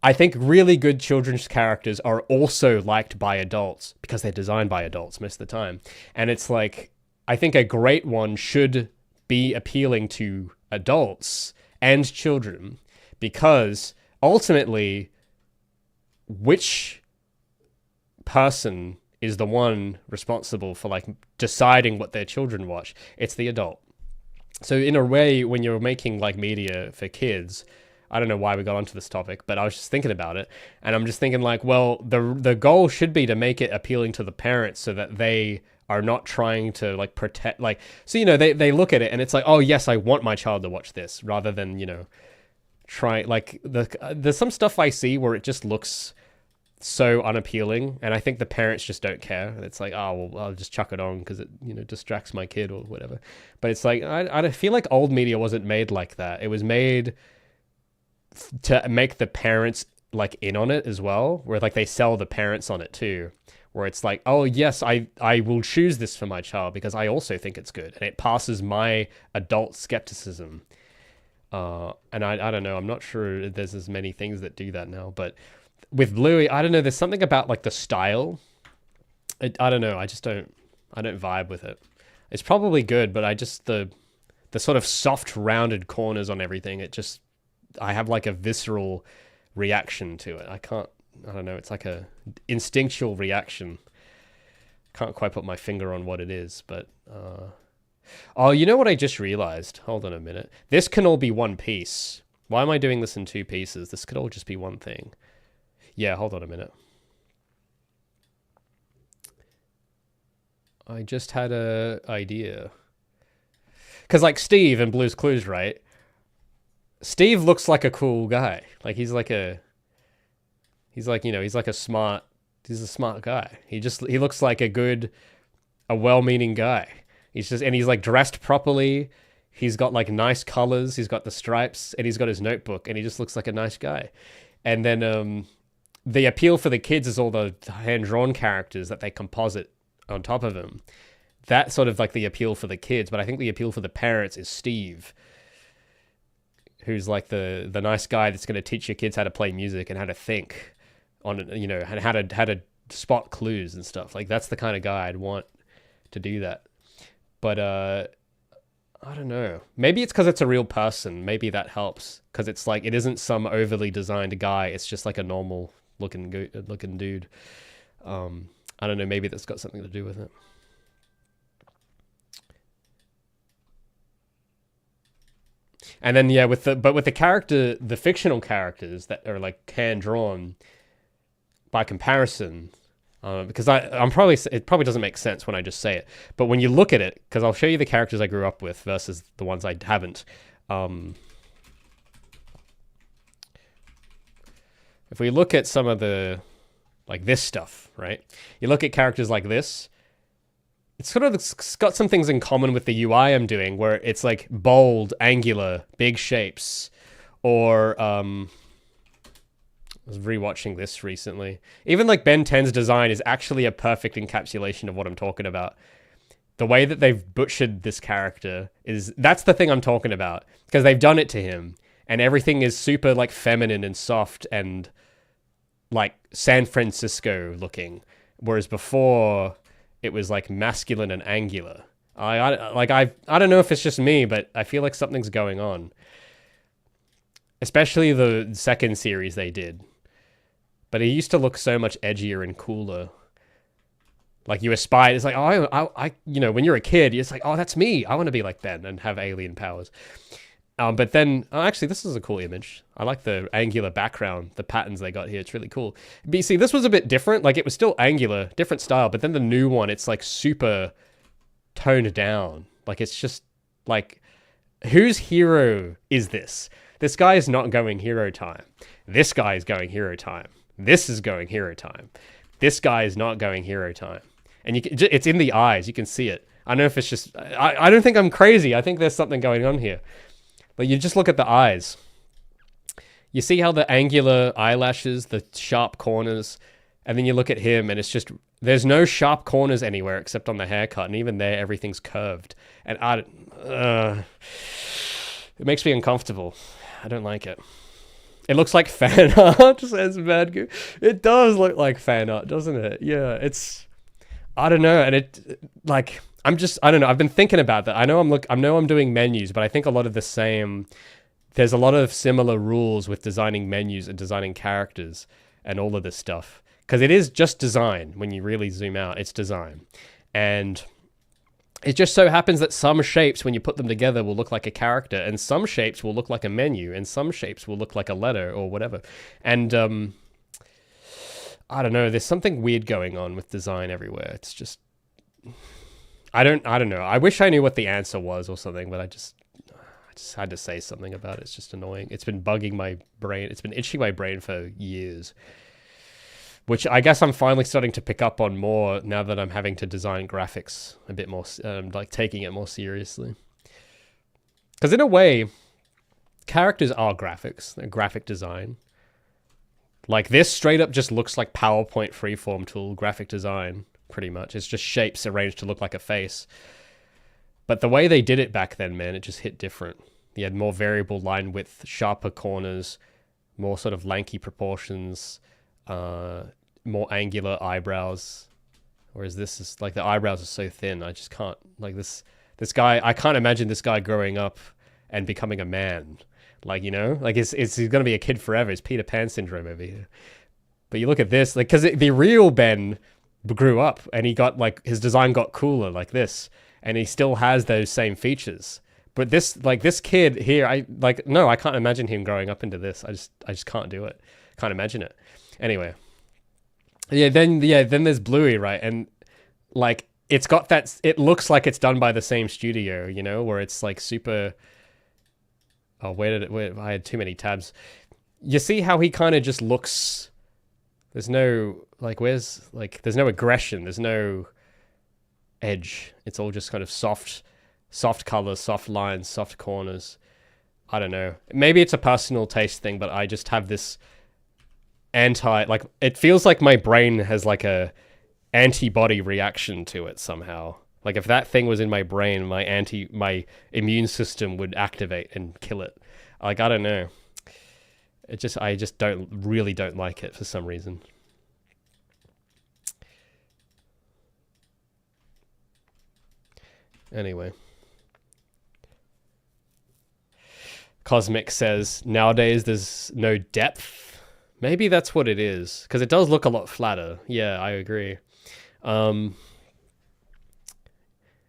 I think really good children's characters are also liked by adults because they're designed by adults most of the time. And it's like, I think a great one should be appealing to adults and children because ultimately, which person is the one responsible for like deciding what their children watch? It's the adult. So in a way, when you're making like media for kids, I don't know why we got onto this topic, but I was just thinking about it, and I'm just thinking like, well, the goal should be to make it appealing to the parents so that they are not trying to like protect, like, so, you know, they look at it and it's like, oh yes, I want my child to watch this, rather than, you know, try like there's some stuff I see where it just looks so unappealing, and I think the parents just don't care. It's like, oh well, I'll just chuck it on because it, you know, distracts my kid or whatever. But it's like I feel like old media wasn't made like that. It was made to make the parents like in on it as well, where like they sell the parents on it too, where it's like, oh yes, I will choose this for my child because I also think it's good and it passes my adult skepticism. And I don't know, I'm not sure there's as many things that do that now, but with Bluey, I don't know, there's something about like the style. I don't know, I don't vibe with it. It's probably good, but I just, the sort of soft rounded corners on everything, I have like a visceral reaction to it. I don't know, it's like a instinctual reaction. Can't quite put my finger on what it is, but oh, you know what I just realized? Hold on a minute. This can all be one piece. Why am I doing this in two pieces? This could all just be one thing. Yeah, hold on a minute. I just had a idea. Because like Steve in Blue's Clues, right? Steve looks like a cool guy. Like he's a smart guy. He looks like a well-meaning guy. He's like dressed properly. He's got like nice colors. He's got the stripes and he's got his notebook and he just looks like a nice guy. And then the appeal for the kids is all the hand-drawn characters that they composite on top of him. That's sort of like the appeal for the kids, but I think the appeal for the parents is Steve, who's like the nice guy that's going to teach your kids how to play music and how to think on it, you know, and how to spot clues and stuff. Like that's the kind of guy I'd want to do that. But I don't know. Maybe it's because it's a real person. Maybe that helps because it's like it isn't some overly designed guy. It's just like a normal looking dude. I don't know. Maybe that's got something to do with it. And then yeah, with the fictional characters that are like hand drawn, by comparison, because it probably doesn't make sense when I just say it, but when you look at it, because I'll show you the characters I grew up with versus the ones I haven't. If we look at some of the, like this stuff, right? You look at characters like this, it's got some things in common with the UI I'm doing, where it's like bold, angular, big shapes, or I was rewatching this recently. Even like Ben 10's design is actually a perfect encapsulation of what I'm talking about. The way that they've butchered this character that's the thing I'm talking about, because they've done it to him, and everything is super like feminine and soft and like San Francisco looking, whereas before it was like masculine and angular. I don't know if it's just me, but I feel like something's going on. Especially the second series they did. But it used to look so much edgier and cooler. Like you aspired, it's like, oh, when you're a kid, it's like, oh, that's me. I want to be like Ben and have alien powers. But then, actually, this is a cool image. I like the angular background, the patterns they got here. It's really cool. But see, this was a bit different. Like, it was still angular, different style. But then the new one, it's like super toned down. Like, it's just like, whose hero is this? This guy is not going hero time. This guy is going hero time. This is going hero time. This guy is not going hero time. And it's in the eyes. You can see it. I don't know if it's just... I don't think I'm crazy. I think there's something going on here. But you just look at the eyes. You see how the angular eyelashes, the sharp corners, and then you look at him and it's just... There's no sharp corners anywhere except on the haircut. And even there, everything's curved. And it makes me uncomfortable. I don't like it. It looks like fan art, says Bad Goo. It does look like fan art, doesn't it? Yeah, it's... I don't know, and I don't know. I've been thinking about that. I know I'm doing menus, but I think a lot of the same... There's a lot of similar rules with designing menus and designing characters and all of this stuff. Because it is just design. When you really zoom out, it's design. And... It just so happens that some shapes, when you put them together, will look like a character, and some shapes will look like a menu, and some shapes will look like a letter or whatever. And I don't know. There's something weird going on with design everywhere. It's just I don't know. I wish I knew what the answer was or something, but I just had to say something about it. It's just annoying. It's been bugging my brain. It's been itching my brain for years. Which I guess I'm finally starting to pick up on more now that I'm having to design graphics a bit more, like taking it more seriously. Because in a way, characters are graphics. They're graphic design. Like this straight up just looks like PowerPoint freeform tool graphic design, pretty much. It's just shapes arranged to look like a face. But the way they did it back then, man, it just hit different. You had more variable line width, sharper corners, more sort of lanky proportions, more angular eyebrows, whereas this is like the eyebrows are so thin. I just can't like this guy. I can't imagine this guy growing up and becoming a man. Like, you know, like he's gonna be a kid forever. It's Peter Pan syndrome over here. But you look at this, like, because the real Ben grew up and he got like his design got cooler like this, and he still has those same features. But this kid here, I can't imagine him growing up into this. I just can't do it. Can't imagine it. Anyway, then there's Bluey, right? And like it's got that. It looks like it's done by the same studio, you know, where it's like super. Oh, I had too many tabs. You see how he kind of just looks. There's no there's no aggression. There's no edge. It's all just kind of soft colors, soft lines, soft corners. I don't know. Maybe it's a personal taste thing, but I just have this it feels like my brain has like a antibody reaction to it somehow. Like if that thing was in my brain, my immune system would activate and kill it. Like, I don't know. I just don't like it for some reason. Anyway. Cosmic says, nowadays there's no depth. Maybe that's what it is, because it does look a lot flatter. Yeah, I agree.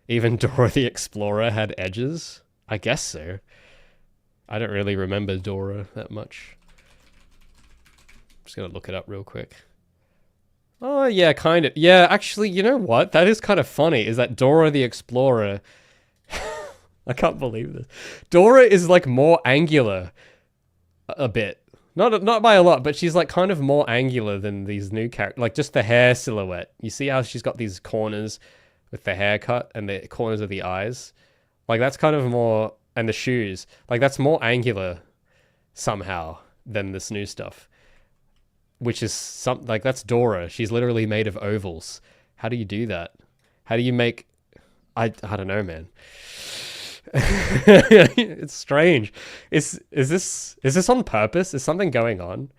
Even Dora the Explorer had edges? I guess so. I don't really remember Dora that much. I'm just going to look it up real quick. Oh, yeah, kind of. Yeah, actually, you know what? That is kind of funny, is that Dora the Explorer... I can't believe this. Dora is like more angular a bit. Not by a lot, but she's like kind of more angular than these new characters. Like just the hair silhouette. You see how she's got these corners with the haircut and the corners of the eyes? Like that's kind of more, and the shoes. Like that's more angular somehow than this new stuff. Which is like that's Dora. She's literally made of ovals. How do you do that? How do you make... I don't know, man. It's strange. Is this on purpose? Is something going on?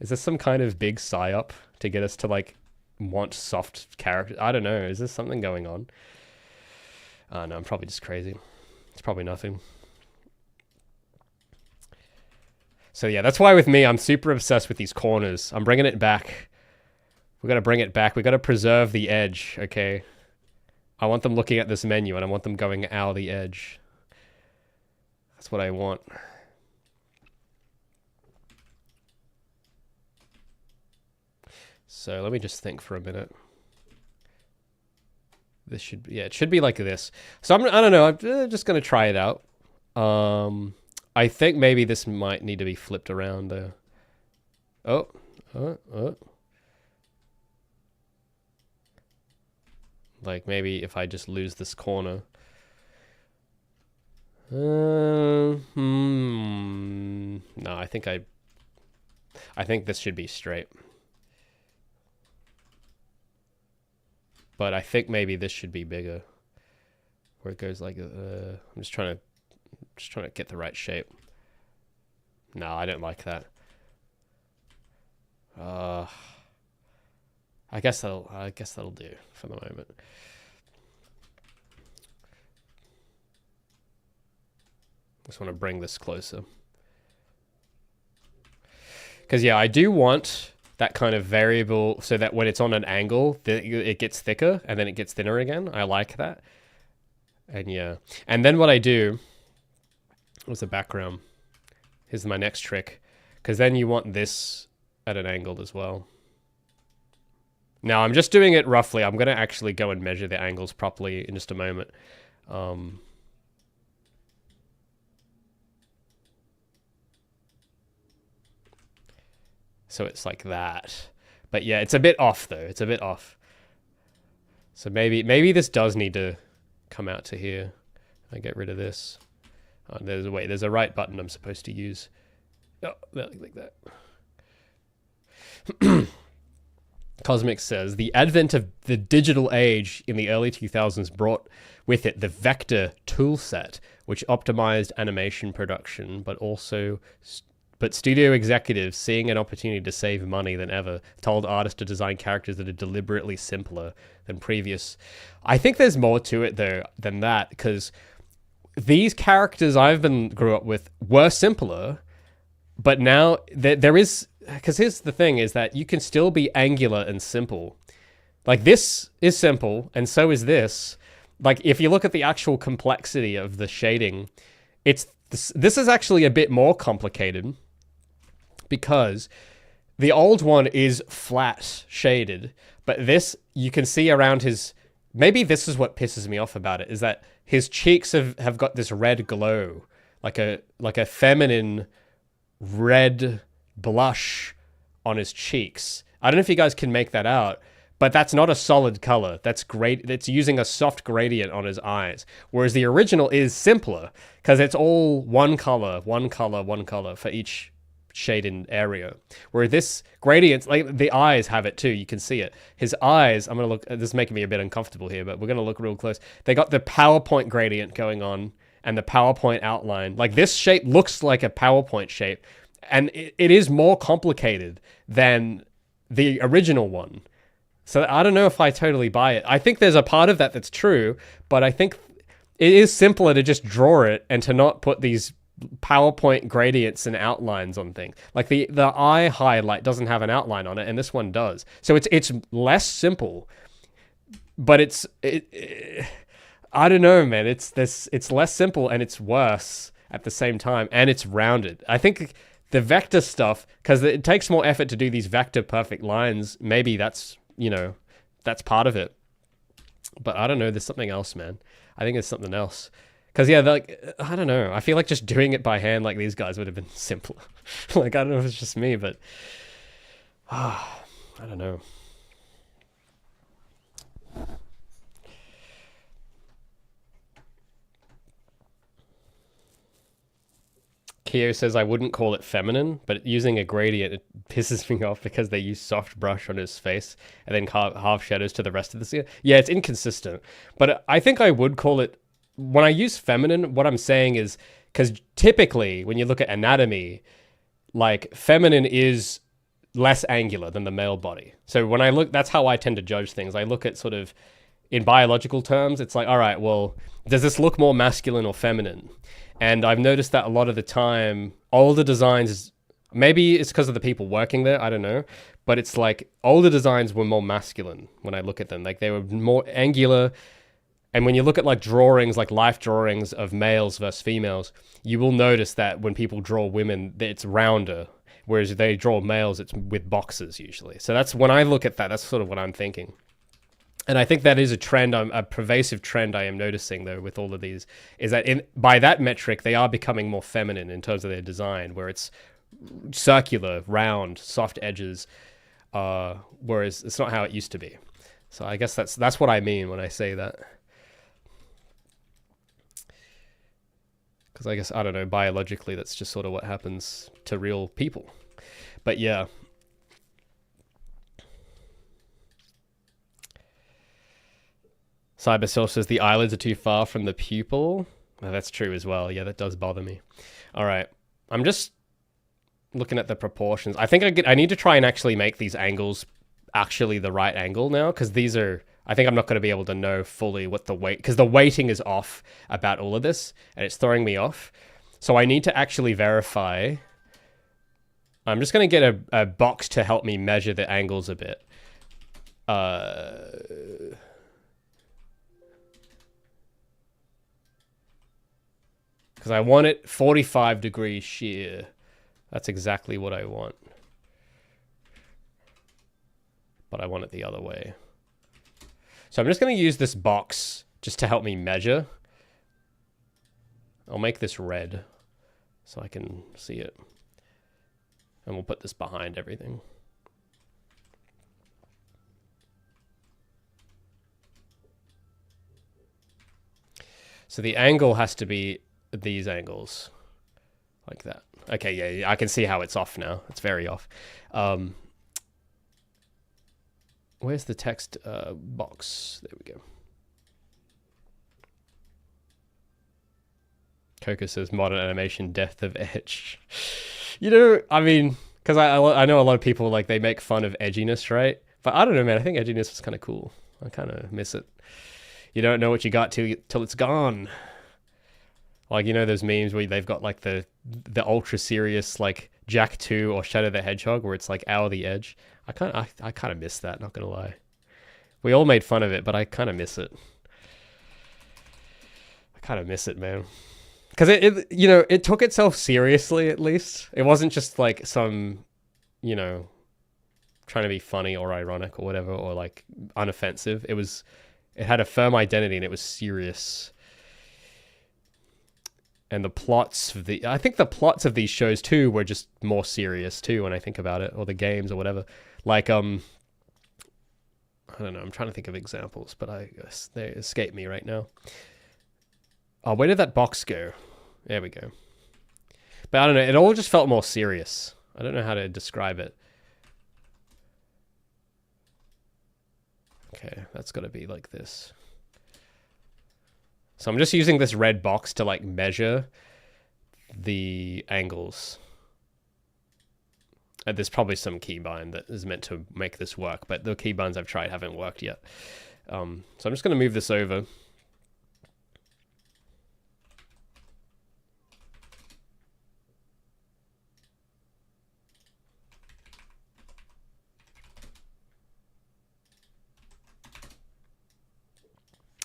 Is this some kind of big psyop to get us to like want soft characters. I don't know. Is there something going on? No, I'm probably just crazy. It's probably nothing. So yeah, that's why with me, I'm super obsessed with these corners. I'm bringing it back. We got to bring it back. We got to preserve the edge, okay? I want them looking at this menu and I want them going out the edge. That's what I want. So let me just think for a minute. This should be, yeah, it should be like this. So I don't know. I'm just going to try it out. I think maybe this might need to be flipped around though. Oh. Like maybe if I just lose this corner. No, I think this should be straight. But I think maybe this should be bigger. Where it goes like I'm just trying to get the right shape. No, I don't like that. I guess that'll do for the moment. Just want to bring this closer. Because yeah, I do want that kind of variable so that when it's on an angle, it gets thicker and then it gets thinner again. I like that. And yeah. And then what I do, what's the background? Here's my next trick. Because then you want this at an angle as well. Now, I'm just doing it roughly. I'm going to actually go and measure the angles properly in just a moment. So it's like that. But yeah, it's a bit off though. It's a bit off. So maybe this does need to come out to here. I get rid of this. Oh, there's a right button I'm supposed to use. Oh, like that. Cosmic says, the advent of the digital age in the early 2000s brought with it the vector toolset, which optimized animation production, but studio executives, seeing an opportunity to save money than ever, told artists to design characters that are deliberately simpler than previous. I think there's more to it though than that, because these characters grew up with were simpler, but now there is, because here's the thing, is that you can still be angular and simple. Like this is simple, and so is this. Like if you look at the actual complexity of the shading, this is actually a bit more complicated, because the old one is flat shaded, but this, you can see around his, maybe this is what pisses me off about it, is that his cheeks have got this red glow, like a feminine red blush on his cheeks. I don't know if you guys can make that out, but that's not a solid color. That's great. It's using a soft gradient on his eyes. Whereas the original is simpler because it's all one color for each shaded area. Where this gradient, like the eyes have it too. You can see it. His eyes, I'm going to look, this is making me a bit uncomfortable here, but we're going to look real close. They got the PowerPoint gradient going on and the PowerPoint outline. Like this shape looks like a PowerPoint shape, and it is more complicated than the original one. So I don't know if I totally buy it. I think there's a part of that that's true, but I think it is simpler to just draw it and to not put these PowerPoint gradients and outlines on things. Like the eye highlight doesn't have an outline on it, and this one does. So it's less simple, but I don't know, man. It's less simple and it's worse at the same time, and it's rounded. I think the vector stuff, because it takes more effort to do these vector perfect lines, maybe that's part of it. But I don't know, there's something else, man. I think there's something else. Because, yeah, like, I don't know. I feel like just doing it by hand like these guys would have been simpler. Like, I don't know if it's just me, but I don't know. Keo says, I wouldn't call it feminine, but using a gradient, it pisses me off because they use soft brush on his face and then half shadows to the rest of the scene. Yeah, it's inconsistent. But I think I would call it, when I use feminine, what I'm saying is, because typically when you look at anatomy, like feminine is less angular than the male body. So when I look, that's how I tend to judge things. I look at sort of in biological terms, it's like, all right, well, does this look more masculine or feminine? And I've noticed that a lot of the time, older designs, maybe it's because of the people working there, I don't know, but it's like older designs were more masculine when I look at them. Like they were more angular. And when you look at like drawings, like life drawings of males versus females, you will notice that when people draw women, it's rounder, whereas they draw males, it's with boxes usually. So that's when I look at that, that's sort of what I'm thinking. And I think that is a trend, a pervasive trend I am noticing though with all of these, is that by that metric, they are becoming more feminine in terms of their design, where it's circular, round, soft edges, whereas it's not how it used to be. So I guess that's what I mean when I say that. Because I guess, I don't know, biologically, that's just sort of what happens to real people. But yeah. Cyberself says the eyelids are too far from the pupil. Oh, that's true as well. Yeah, that does bother me. All right. I'm just looking at the proportions. I think I need to try and actually make these angles actually the right angle now, because these are... I think I'm not going to be able to know fully what the weight... Because the weighting is off about all of this, and it's throwing me off. So I need to actually verify... I'm just going to get a box to help me measure the angles a bit. Because I want it 45 degrees shear. That's exactly what I want. But I want it the other way. So I'm just going to use this box just to help me measure. I'll make this red so I can see it. And we'll put this behind everything. So the angle has to be these angles. Like that. Okay, yeah, I can see how it's off now. It's very off. Where's the text box? There we go. Coco says modern animation depth of edge. You know, I mean, because I know a lot of people, like, they make fun of edginess, right? But I don't know, man. I think edginess is kind of cool. I kind of miss it. You don't know what you got till it's gone. Like, you know those memes where they've got like the ultra serious like Jack 2 or Shadow the Hedgehog where it's like Hour the Edge. I kind of miss that, not gonna lie. We all made fun of it, but I kind of miss it. I kind of miss it, man. Because it you know, it took itself seriously at least. It wasn't just like some, you know, trying to be funny or ironic or whatever, or like unoffensive. It had a firm identity and it was serious. And the plots of I think the plots of these shows too were just more serious too when I think about it, or the games or whatever. Like I don't know, I'm trying to think of examples, but I guess they escape me right now. Oh, where did that box go? There we go. But I don't know, it all just felt more serious. I don't know how to describe it. Okay, that's got to be like this. So I'm just using this red box to like measure the angles. And there's probably some keybind that is meant to make this work, but the keybinds I've tried haven't worked yet. So I'm just going to move this over.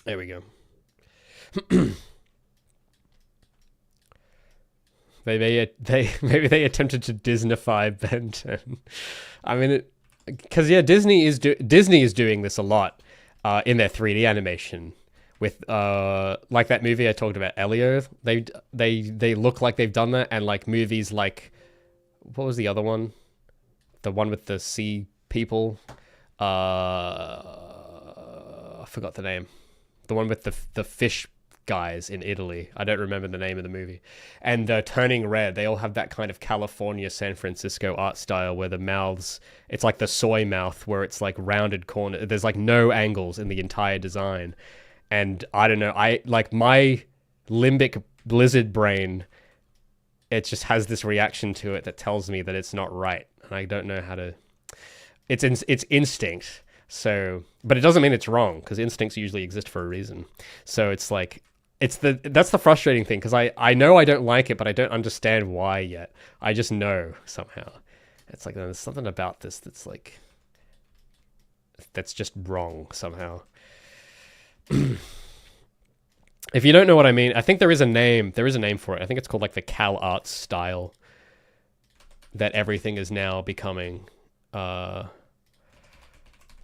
There we go. Maybe they attempted to Disneyfy Ben 10. I mean, because yeah, Disney is doing this a lot in their 3D animation with like that movie I talked about, Elio. They look like they've done that, and like movies like, what was the other one? The one with the sea people. I forgot the name. The one with the fish guys in Italy. I don't remember the name of the movie. And Turning Red, they all have that kind of California, San Francisco art style where the mouths, it's like the soy mouth where it's like rounded corner. There's like no angles in the entire design. And I don't know, I like my limbic lizard brain, it just has this reaction to it that tells me that it's not right. And I don't know how to it's instinct. So, but it doesn't mean it's wrong because instincts usually exist for a reason. So it's like that's the frustrating thing because I know I don't like it, but I don't understand why yet. I just know somehow. It's like there's something about this that's just wrong somehow. If you don't know what I mean, I think there is a name. There is a name for it. I think it's called like the Cal Arts style. That everything is now becoming. I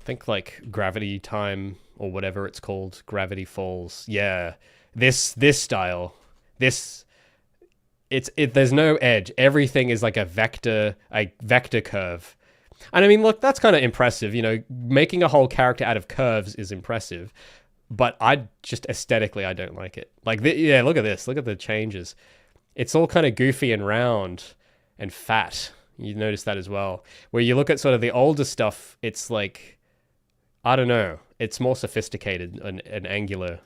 think like Gravity Time or whatever it's called. Gravity Falls. Yeah, this style. There's no edge. Everything is like a vector curve. And I mean, look, that's kind of impressive. You know, making a whole character out of curves is impressive. But I just aesthetically, I don't like it. Like, yeah, look at this. Look at the changes. It's all kind of goofy and round and fat. You notice that as well. Where you look at sort of the older stuff, it's like, I don't know. It's more sophisticated and angular.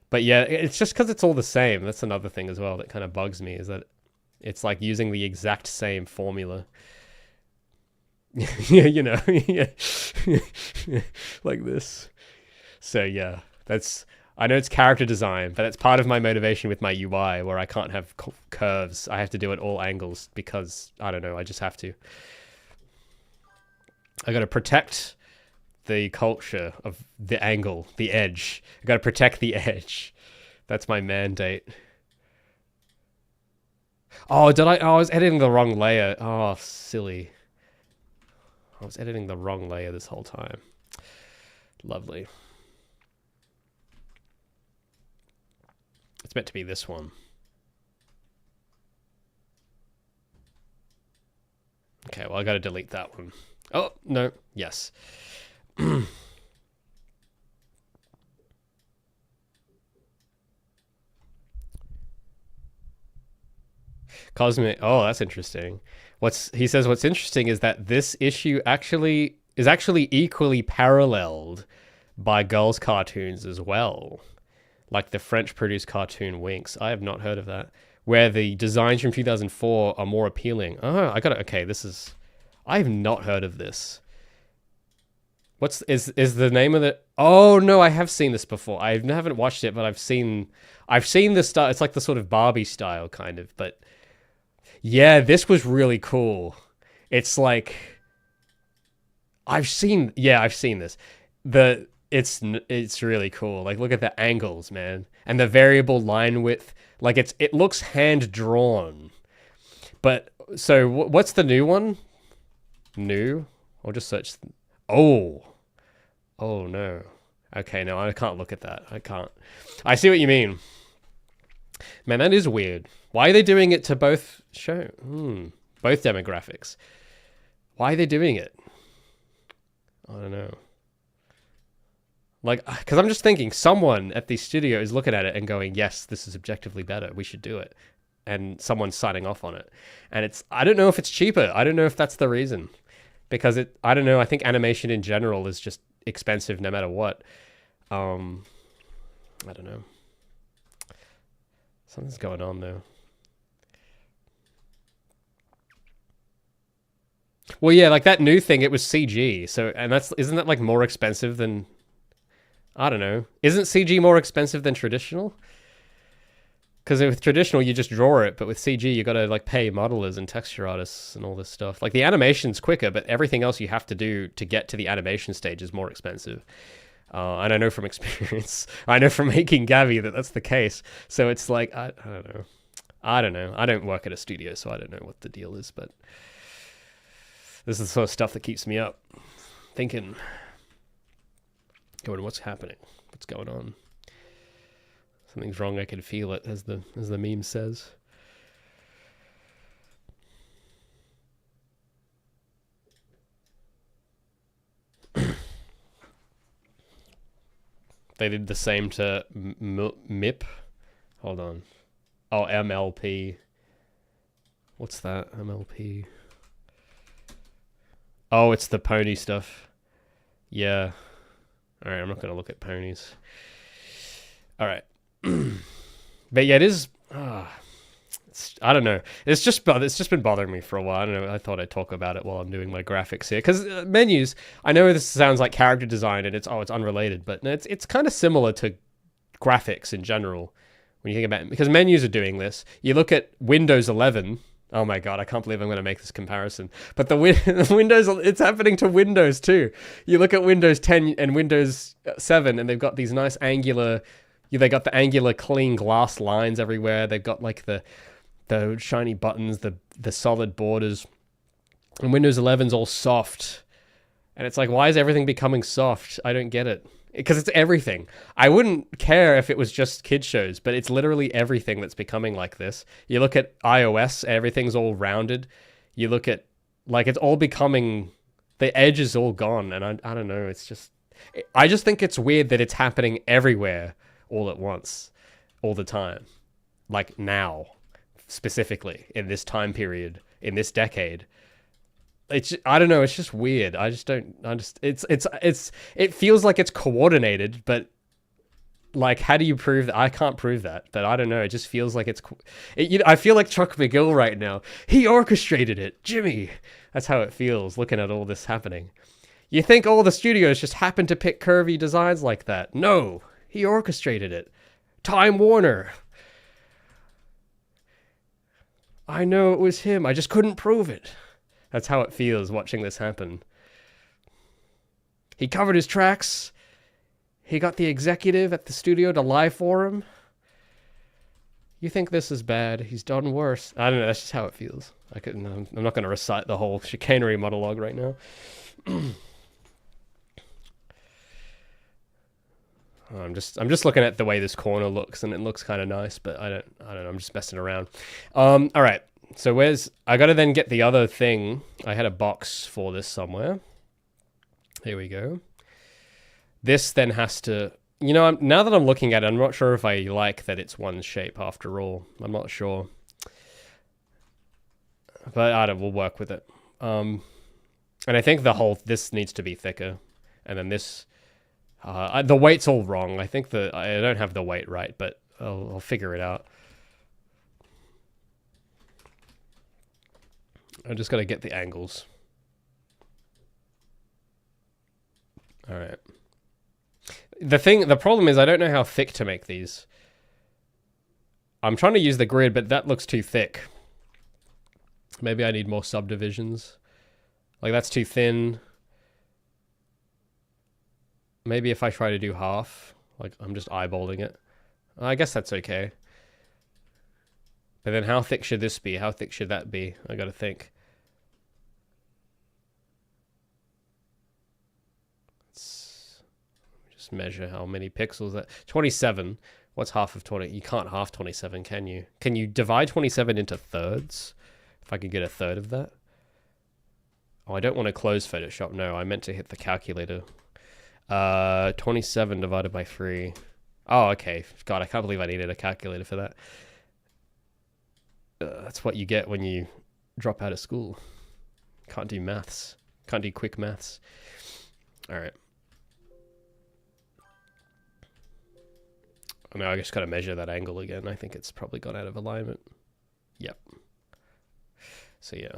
But yeah, it's just because it's all the same. That's another thing as well that kind of bugs me is that it's like using the exact same formula. Yeah, you know, yeah. Like this. So yeah, I know it's character design, but that's part of my motivation with my UI where I can't have curves. I have to do it all angles because, I don't know, I just have to. I got to protect the culture of the angle, the edge. I got to protect the edge. That's my mandate. Oh, I was editing the wrong layer. Oh, silly. I was editing the wrong layer this whole time. Lovely. It's meant to be this one. Okay, well, I got to delete that one. Oh, no. Yes. Cosmic. Oh, that's interesting. He says what's interesting is that this issue is actually equally paralleled by girls' cartoons as well. Like the French-produced cartoon Winx. I have not heard of that. Where the designs from 2004 are more appealing. Oh, okay, I have not heard of this. Is the name of the... Oh, no, I have seen this before. I haven't watched it, but I've seen this style. It's like the sort of Barbie style, kind of. But yeah, this was really cool. It's like... I've seen this. It's really cool. Like, look at the angles, man. And the variable line width. Like, it looks hand-drawn. But, so, what's the new one? New? I'll just search... Oh, no. Okay, no, I can't look at that. I can't. I see what you mean. Man, that is weird. Why are they doing it to both both demographics? Why are they doing it? I don't know. Like, because I'm just thinking someone at the studio is looking at it and going, yes, this is objectively better. We should do it. And someone's signing off on it. And I don't know if it's cheaper. I don't know if that's the reason. Because I don't know. I think animation in general is just expensive no matter what. I don't know. Something's going on though. Well, yeah, like that new thing, it was CG. So, and isn't that like more expensive than... I don't know. Isn't CG more expensive than traditional? Because with traditional, you just draw it, but with CG, you got to like pay modelers and texture artists and all this stuff. Like the animation's quicker, but everything else you have to do to get to the animation stage is more expensive. And I know from experience, I know from making Gavi that's the case. So it's like, I don't know. I don't know. I don't work at a studio, so I don't know what the deal is, but this is the sort of stuff that keeps me up thinking, going, what's happening? What's going on? Something's wrong, I can feel it, as the meme says. They did the same to MIP. Hold on. Oh, MLP. What's that? MLP. Oh, it's the pony stuff. Yeah. Alright, I'm not going to look at ponies. Alright. But yeah, it's I don't know. It's just been bothering me for a while. I don't know. I thought I'd talk about it while I'm doing my graphics here because menus. I know this sounds like character design and it's unrelated, but it's kind of similar to graphics in general when you think about it, because menus are doing this. You look at Windows 11. Oh my god, I can't believe I'm going to make this comparison. But the Windows, it's happening to Windows too. You look at Windows 10 and Windows 7, and they've got these nice angular. They got the angular, clean glass lines everywhere. They've got like the shiny buttons, the solid borders. And Windows 11's all soft. And it's like, why is everything becoming soft? I don't get it. Because it's everything. I wouldn't care if it was just kid shows, but it's literally everything that's becoming like this. You look at iOS, everything's all rounded. You look at, like, it's all becoming, the edge is all gone. And I don't know, it's just, I just think it's weird that it's happening everywhere all at once, all the time. Like now, specifically, in this time period, in this decade. I don't know, it's just weird. It feels like it's coordinated, but like, how do you prove that? I can't prove that, but I don't know. It just feels like I feel like Chuck McGill right now. He orchestrated it, Jimmy. That's how it feels looking at all this happening. You think all the studios just happened to pick curvy designs like that? No, he orchestrated it. Time Warner. I know it was him. I just couldn't prove it. That's how it feels watching this happen. He covered his tracks. He got the executive at the studio to lie for him. You think this is bad? He's done worse. I don't know. That's just how it feels. I'm not going to recite the whole chicanery monologue right now. I'm just looking at the way this corner looks, and it looks kind of nice, but I don't know. I'm just messing around. All right. So I got to then get the other thing. I had a box for this somewhere. Here we go. This then has to, now that I'm looking at it, I'm not sure if I like that it's one shape after all. I'm not sure. But we'll work with it. And I think this needs to be thicker. And then this, the weight's all wrong. I think I don't have the weight right, but I'll figure it out. I just got to get the angles. All right. The problem is I don't know how thick to make these. I'm trying to use the grid, but that looks too thick. Maybe I need more subdivisions. Like, that's too thin. Maybe if I try to do half, like I'm just eyeballing it. I guess that's okay. But then how thick should this be? How thick should that be? I gotta think. Let's just measure how many pixels that... 27. What's half of 20? You can't half 27, can you? Can you divide 27 into thirds? If I could get a third of that? Oh, I don't want to close Photoshop. No, I meant to hit the calculator. 27 divided by 3. Oh, okay. God, I can't believe I needed a calculator for that. That's what you get when you drop out of school. Can't do maths. Can't do quick maths. All right. I mean, I just got to measure that angle again. I think it's probably gone out of alignment. Yep. So, yeah.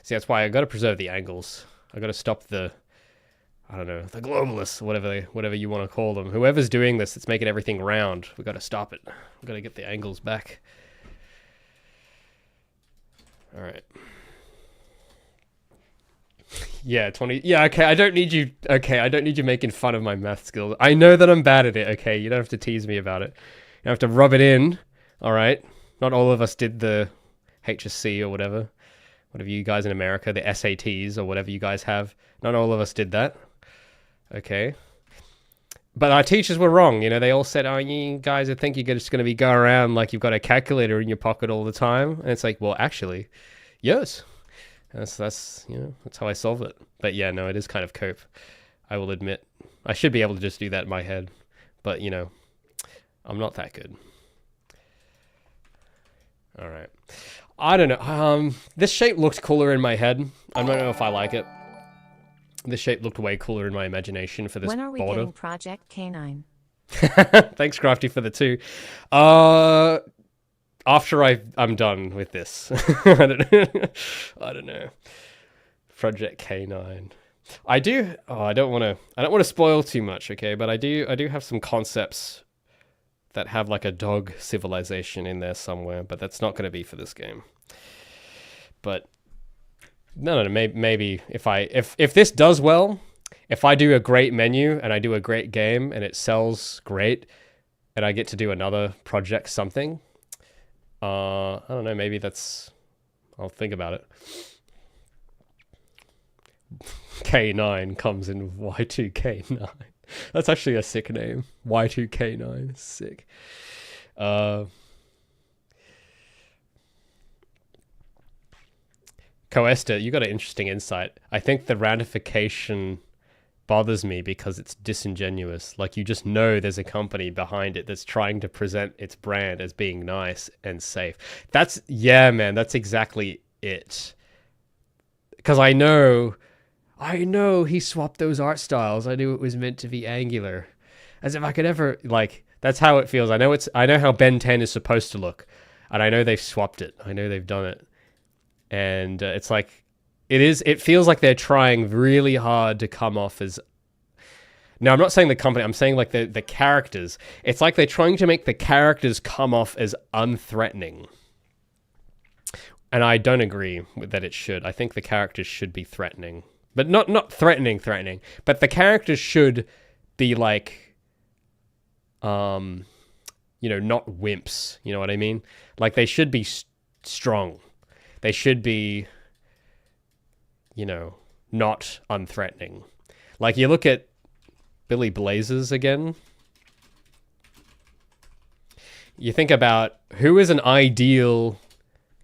See, that's why I got to preserve the angles. I got to stop the the globalists, whatever you want to call them. Whoever's doing this, it's making everything round. We got to stop it. We got to get the angles back. All right. Yeah, 20. Yeah, okay. I don't need you. Okay, I don't need you making fun of my math skills. I know that I'm bad at it. Okay, you don't have to tease me about it. You have to rub it in. All right. Not all of us did the HSC or whatever you guys in America, the SATs or whatever you guys have. Not all of us did that. Okay. But our teachers were wrong. They all said, oh, you guys think you're just going to go around like you've got a calculator in your pocket all the time. And it's like, well, actually, yes. That's how I solve it. But yeah, no, it is kind of cope. I will admit. I should be able to just do that in my head. But, I'm not that good. All right. I don't know. This shape looked cooler in my head. I don't know if I like it. This shape looked way cooler in my imagination for this border. When are we getting Project K9? Thanks, Crafty, for the 2. after I'm done with this. I don't know. I don't know. Project K9. I do. Oh, I don't want to spoil too much, okay? But I do have some concepts that have like a dog civilization in there somewhere, but that's not going to be for this game. But no, maybe if this does well, if I do a great menu and I do a great game and it sells great, and I get to do another project something, I don't know. Maybe I'll think about it. K9 comes in Y2K9. That's actually a sick name. Y2K9. Sick. Coesta, you got an interesting insight. I think the randification bothers me because it's disingenuous. Like, you just know there's a company behind it that's trying to present its brand as being nice and safe. Yeah, man, that's exactly it. Because I know he swapped those art styles. I knew it was meant to be angular. As if I could ever, like, that's how it feels. I know how Ben 10 is supposed to look. And I know they've swapped it. I know they've done it. And it's like, it feels like they're trying really hard to come off as... Now, I'm not saying the company, I'm saying like the characters. It's like they're trying to make the characters come off as unthreatening. And I don't agree with that it should. I think the characters should be threatening. But not threatening, but the characters should be like, not wimps. You know what I mean? Like, they should be strong. They should be, not unthreatening. Like, you look at Billy Blazers again. You think about who is an ideal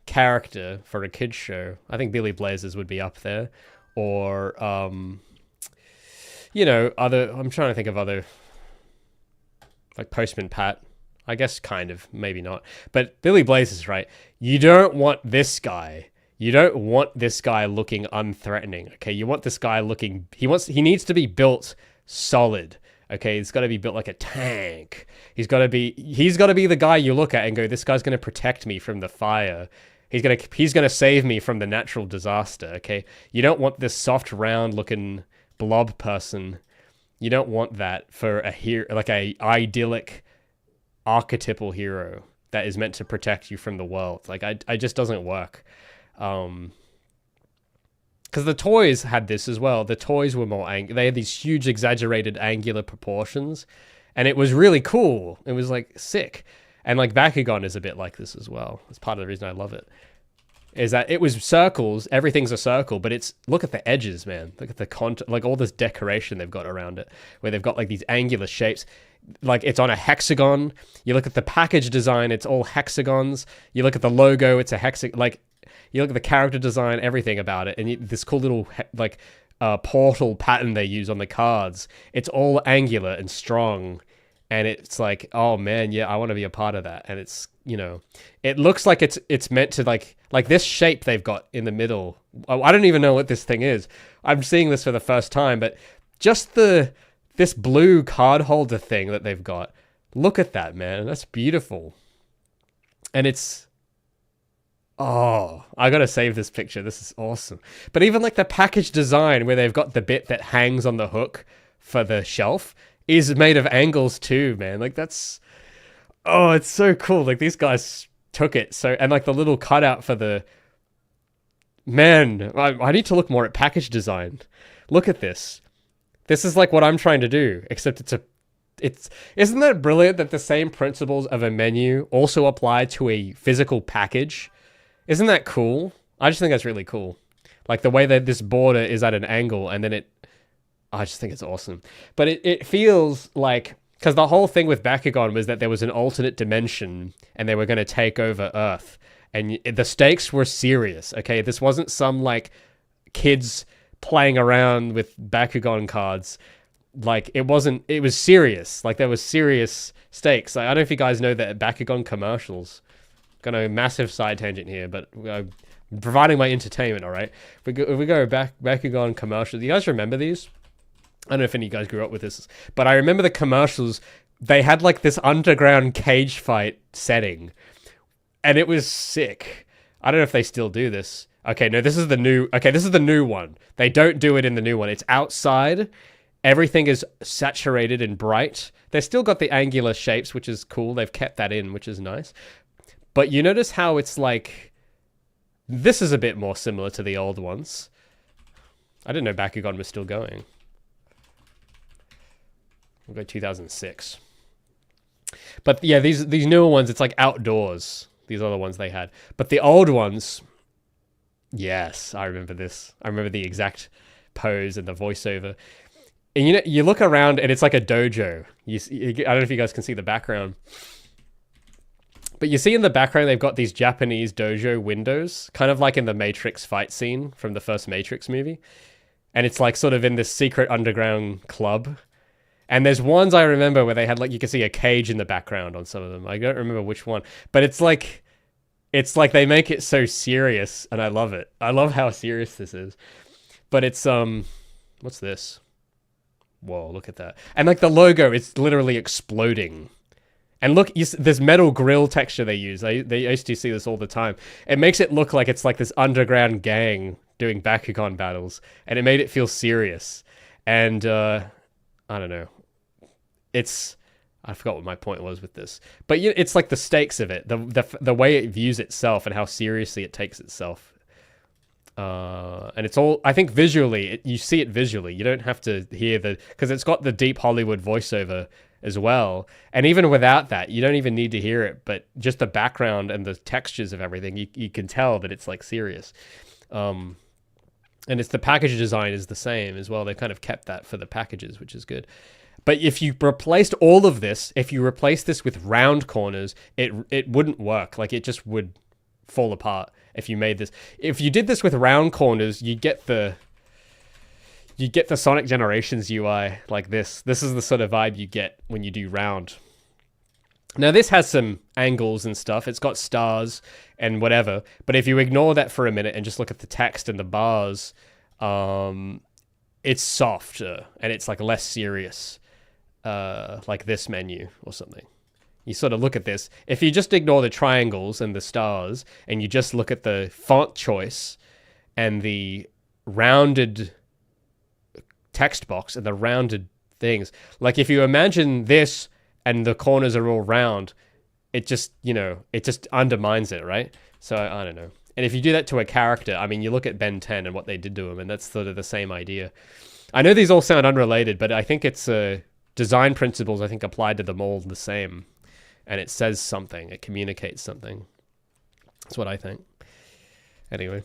character for a kid's show. I think Billy Blazers would be up there. Or, I'm trying to think of other, like Postman Pat. I guess kind of, maybe not. But Billy Blazers, right? You don't want this guy. You don't want this guy looking unthreatening, okay? You want this guy looking... He needs to be built solid, okay? He's got to be built like a tank. He's got to be the guy you look at and go, this guy's going to protect me from the fire. He's gonna save me from the natural disaster, okay? You don't want this soft, round-looking blob person. You don't want that for a hero, like a idyllic, archetypal hero that is meant to protect you from the world. Like, I just doesn't work. Because the toys had this as well. The toys were more they had these huge, exaggerated, angular proportions, and it was really cool. It was like sick. And like Bakugan is a bit like this as well. That's part of the reason I love it. Is that it was circles, everything's a circle, but look at the edges, man. Look at the like all this decoration they've got around it, where they've got like these angular shapes. Like, it's on a hexagon. You look at the package design, it's all hexagons. You look at the logo, it's a hexagon. Like, you look at the character design, everything about it, and this cool little portal pattern they use on the cards. It's all angular and strong. And it's like, oh man, yeah, I want to be a part of that. And it's, it looks like it's meant to like this shape they've got in the middle. I don't even know what this thing is. I'm seeing this for the first time, but just this blue card holder thing that they've got. Look at that, man. That's beautiful. And it's, oh, I gotta save this picture. This is awesome. But even like the package design where they've got the bit that hangs on the hook for the shelf is made of angles too, man. Like, it's so cool. Like, these guys took it. So, and like the little cutout for the, man, I need to look more at package design. Look at this. This is like what I'm trying to do, except isn't that brilliant that the same principles of a menu also apply to a physical package? Isn't that cool? I just think that's really cool. Like the way that this border is at an angle and then I just think it's awesome. But it feels like, because the whole thing with Bakugan was that there was an alternate dimension and they were going to take over Earth. And the stakes were serious, okay? This wasn't some, like, kids playing around with Bakugan cards. Like, it was serious. Like, there was serious stakes. Like, I don't know if you guys know that Bakugan commercials. Got a massive side tangent here, but I'm providing my entertainment, all right? If we go back, Bakugan commercials. You guys remember these? I don't know if any of you guys grew up with this, but I remember the commercials. They had like this underground cage fight setting, and it was sick. I don't know if they still do this. Okay, no, this is the new. Okay, this is the new one. They don't do it in the new one. It's outside. Everything is saturated and bright. They've still got the angular shapes, which is cool. They've kept that in, which is nice. But you notice how it's like, this is a bit more similar to the old ones. I didn't know Bakugan was still going. We'll go 2006. But yeah, these newer ones, it's like outdoors. These are the ones they had. But the old ones, yes, I remember this. I remember the exact pose and the voiceover. And you know, you look around and it's like a dojo. I don't know if you guys can see the background. But you see in the background, they've got these Japanese dojo windows, kind of like in the Matrix fight scene from the first Matrix movie. And it's like sort of in this secret underground club. And there's ones I remember where they had like, you can see a cage in the background on some of them. I don't remember which one, but it's like they make it so serious and I love it. I love how serious this is. But it's, what's this? Whoa, look at that. And like the logo, it's literally exploding. And look, this metal grill texture they use. They used to see this all the time. It makes it look like it's like this underground gang doing Bakugan battles. And it made it feel serious. And, I don't know. I forgot what my point was with this. But it's like the stakes of it. The way it views itself and how seriously it takes itself. And it's all, I think visually, you see it visually. You don't have to hear because it's got the deep Hollywood voiceover as well. And even without that, you don't even need to hear it, but just the background and the textures of everything, you can tell that it's like serious. And it's the package design is the same as well. They kind of kept that for the packages, which is good. But if you replaced all of this, if you replace this with round corners, it wouldn't work. Like it just would fall apart if you made this. If you did this with round corners, you get the Sonic Generations UI like this. This is the sort of vibe you get when you do round. Now this has some angles and stuff. It's got stars and whatever. But if you ignore that for a minute and just look at the text and the bars, it's softer and it's like less serious, like this menu or something. You sort of look at this. If you just ignore the triangles and the stars and you just look at the font choice and the rounded text box and the rounded things, like if you imagine this and the corners are all round, it just undermines it, right? So I don't know. And if you do that to a character, I mean, you look at Ben 10 and what they did to him, and that's sort of the same idea. I know these all sound unrelated, but I think it's design principles, I think, applied to them all the same. And it says something. It communicates something. That's what I think. Anyway.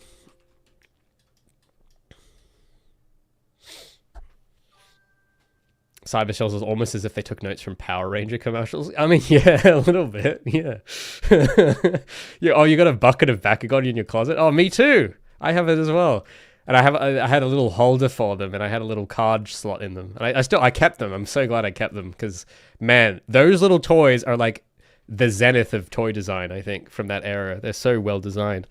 Cyber Shells is almost as if they took notes from Power Ranger commercials. I mean, yeah, a little bit, yeah. Yeah. Oh, you got a bucket of Bakugan in your closet? Oh, me too. I have it as well. And I had a little holder for them, and I had a little card slot in them. And I kept them. I'm so glad I kept them because, man, those little toys are like the zenith of toy design, I think, from that era. They're so well designed.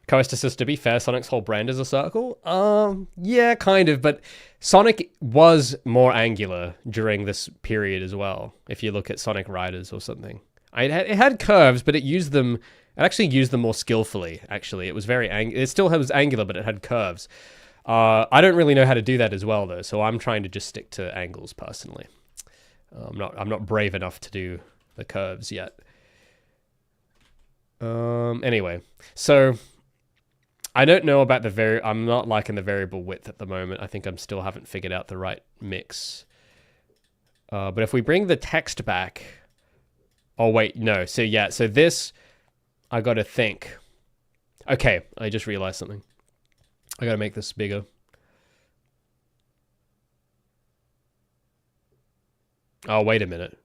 Coaster says, to be fair, Sonic's whole brand is a circle. Yeah, kind of, but Sonic was more angular during this period as well. If you look at Sonic Riders or something, it had curves, but it actually used them more skillfully. Actually, it was it still was angular, but it had curves. I don't really know how to do that as well, though, so I'm trying to just stick to angles personally. I'm not brave enough to do the curves yet. Anyway, so I don't know about I'm not liking the variable width at the moment. I think still haven't figured out the right mix. But if we bring the text back, oh wait, no. So yeah, so this, I got to think. Okay, I just realized something. I got to make this bigger. Oh, wait a minute.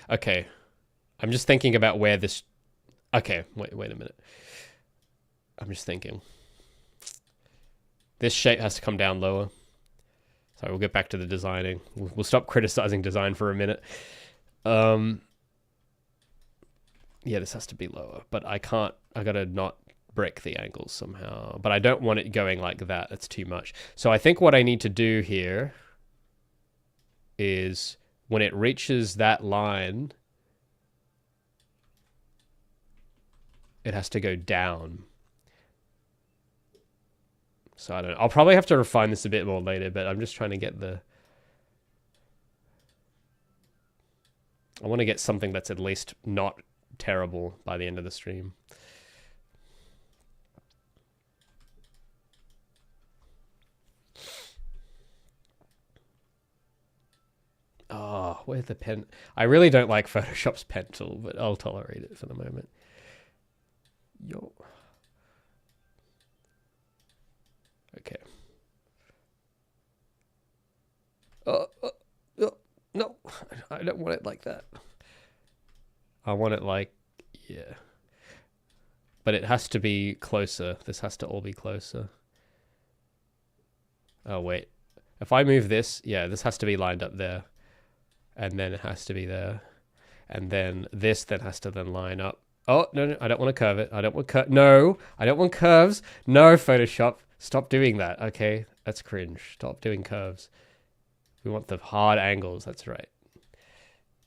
Okay. I'm just thinking about where this... Okay, wait a minute. I'm just thinking. This shape has to come down lower. So we'll get back to the designing. We'll stop criticizing design for a minute. Yeah, this has to be lower, but I can't... I gotta not brick the angles somehow. But I don't want it going like that. That's too much. So I think what I need to do here is when it reaches that line, it has to go down. So I don't know. I'll probably have to refine this a bit more later, but I'm just trying to get the... I want to get something that's at least not terrible by the end of the stream. Oh, where's the pen? I really don't like Photoshop's pen tool, but I'll tolerate it for the moment. Yo. Okay. No, I don't want it like that. I want it like, yeah. But it has to be closer. This has to all be closer. Oh, wait. If I move this, yeah, this has to be lined up there. And then it has to be there. And then this then has to then line up. Oh, no, I don't want to curve it. I don't want No, I don't want curves. No, Photoshop. Stop doing that, okay? That's cringe. Stop doing curves. We want the hard angles. That's right.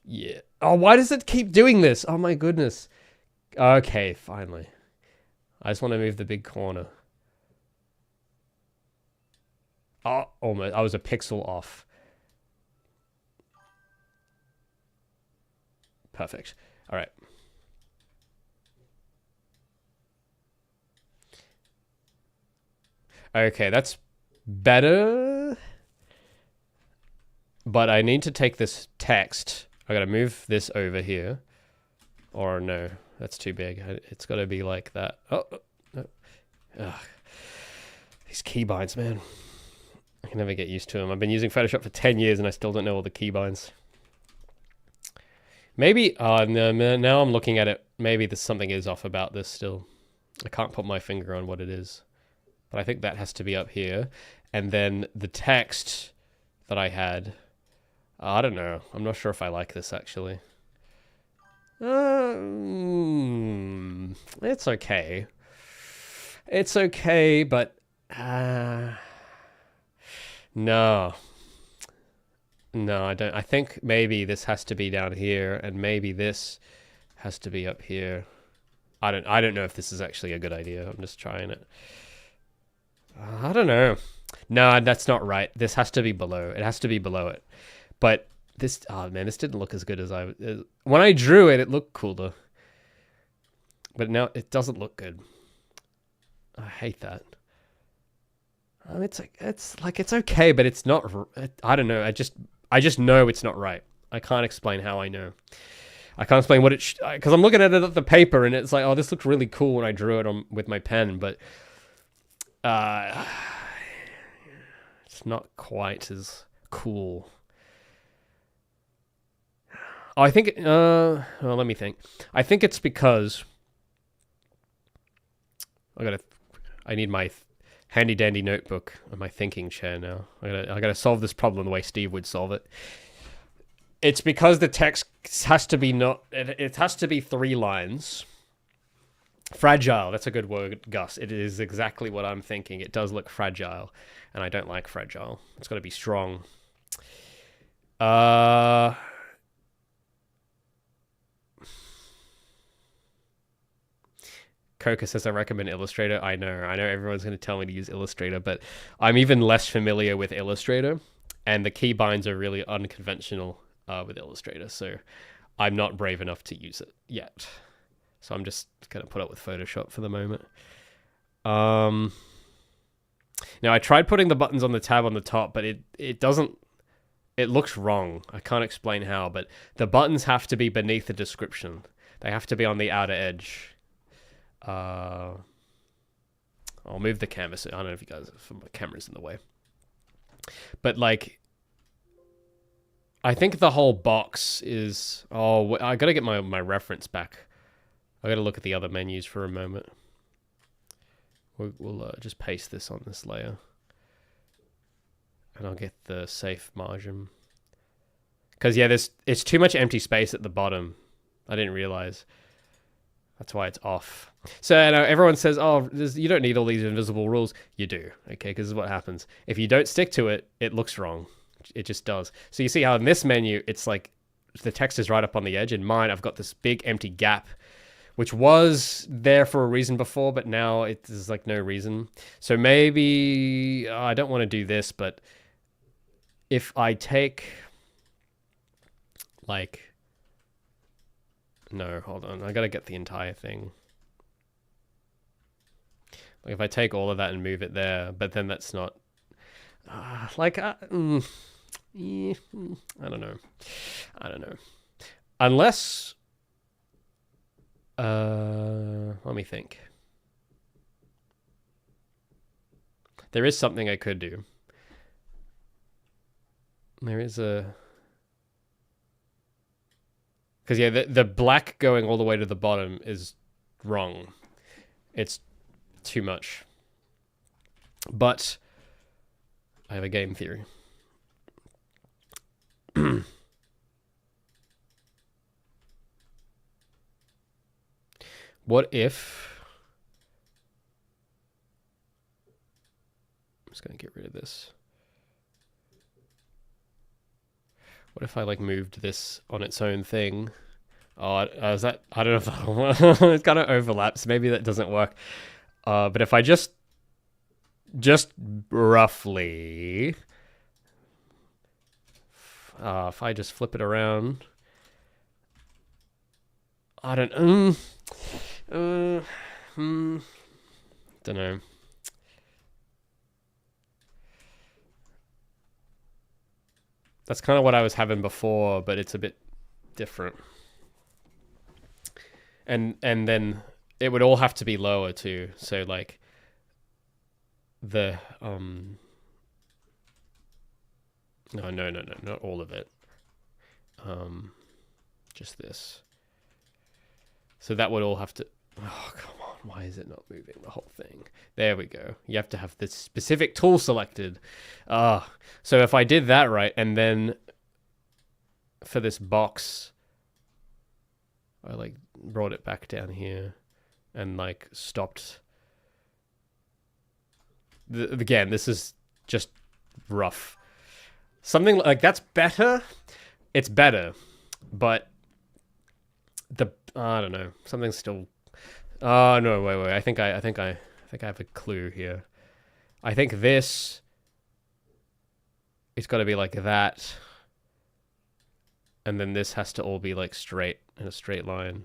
Yeah. Oh, why does it keep doing this? Oh, my goodness. Okay, finally. I just want to move the big corner. Oh, almost. I was a pixel off. Perfect. All right. Okay, that's better. But I need to take this text. I gotta move this over here. Or no, that's too big. It's gotta be like that. Oh, no. Ugh. These keybinds, man. I can never get used to them. I've been using Photoshop for 10 years and I still don't know all the keybinds. Maybe, no, now I'm looking at it. Maybe there's something is off about this still. I can't put my finger on what it is. But I think that has to be up here. And then the text that I had, I don't know. I'm not sure if I like this actually. It's okay. It's okay, but no. No, I don't. I think maybe this has to be down here and maybe this has to be up here. I don't know if this is actually a good idea. I'm just trying it. I don't know. No, that's not right. This has to be below. It has to be below it. But this, oh man, this didn't look as good as when I drew it, it looked cooler. But now it doesn't look good. I hate that. It's okay, but it's not. I don't know. I just know it's not right. I can't explain how I know. I can't explain what it because I'm looking at it at the paper and it's like, oh, this looked really cool when I drew it with my pen, but it's not quite as cool. Oh, I think. Well, let me think. I think it's because I need my handy dandy notebook and my thinking chair now. I gotta solve this problem the way Steve would solve it. It's because the text has to be it has to be 3 lines. Fragile, that's a good word, Gus. It is exactly what I'm thinking. It does look fragile, and I don't like fragile. It's got to be strong. Coca says I recommend Illustrator. I know everyone's going to tell me to use Illustrator, but I'm even less familiar with Illustrator, and the keybinds are really unconventional with Illustrator, so I'm not brave enough to use it yet. So I'm just going to put up with Photoshop for the moment. Now, I tried putting the buttons on the tab on the top, but it doesn't... It looks wrong. I can't explain how, but the buttons have to be beneath the description. They have to be on the outer edge. I'll move the canvas. I don't know if you guys... My camera's in the way. But, like... I think the whole box is... Oh, I gotta get my reference back. I gotta look at the other menus for a moment. We'll just paste this on this layer. And I'll get the safe margin. Because, yeah, it's too much empty space at the bottom. I didn't realize. That's why it's off. So I know everyone says, oh, you don't need all these invisible rules. You do, okay? Because this is what happens. If you don't stick to it, it looks wrong. It just does. So you see how in this menu, it's like the text is right up on the edge. In mine, I've got this big empty gap, which was there for a reason before, but now there's like no reason. So maybe I don't want to do this, but if I take like... No, hold on. I gotta get the entire thing. Like if I take all of that and move it there, but then that's not... yeah, I don't know. I don't know. Unless... let me think. There is something I could do. There is a... Because, yeah, the black going all the way to the bottom is wrong. It's too much. But I have a game theory. What if... I'm just going to get rid of this. What if I like moved this on its own thing? Oh, is that... I don't know if that'll... It kind of overlaps. Maybe that doesn't work. But if I just roughly... if I just flip it around... I don't... don't know. That's kind of what I was having before, but it's a bit different. And then it would all have to be lower too. So like the no, not all of it. Just this. So that would all have to... Oh, come on. Why is it not moving the whole thing? There we go. You have to have this specific tool selected. So if I did that right, and then for this box, I like brought it back down here and like stopped. Again, this is just rough. Something like that's better. It's better, but I don't know. Something's still... Oh, no, wait. I think I have a clue here. I think this... It's got to be like that. And then this has to all be like straight, in a straight line.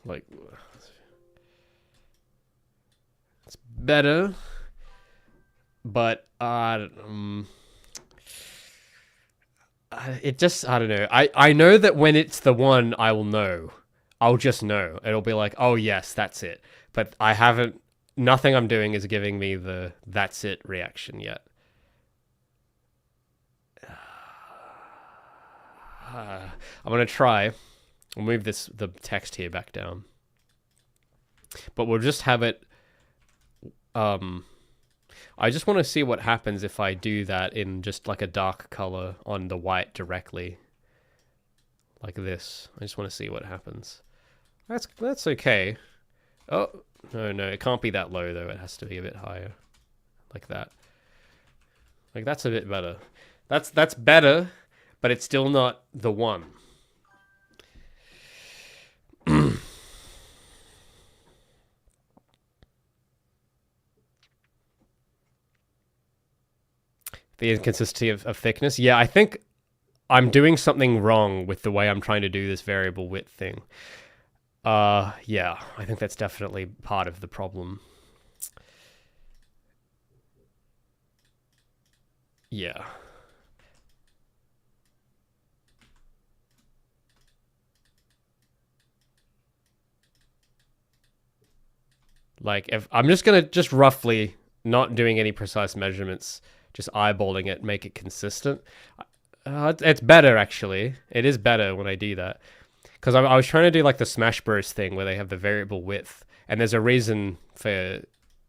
Like... It's better. But, it just, I don't know. I know that when it's the one, I will know. I'll just know. It'll be like, oh yes, that's it. But I haven't, nothing I'm doing is giving me the that's it reaction yet. I'm going to try. We'll move the text here back down. But we'll just have it, I just want to see what happens if I do that in just like a dark color on the white directly. Like this. I just want to see what happens. That's okay. Oh, no, it can't be that low though. It has to be a bit higher. Like that. Like that's a bit better. That's better, but it's still not the one. The inconsistency of thickness. Yeah, I think I'm doing something wrong with the way I'm trying to do this variable width thing. Yeah, I think that's definitely part of the problem. Yeah. Like, if I'm just gonna roughly, not doing any precise measurements, just eyeballing it, make it consistent. It's better, actually. It is better when I do that. Because I was trying to do like the Smash Bros thing where they have the variable width. And there's a reason for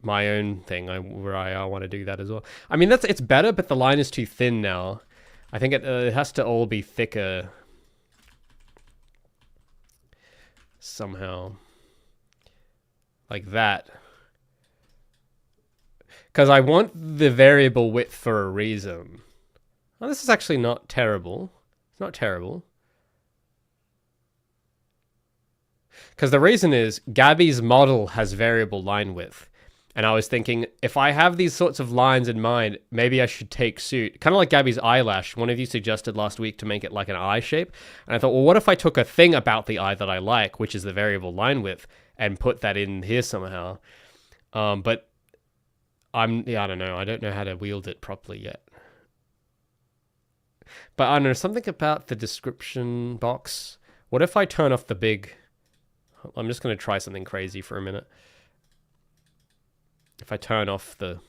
my own thing where I want to do that as well. I mean, it's better, but the line is too thin now. I think it has to all be thicker. somehow. Like that. Because I want the variable width for a reason. Oh, this is actually not terrible. It's not terrible. Because the reason is Gabby's model has variable line width. And I was thinking, if I have these sorts of lines in mind, maybe I should take suit. Kind of like Gabby's eyelash. One of you suggested last week to make it like an eye shape. And I thought, well, what if I took a thing about the eye that I like, which is the variable line width, and put that in here somehow. But I don't know. I don't know how to wield it properly yet. But I don't know, something about the description box. What if I turn off the big... I'm just going to try something crazy for a minute. If I turn off the...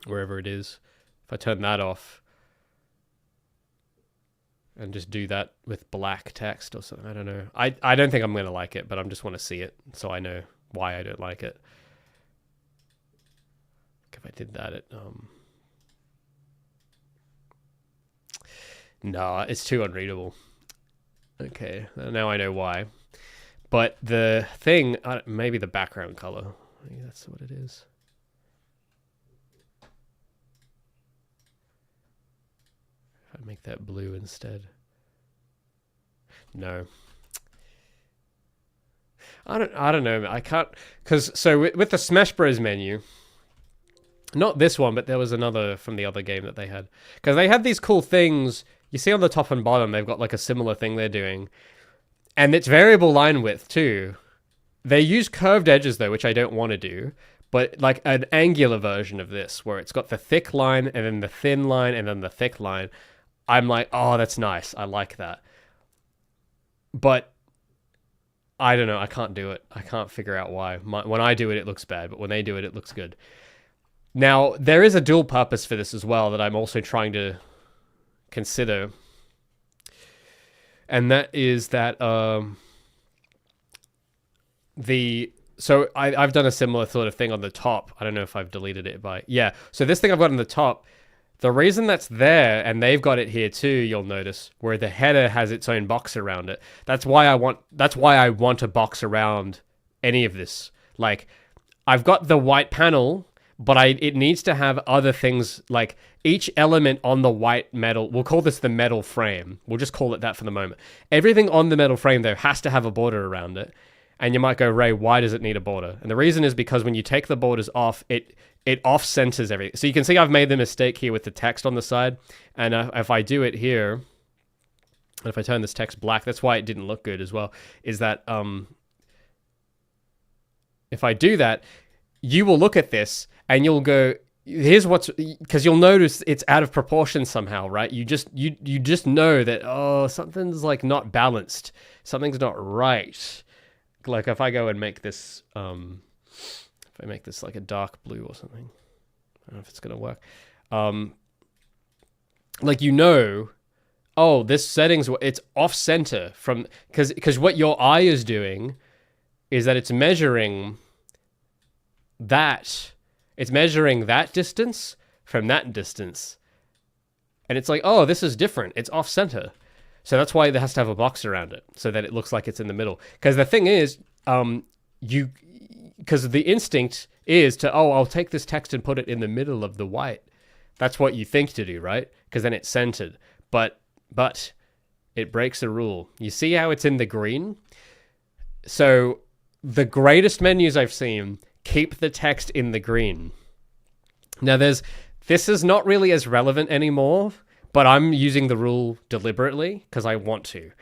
wherever it is. If I turn that off. And just do that with black text or something. I don't know. I don't think I'm going to like it, but I just want to see it. So I know why I don't like it. If I did that, no, it's too unreadable. Okay, now I know why. But the thing, maybe the background color. Maybe that's what it is. If I make that blue instead. No. I don't know. I can't, because so with the Smash Bros menu, not this one, but there was another from the other game that they had. Because they had these cool things. You see on the top and bottom, they've got like a similar thing they're doing. And it's variable line width too. They use curved edges though, which I don't want to do. But like an angular version of this, where it's got the thick line and then the thin line and then the thick line. I'm like, oh, that's nice. I like that. But I don't know. I can't do it. I can't figure out why. When I do it, it looks bad. But when they do it, it looks good. Now, there is a dual purpose for this as well that I'm also trying to consider. And that is that so I've done a similar sort of thing on the top. I don't know if I've deleted it by... Yeah, so this thing I've got on the top, the reason that's there, and they've got it here too, you'll notice, where the header has its own box around it. That's why I want a box around any of this. Like, I've got the white panel, but it needs to have other things, like each element on the white metal, we'll call this the metal frame. We'll just call it that for the moment. Everything on the metal frame, though, has to have a border around it. And you might go, Ray, why does it need a border? And the reason is because when you take the borders off, it off-centers everything. So you can see I've made the mistake here with the text on the side. And if I do it here, if I turn this text black, that's why it didn't look good as well, is that if I do that, you will look at this and you'll go, here's what's... Because you'll notice it's out of proportion somehow, right? You just know that, oh, something's like not balanced. Something's not right. Like if I go and make this, if I make this like a dark blue or something, I don't know if it's going to work. Like, you know, oh, this settings, it's off center from, because what your eye is doing is that it's measuring that distance from that distance. And it's like, oh, this is different. It's off center. So that's why it has to have a box around it, so that it looks like it's in the middle. Because the thing is, because the instinct is to, oh, I'll take this text and put it in the middle of the white. That's what you think to do, right? Because then it's centered. But it breaks a rule. You see how it's in the green? So the greatest menus I've seen keep the text in the green. Now this is not really as relevant anymore, but I'm using the rule deliberately because I want to.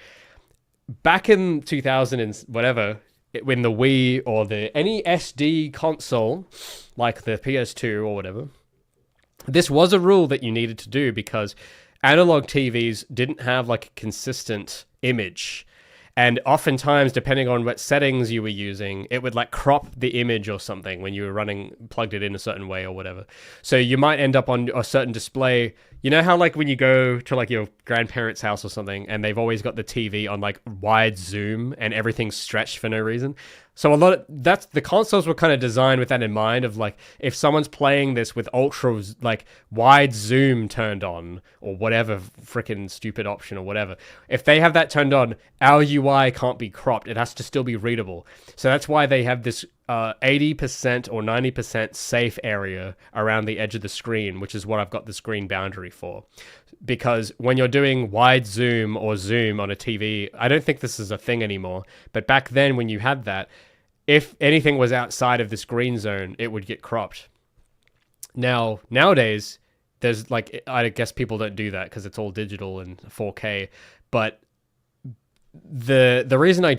Back in 2000 and whatever, when the Wii or any SD console, like the PS2 or whatever, this was a rule that you needed to do because analog TVs didn't have like a consistent image. And oftentimes, depending on what settings you were using, it would like crop the image or something when you were plugged it in a certain way or whatever. So you might end up on a certain display, You know how like when you go to like your grandparents' house or something and they've always got the TV on like wide zoom and everything's stretched for no reason? So a lot of that's the consoles were kind of designed with that in mind of like if someone's playing this with ultra like wide zoom turned on or whatever freaking stupid option or whatever, if they have that turned on, our UI can't be cropped. It has to still be readable. So that's why they have this 80% or 90% safe area around the edge of the screen, which is what I've got the screen boundary for. Because when you're doing wide zoom or zoom on a TV, I don't think this is a thing anymore, but back then when you had that, if anything was outside of this green zone, it would get cropped. Nowadays, there's like, I guess people don't do that because it's all digital and 4K, but the reason I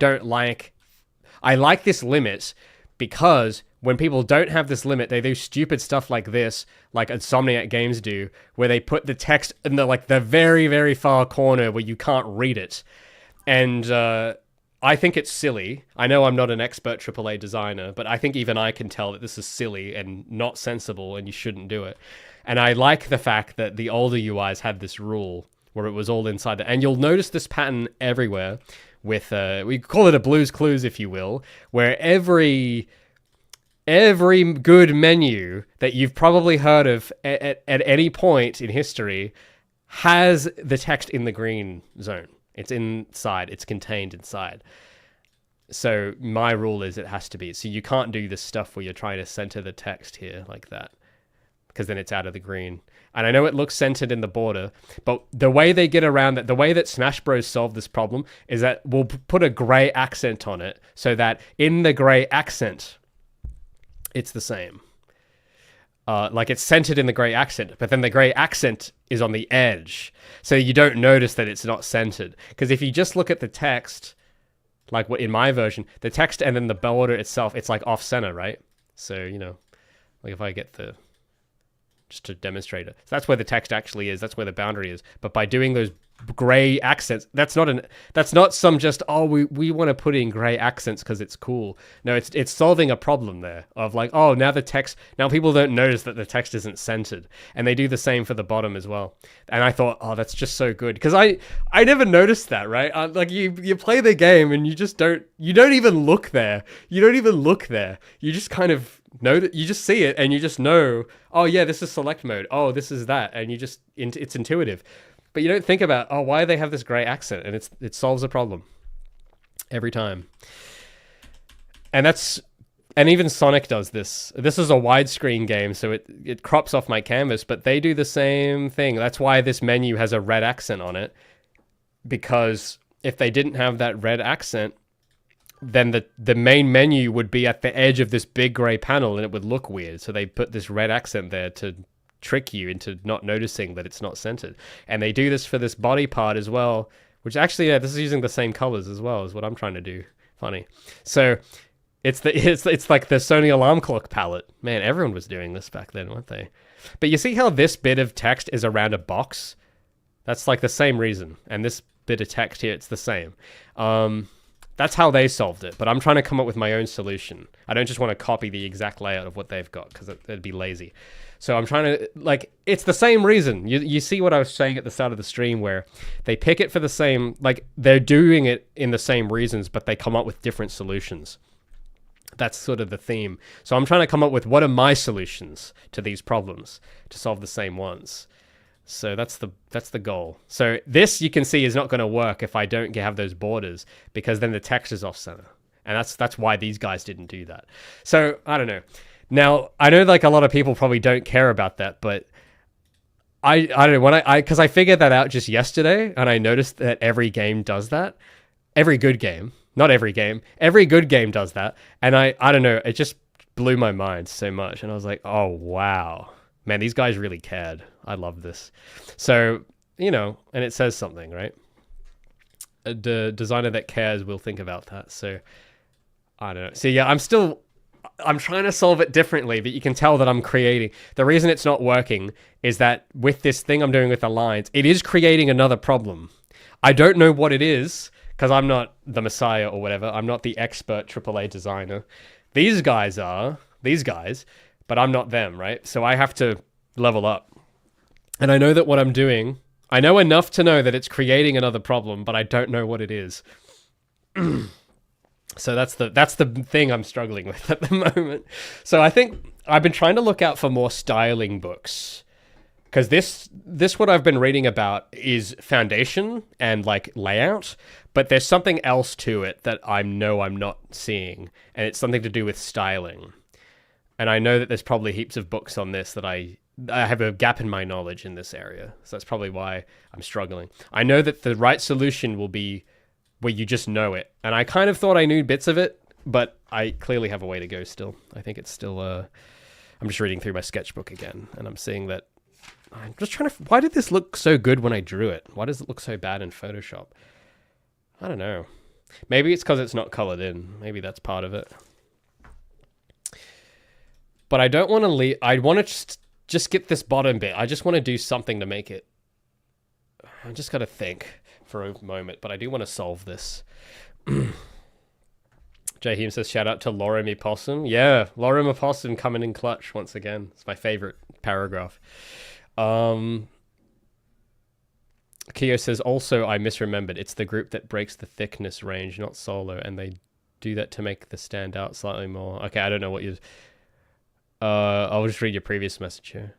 like this limit because when people don't have this limit, they do stupid stuff like this, like Insomniac Games do, where they put the text in the very, very far corner where you can't read it. And I think it's silly. I know I'm not an expert AAA designer, but I think even I can tell that this is silly and not sensible and you shouldn't do it. And I like the fact that the older UIs had this rule where it was all inside there. And you'll notice this pattern everywhere with, we call it a Blue's Clues, if you will, where every good menu that you've probably heard of at any point in history has the text in the green zone. It's inside. It's contained inside. So my rule is it has to be. So you can't do this stuff where you're trying to center the text here like that, because then it's out of the green. And I know it looks centered in the border, but the way they get around that, the way that Smash Bros. Solve this problem is that we'll put a gray accent on it so that in the gray accent, it's the same. Like it's centered in the gray accent, but then the gray accent is on the edge. So you don't notice that it's not centered. Because if you just look at the text, like in my version, the text and then the border itself, it's like off center, right? So, like if I get just to demonstrate it. So that's where the text actually is. That's where the boundary is. But by doing those gray accents, that's not some just, we want to put in gray accents because it's cool. No, it's solving a problem there of like, now people don't notice that the text isn't centered. And they do the same for the bottom as well. And I thought, that's just so good. Because I never noticed that, right? Like you play the game and you don't even look there. You don't even look there. You just kind of you just see it and you just know, oh yeah, this is select mode. Oh, this is that. And it's intuitive. But you don't think about, why do they have this gray accent? And it solves a problem every time. And even Sonic does this. This is a widescreen game, so it crops off my canvas, but they do the same thing. That's why this menu has a red accent on it, because if they didn't have that red accent, then the main menu would be at the edge of this big gray panel and it would look weird. So they put this red accent there to trick you into not noticing that it's not centered. And they do this for this body part as well, which actually, this is using the same colors as well as what I'm trying to do. Funny. So it's like the Sony alarm clock palette. Man, everyone was doing this back then, weren't they? But you see how this bit of text is around a box? That's like the same reason. And this bit of text here, it's the same. That's how they solved it, but I'm trying to come up with my own solution. I don't just want to copy the exact layout of what they've got, because it'd be lazy. So I'm trying to, it's the same reason. You see what I was saying at the start of the stream, where they pick it for the same, they're doing it in the same reasons, but they come up with different solutions. That's sort of the theme. So I'm trying to come up with what are my solutions to these problems to solve the same ones. So that's the goal. So this, you can see, is not going to work if I don't have those borders, because then the text is off center. And that's why these guys didn't do that. So I don't know. Now, I know a lot of people probably don't care about that, but I don't know, because I figured that out just yesterday, and I noticed that every game does that. Every good game. Not every game. Every good game does that. And I don't know, it just blew my mind so much. And I was like, oh, wow. Man, these guys really cared. I love this. So, and it says something, right? A designer that cares will think about that. So, I don't know. So, yeah, I'm trying to solve it differently, but you can tell that I'm creating. The reason it's not working is that with this thing I'm doing with the lines, it is creating another problem. I don't know what it is, because I'm not the messiah or whatever. I'm not the expert AAA designer. These guys, but I'm not them, right? So I have to level up. And I know that what I'm doing, I know enough to know that it's creating another problem, but I don't know what it is. So that's the thing I'm struggling with at the moment. So I think I've been trying to look out for more styling books, because this what I've been reading about is foundation and like layout, but there's something else to it that I'm not seeing, and it's something to do with styling. And I know that there's probably heaps of books on this that I have a gap in my knowledge in this area. So that's probably why I'm struggling. I know that the right solution will be where you just know it. And I kind of thought I knew bits of it, but I clearly have a way to go still. I think it's still, I'm just reading through my sketchbook again, and I'm seeing that, I'm just trying to, why did this look so good when I drew it? Why does it look so bad in Photoshop? I don't know. Maybe it's because it's not colored in. Maybe that's part of it. But I don't want to leave, I want to just get this bottom bit. I just want to do something to make it, I just got to think for a moment, but I do want to solve this. Jay Hume says, shout out to Lorem Opossum. Yeah, Lorem Opossum coming in clutch once again. It's my favorite paragraph. Keo says, also, I misremembered. It's the group that breaks the thickness range, not solo, and they do that to make the stand out slightly more. Okay, I don't know what you... I'll just read your previous message here.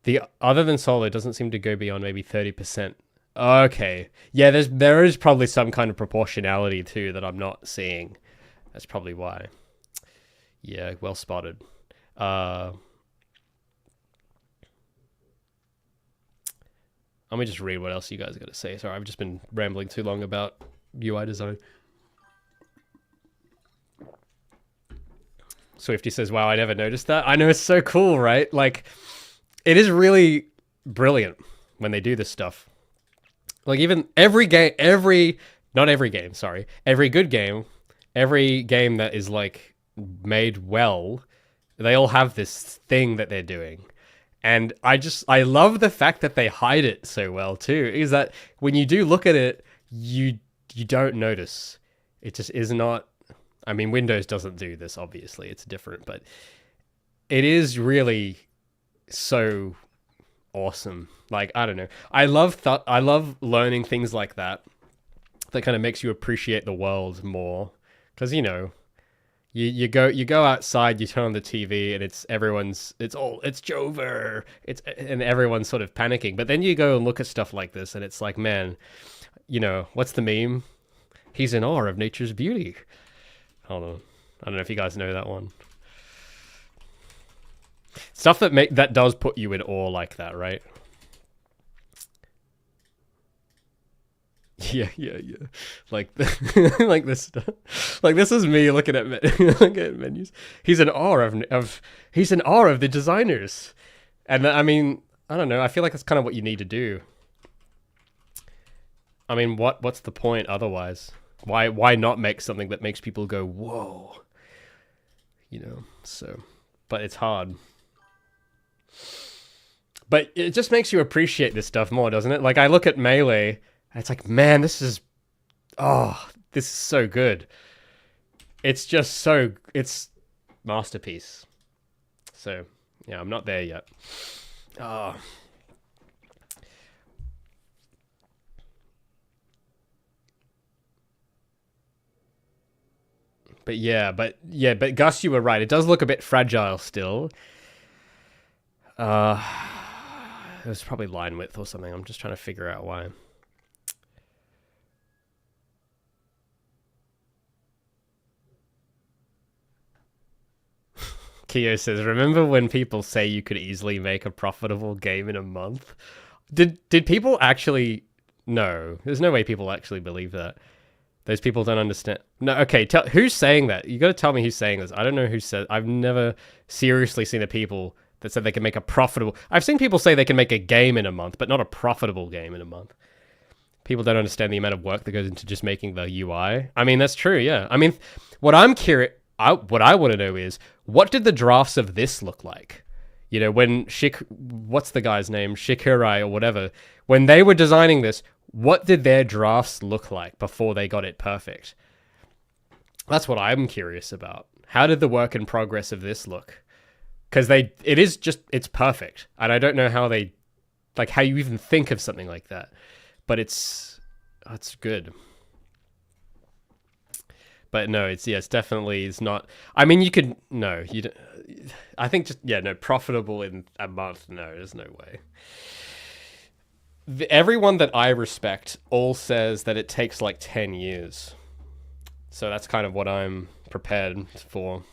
The other than solo doesn't seem to go beyond maybe 30%. Okay. Yeah, there is probably some kind of proportionality too that I'm not seeing. That's probably why. Yeah, well spotted. Let me just read what else you guys got to say. Sorry, I've just been rambling too long about UI design. Swifty says, wow, I never noticed that. I know, it's so cool, right? Like, it is really brilliant when they do this stuff. Like, even every game, not every game, sorry, every good game, every game that is, like, made well, they all have this thing that they're doing. And I love the fact that they hide it so well, too, is that when you do look at it, you don't notice. It just is not... I mean, Windows doesn't do this, obviously. It's different, but it is really so awesome. Like, I don't know. I love learning things like that kind of makes you appreciate the world more. Because, you know, you go outside, you turn on the TV, and it's Jover. And everyone's sort of panicking. But then you go and look at stuff like this, and it's like, man, you know, what's the meme? He's in awe of nature's beauty. Hold on. I don't know if you guys know that one. Stuff that does put you in awe like that, right? Yeah. Like like this stuff. Like, this is me looking at menus. He's in awe of the designers. And I mean, I don't know. I feel like that's kind of what you need to do. I mean, what's the point otherwise? Why not make something that makes people go, whoa? You know, so, but it's hard. But it just makes you appreciate this stuff more, doesn't it? Like, I look at Melee, and it's like, man, this is so good. It's masterpiece. So, yeah, I'm not there yet. Oh. But Gus, you were right. It does look a bit fragile still. It was probably line width or something. I'm just trying to figure out why. Keo says, remember when people say you could easily make a profitable game in a month? Did people actually... No, there's no way people actually believe that. Those people don't understand. No, okay, who's saying that? You got to tell me who's saying this. I don't know who said... I've never seriously seen the people that said they can make a profitable... I've seen people say they can make a game in a month, but not a profitable game in a month. People don't understand the amount of work that goes into just making the UI. I mean, that's true, yeah. I mean, what I want to know is, what did the drafts of this look like? You know, when what's the guy's name? Shikurai or whatever. When they were designing this, what did their drafts look like before they got it perfect? That's what I'm curious about. How did the work in progress of this look? Because it's perfect. And I don't know how they like how you even think of something like that. But it's good. But no, it's definitely it's not. I mean, you could no, you. I think just no profitable in a month. No, there's no way. Everyone that I respect all says that it takes like 10 years. So that's kind of what I'm prepared for.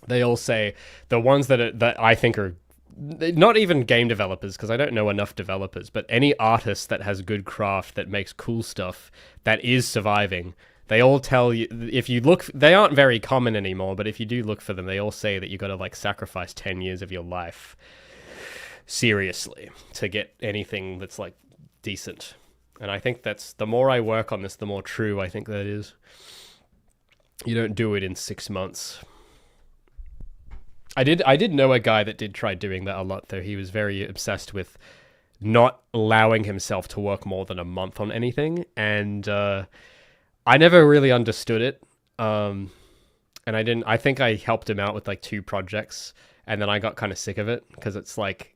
They all say the ones that I think are not even game developers, because I don't know enough developers, but any artist that has good craft that makes cool stuff that is surviving. They all tell you, if you look, they aren't very common anymore, but if you do look for them, they all say that you got to like sacrifice 10 years of your life seriously to get anything that's like decent. And I think that's, the more I work on this, the more true I think that is. You don't do it in 6 months. I did know a guy that did try doing that a lot, though. He was very obsessed with not allowing himself to work more than a month on anything, and I never really understood it. And I think I helped him out with like 2 projects, and then I got kind of sick of it because it's like,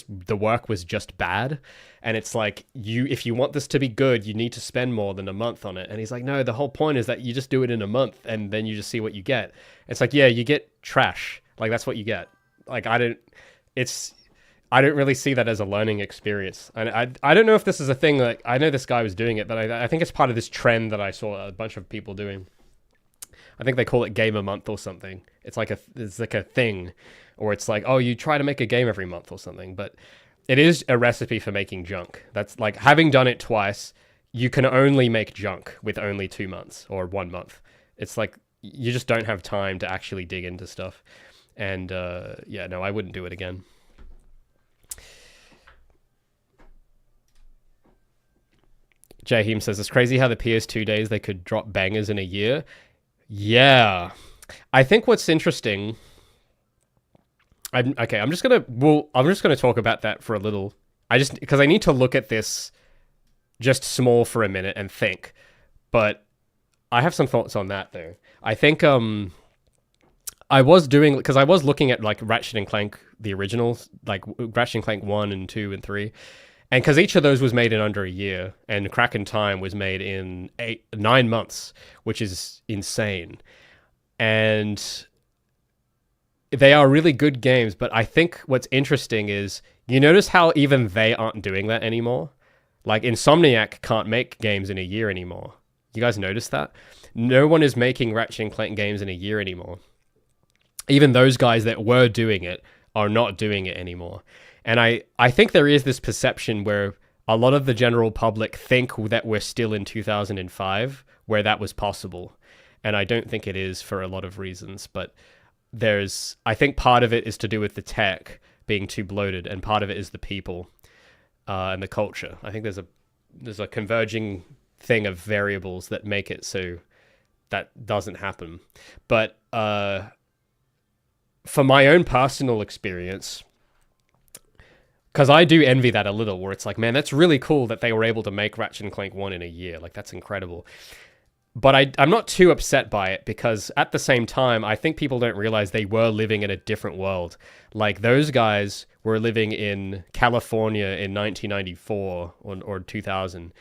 the work was just bad. And it's like, if you want this to be good, you need to spend more than a month on it. And he's like, no, the whole point is that you just do it in a month and then you just see what you get. It's like, yeah, you get trash. Like, that's what you get. Like, I don't really see that as a learning experience. And I don't know if this is a thing. Like, I know this guy was doing it, but I think it's part of this trend that I saw a bunch of people doing. I think they call it game a month or something. It's like a thing, or it's like, oh, you try to make a game every month or something. But it is a recipe for making junk. That's like, having done it twice, you can only make junk with only 2 months or 1 month. It's like, you just don't have time to actually dig into stuff. And no, I wouldn't do it again. Jaheim says, it's crazy how the PS2 days, they could drop bangers in a year. Yeah. I think what's interesting... I'm just gonna talk about that for a little. Because I need to look at this just small for a minute and think. But I have some thoughts on that, though. I think... I was looking at like Ratchet and Clank, the originals, like Ratchet and Clank 1 and 2 and 3. And because each of those was made in under a year, and Crack in Time was made in 9 months, which is insane. And they are really good games, but I think what's interesting is, you notice how even they aren't doing that anymore? Like, Insomniac can't make games in a year anymore. You guys notice that? No one is making Ratchet and Clank games in a year anymore. Even those guys that were doing it are not doing it anymore. And I think there is this perception where a lot of the general public think that we're still in 2005, where that was possible. And I don't think it is, for a lot of reasons. But I think part of it is to do with the tech being too bloated, and part of it is the people and the culture. I think there's a converging thing of variables that make it so that doesn't happen. But for my own personal experience, because I do envy that a little, where it's like, man, that's really cool that they were able to make Ratchet and Clank 1 in a year. Like, that's incredible. But I'm not too upset by it, because at the same time, I think people don't realize they were living in a different world. Like, those guys were living in California in 1994 or 2000,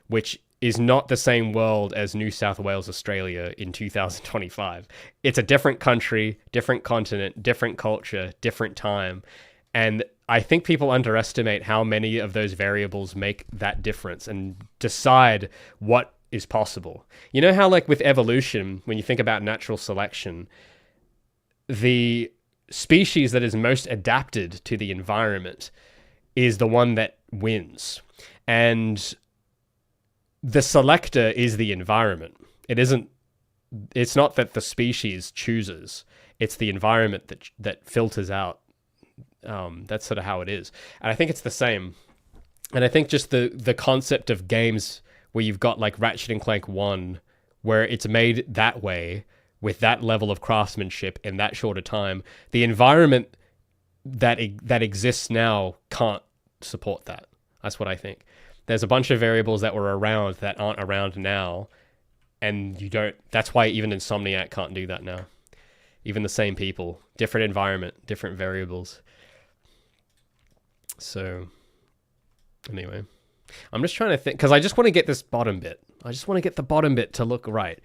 which is not the same world as New South Wales, Australia in 2025. It's a different country, different continent, different culture, different time. And I think people underestimate how many of those variables make that difference and decide what is possible. You know how, like, with evolution, when you think about natural selection, the species that is most adapted to the environment is the one that wins. And the selector is the environment. It's not that the species chooses. It's the environment that filters out. That's sort of how it is. And I think it's the same. And I think just the concept of games where you've got like Ratchet and Clank 1, where it's made that way with that level of craftsmanship in that short a time, the environment that exists now can't support that. That's what I think. There's a bunch of variables that were around that aren't around now, and that's why even Insomniac can't do that now. Even the same people, different environment, different variables. So, Anyway, I'm just trying to think, because I just want to get this bottom bit. I just want to get the bottom bit to look right.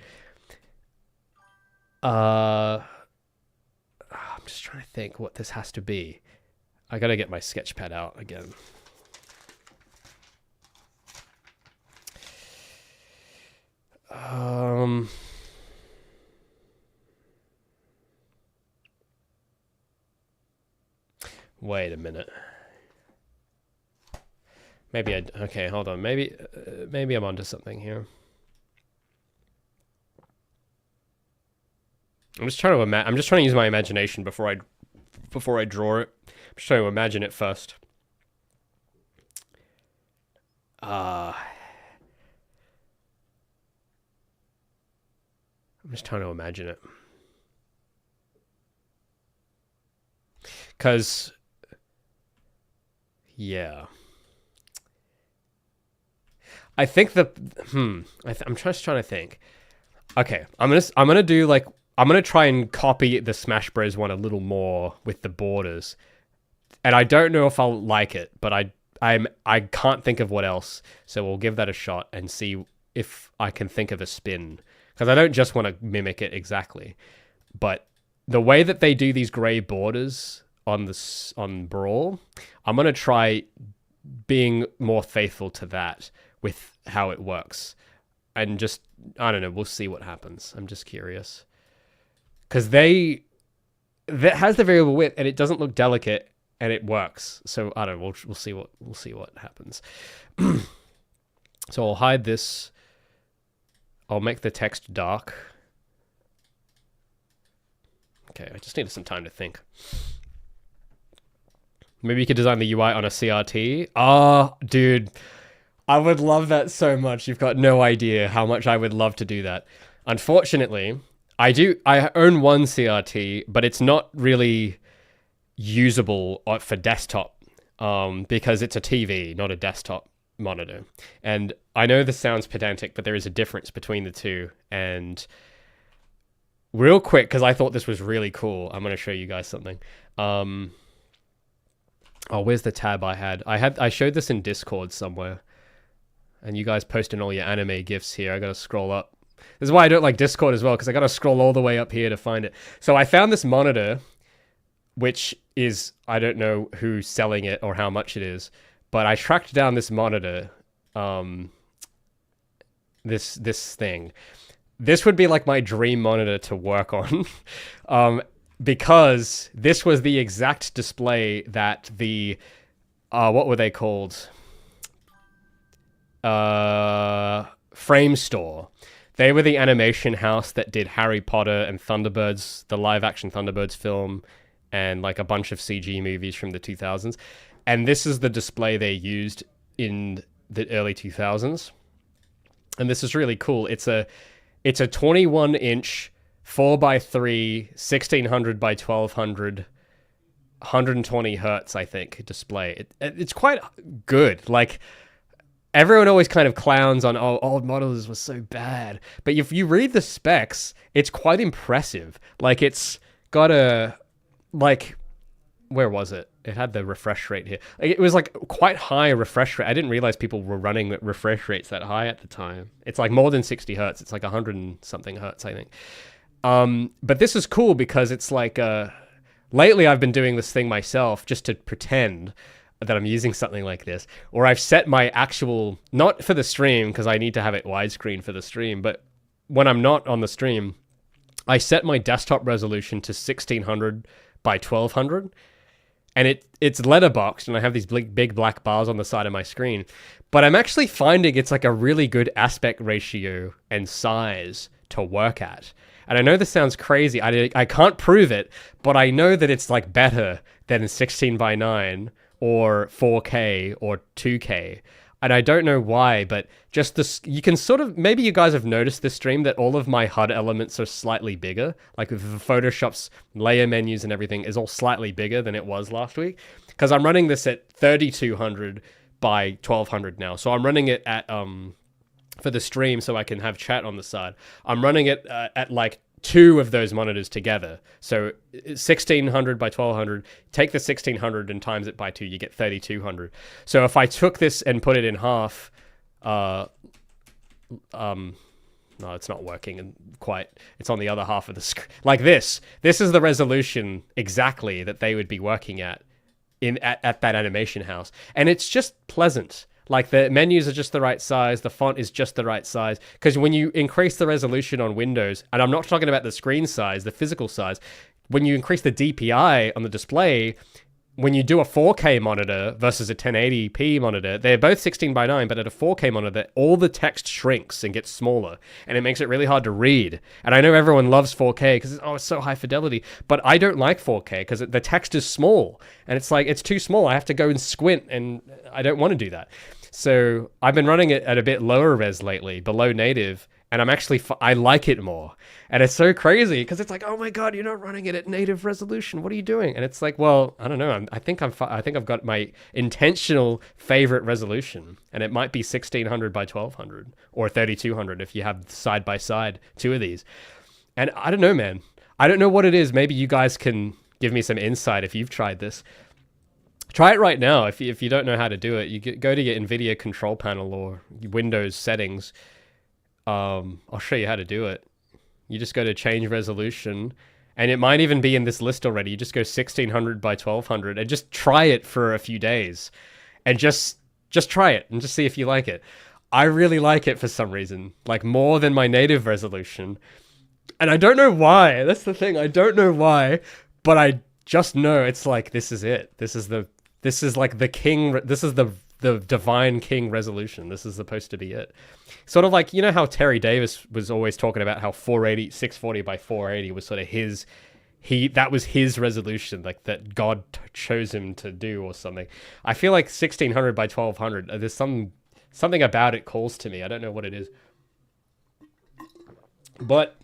I'm just trying to think what this has to be. I gotta get my sketch pad out again. Wait a minute. Maybe okay, hold on. Maybe I'm onto something here. I'm just trying to use my imagination before I draw it. I'm just trying to imagine it first. I'm just trying to imagine it. Cause yeah. I think I'm just trying to think. Okay, I'm gonna try and copy the Smash Bros one a little more with the borders, and I don't know if I'll like it, but I can't think of what else, so we'll give that a shot and see if I can think of a spin, because I don't just want to mimic it exactly, but the way that they do these gray borders on Brawl, I'm gonna try being more faithful to that with how it works, and just, I don't know, we'll see what happens. I'm just curious, because that has the variable width and it doesn't look delicate and it works. So I don't know. We'll see what happens. So I'll hide this. I'll make the text dark. Okay, I just needed some time to think. Maybe you could design the UI on a CRT. Ah, oh, dude. I would love that so much. You've got no idea how much I would love to do that. Unfortunately, I own one CRT, but it's not really usable for desktop because it's a TV, not a desktop monitor. And I know this sounds pedantic, but there is a difference between the two. And real quick, because I thought this was really cool, I'm going to show you guys something. Oh, where's the tab I had? I showed this in Discord somewhere. And you guys posting all your anime GIFs here. I gotta scroll up. This is why I don't like Discord as well, because I gotta scroll all the way up here to find it. So I found this monitor, which is, I don't know who's selling it or how much it is, but I tracked down this monitor, this thing. This would be like my dream monitor to work on, because this was the exact display that the, what were they called? Frame Store. They were the animation house that did Harry Potter and Thunderbirds, the live action Thunderbirds film, and like a bunch of CG movies from the 2000s. And this is the display they used in the early 2000s. And this is really cool. It's a 21-inch 4x3 1600 by 1200 120 hertz, I think, display. It's quite good. Like, everyone always kind of clowns on, oh, old models was so bad. But if you read the specs, it's quite impressive. Like, it's got a, like, where was it? It had the refresh rate here. It was like quite high refresh rate. I didn't realize people were running refresh rates that high at the time. It's like more than 60 hertz. It's like 100 and something hertz, I think. But this is cool because it's like, lately I've been doing this thing myself just to pretend that I'm using something like this, or I've set my actual, not for the stream because I need to have it widescreen for the stream, but when I'm not on the stream, I set my desktop resolution to 1600 by 1200, and it's letterboxed, and I have these big black bars on the side of my screen, but I'm actually finding it's like a really good aspect ratio and size to work at. And I know this sounds crazy. I can't prove it, but I know that it's like better than 16 by 9 or 4K or 2K. And I don't know why, but just this, you can sort of, maybe you guys have noticed this stream that all of my HUD elements are slightly bigger. Like the Photoshop's layer menus and everything is all slightly bigger than it was last week. Because I'm running this at 3200 by 1200 now. So I'm running it at, for the stream so I can have chat on the side. I'm running it at like two of those monitors together. So 1600 by 1200, take the 1600 and times it by two, you get 3200. So if I took this and put it in half, no, it's not working and quite. It's on the other half of the screen. Like this. This is the resolution exactly that they would be working at at that animation house. And it's just pleasant. Like the menus are just the right size, the font is just the right size. Because when you increase the resolution on Windows, and I'm not talking about the screen size, the physical size, when you increase the DPI on the display, when you do a 4K monitor versus a 1080p monitor, they're both 16 by 9, but at a 4K monitor, all the text shrinks and gets smaller, and it makes it really hard to read. And I know everyone loves 4K because it's so high fidelity, but I don't like 4K because the text is small, and it's like, it's too small. I have to go and squint, and I don't want to do that. So I've been running it at a bit lower res lately, below native, and I'm actually, I like it more. And it's so crazy because it's like, oh my God, you're not running it at native resolution. What are you doing? And it's like, well, I don't know. I think I've got my intentional favorite resolution, and it might be 1600 by 1200 or 3200 if you have side by side two of these. And I don't know, man. I don't know what it is. Maybe you guys can give me some insight if you've tried this. Try it right now. If you don't know how to do it, you go to your NVIDIA control panel or Windows settings. I'll show you how to do it. You just go to change resolution, and it might even be in this list already. You just go 1600 by 1200 and just try it for a few days, and just try it and just see if you like it. I really like it for some reason, like more than my native resolution, and I don't know why. That's the thing. I don't know why, but I just know it's like, this is it. This is like the king. This is the divine king resolution. This is supposed to be it. Sort of like, you know how Terry Davis was always talking about how 640 by 480 was sort of that was his resolution, like that God chose him to do or something. I feel like 1600 by 1200, there's something about it calls to me. I don't know what it is. But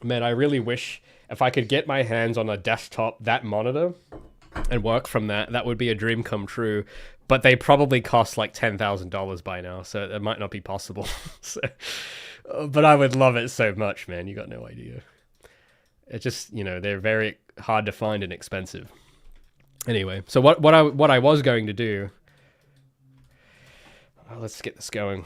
man, I really wish if I could get my hands on a desktop, that monitor, and work from that would be a dream come true. But they probably cost like $10,000 by now, so it might not be possible. But I would love it so much, man. You got no idea. It just, they're very hard to find and expensive. Anyway, so what I was going to do. Let's get this going.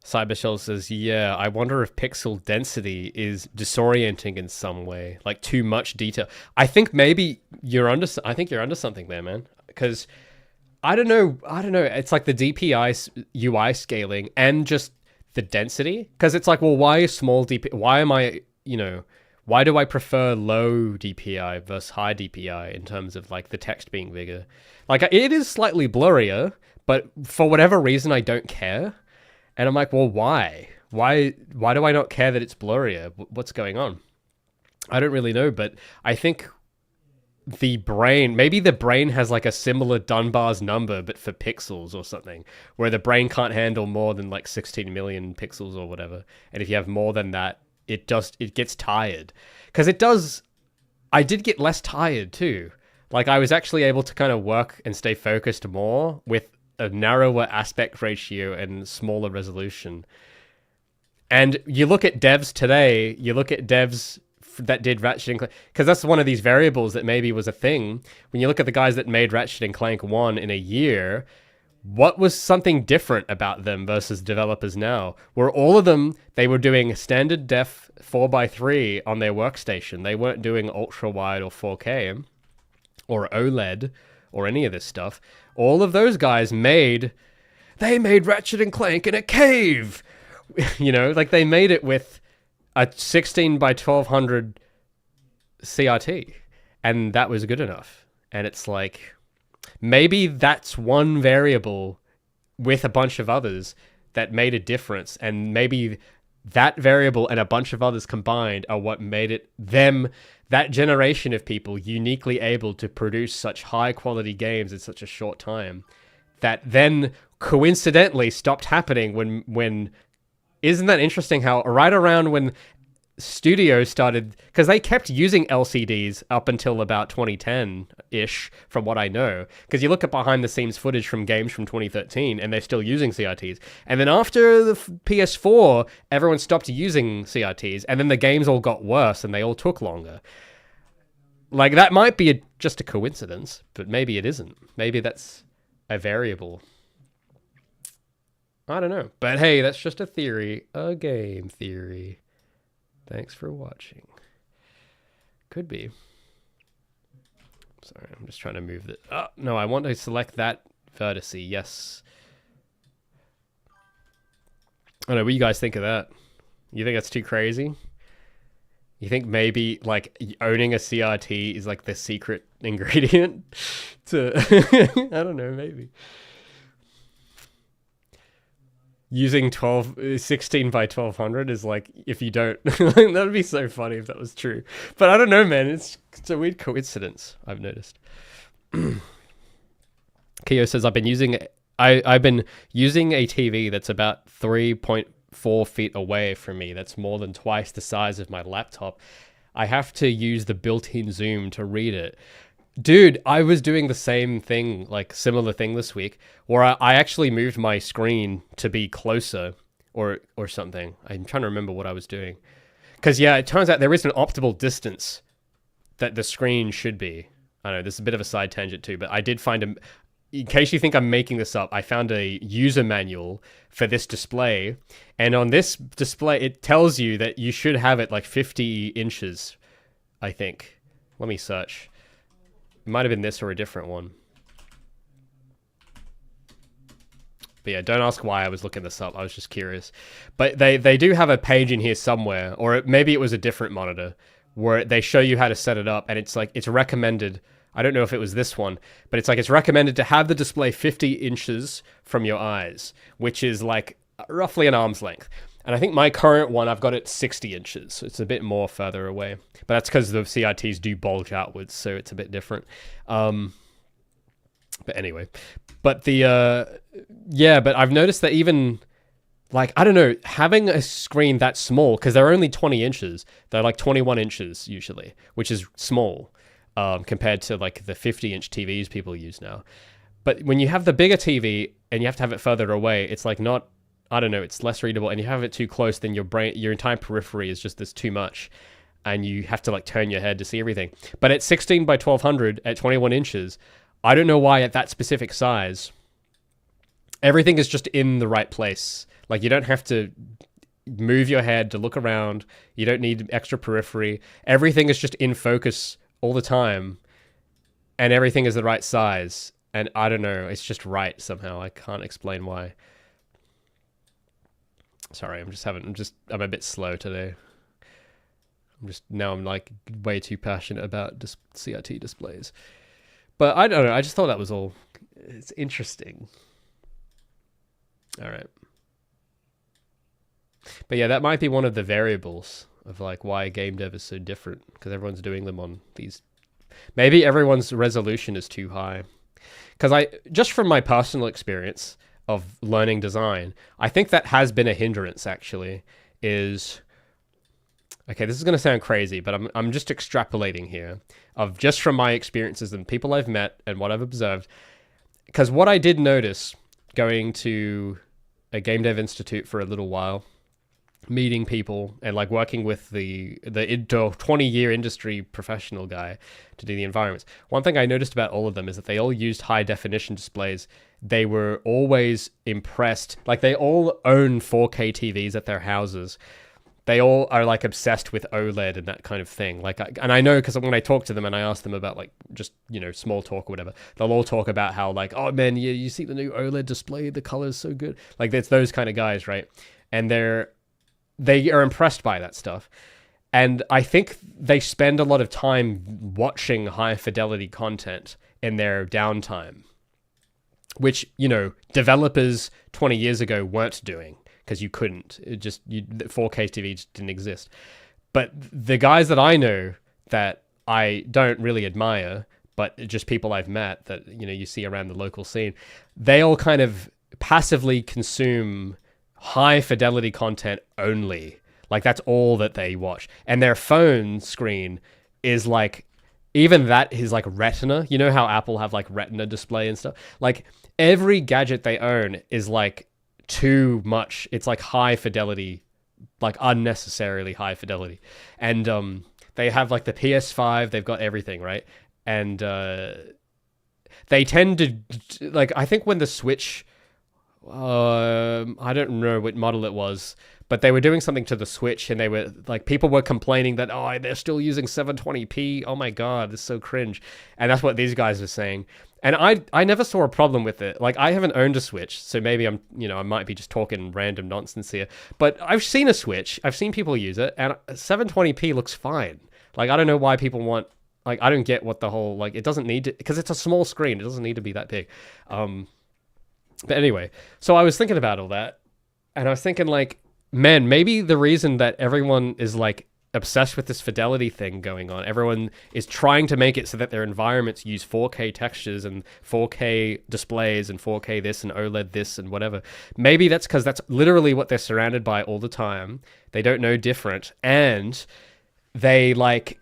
Cybershell says, yeah, I wonder if pixel density is disorienting in some way, like too much detail. I think maybe you're onto something there, man. Because I don't know. It's like the DPI UI scaling and just the density. Because it's like, well, why is small DPI? Why do I prefer low DPI versus high DPI in terms of like the text being bigger? Like it is slightly blurrier, but for whatever reason, I don't care. And I'm like, well, why? Why do I not care that it's blurrier? What's going on? I don't really know, but I think maybe the brain has like a similar Dunbar's number, but for pixels or something, where the brain can't handle more than like 16 million pixels or whatever. And if you have more than that, it gets tired. Because I did get less tired too. Like I was actually able to kind of work and stay focused more with a narrower aspect ratio and smaller resolution. And you look at devs today, that did Ratchet and Clank, because that's one of these variables that maybe was a thing. When you look at the guys that made Ratchet and Clank 1 in a year, what was something different about them versus developers now? Were all of them, they were doing standard def 4:3 on their workstation. They weren't doing ultra wide or 4K or OLED or any of this stuff. All of those guys made Ratchet and Clank in a cave. Like they made it with a 16 by 1200 CRT, and that was good enough. And it's like, maybe that's one variable with a bunch of others that made a difference, and maybe that variable and a bunch of others combined are what made that generation of people uniquely able to produce such high quality games in such a short time, that then coincidentally stopped happening when isn't that interesting how right around when studios started, because they kept using LCDs up until about 2010-ish, from what I know. Because you look at behind-the-scenes footage from games from 2013, and they're still using CRTs. And then after the PS4, everyone stopped using CRTs, and then the games all got worse, and they all took longer. Like, that might be just a coincidence, but maybe it isn't. Maybe that's a variable. I don't know. But hey, that's just a theory. A game theory. Thanks for watching. Could be. Sorry, I'm just trying to move it. Oh, no, I want to select that vertex. Yes. I don't know. What do you guys think of that? You think that's too crazy? You think maybe, like, owning a CRT is, like, the secret ingredient to... I don't know, maybe. Using 16 by 1200 is, like, if you don't... that would be so funny if that was true. But I don't know, man. It's a weird coincidence, I've noticed. Keo says, I've been using a TV that's about 3.4 feet away from me. That's more than twice the size of my laptop. I have to use the built-in zoom to read it. Dude, I was doing the same thing, like similar thing this week, where I actually moved my screen to be closer or something. I'm trying to remember what I was doing. Because, yeah, it turns out there is an optimal distance that the screen should be. I know, this is a bit of a side tangent too, but I did find in case you think I'm making this up, I found a user manual for this display. And on this display, it tells you that you should have it like 50 inches, I think. Let me search. It might have been this or a different one. But yeah, don't ask why I was looking this up. I was just curious. But they do have a page in here somewhere, or maybe it was a different monitor, where they show you how to set it up, and it's like, it's recommended. I don't know if it was this one, but it's like, it's recommended to have the display 50 inches from your eyes, which is like roughly an arm's length. And I think my current one, I've got it 60 inches. So it's a bit more further away. But that's because the CRTs do bulge outwards, so it's a bit different. But anyway. But but I've noticed that even, like, I don't know, having a screen that small, because they're only 20 inches. They're like 21 inches usually, which is small compared to like the 50-inch TVs people use now. But when you have the bigger TV and you have to have it further away, it's like not... I don't know, it's less readable, and you have it too close, then your entire periphery is just this too much, and you have to like turn your head to see everything. But at 16 by 1200 at 21 inches, I don't know why at that specific size, everything is just in the right place. Like, you don't have to move your head to look around. You don't need extra periphery. Everything is just in focus all the time, and everything is the right size. And I don't know, it's just right somehow. I can't explain why. Sorry, I'm a bit slow today. I'm like way too passionate about CRT displays. But I don't know, I just thought that was all, it's interesting. All right. But yeah, that might be one of the variables of like why game dev is so different, because everyone's doing them on these. Maybe everyone's resolution is too high. Because just from my personal experience of learning design, I think that has been a hindrance actually, is, okay, this is going to sound crazy, but I'm just extrapolating here of just from my experiences and people I've met and what I've observed. Because what I did notice going to a game dev institute for a little while, meeting people and like working with the 20-year industry professional guy to do the environments. One thing I noticed about all of them is that they all used high definition displays. They were always impressed. Like, they all own 4K TVs at their houses. They all are like obsessed with OLED and that kind of thing. Like, and I know because when I talk to them and I ask them about like just, you know, small talk or whatever, they'll all talk about how like, oh man, you see the new OLED display, the color's so good. Like, it's those kind of guys, right? And they are impressed by that stuff. And I think they spend a lot of time watching high fidelity content in their downtime, which, you know, developers 20 years ago weren't doing because you couldn't. 4K TV just didn't exist. But the guys that I know that I don't really admire, but just people I've met that, you know, you see around the local scene, they all kind of passively consume high fidelity content only. Like that's all that they watch. And their phone screen is like, even that is like retina. You know how Apple have like retina display and stuff? Like every gadget they own is like too much. It's like high fidelity, like unnecessarily high fidelity. And they have like the PS5, they've got everything, right? And they tend to, like, I think when the Switch, I don't know what model it was, but they were doing something to the Switch, and they were like, people were complaining that, oh, they're still using 720p. Oh my god, it's so cringe. And that's what these guys were saying. And I never saw a problem with it. Like, I haven't owned a Switch, so maybe I'm, I might be just talking random nonsense here. But I've seen a Switch. I've seen people use it, and 720p looks fine. Like, I don't know why people want, like, I don't get what the whole, like, it doesn't need to, because it's a small screen. It doesn't need to be that big. But anyway, so I was thinking about all that, and I was thinking, like, man, maybe the reason that everyone is, like, obsessed with this fidelity thing going on, everyone is trying to make it so that their environments use 4K textures and 4K displays and 4K this and OLED this and whatever. Maybe that's because that's literally what they're surrounded by all the time. They don't know different, and they, like,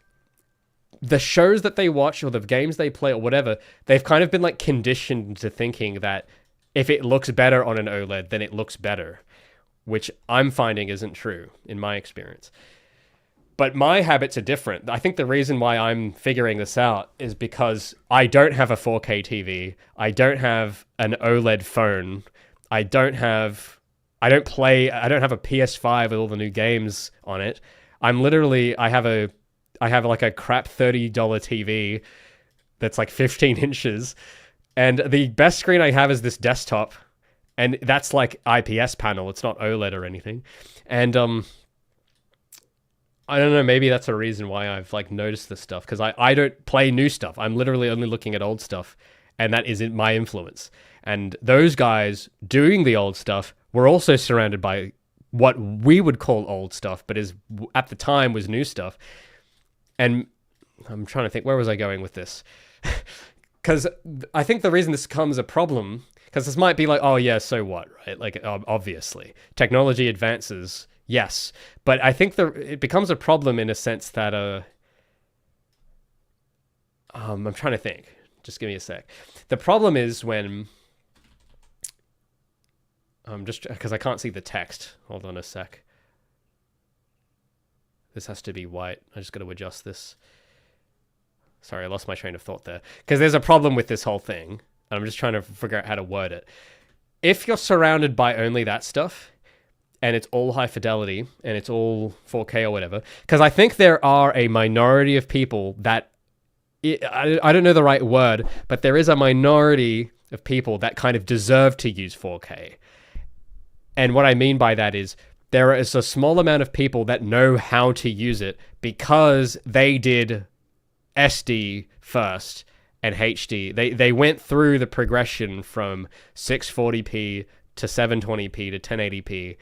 the shows that they watch or the games they play or whatever, they've kind of been, like, conditioned to thinking that if it looks better on an OLED, then it looks better, which I'm finding isn't true in my experience. But my habits are different. I think the reason why I'm figuring this out is because I don't have a 4K TV. I don't have an OLED phone. I don't have a PS5 with all the new games on it. I have like a crap $30 TV that's like 15 inches. And the best screen I have is this desktop. And that's like IPS panel. It's not OLED or anything. And I don't know, maybe that's a reason why I've like noticed this stuff, because I don't play new stuff. I'm literally only looking at old stuff, and that is my influence. And those guys doing the old stuff were also surrounded by what we would call old stuff, but is at the time was new stuff. And I'm trying to think, where was I going with this? Because I think the reason this becomes a problem, because this might be like, oh yeah, so what, right? Like, obviously, technology advances. Yes, but I think it becomes a problem in a sense that I'm trying to think. Just give me a sec. The problem is when just because I can't see the text. Hold on a sec. This has to be white. I just got to adjust this. Sorry, I lost my train of thought there. Because there's a problem with this whole thing. And I'm just trying to figure out how to word it. If you're surrounded by only that stuff, and it's all high fidelity, and it's all 4K or whatever, because I think there are a minority of people that, I don't know the right word, but there is a minority of people that kind of deserve to use 4K. And what I mean by that is, there is a small amount of people that know how to use it because they did SD first and HD. They went through the progression from 640p to 720p to 1080p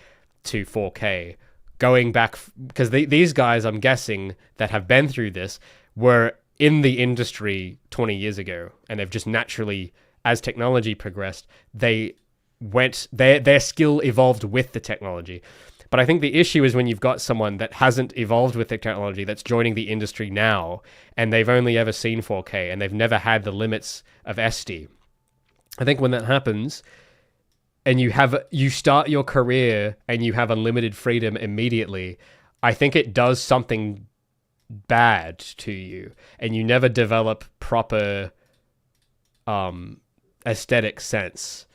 to 4K, going back, because these guys, I'm guessing, that have been through this were in the industry 20 years ago, and they've just naturally, as technology progressed, their skill evolved with the technology. But I think the issue is when you've got someone that hasn't evolved with the technology, that's joining the industry now, and they've only ever seen 4K, and they've never had the limits of SD. I think when that happens, and you start your career and you have unlimited freedom immediately, I think it does something bad to you, and you never develop proper aesthetic sense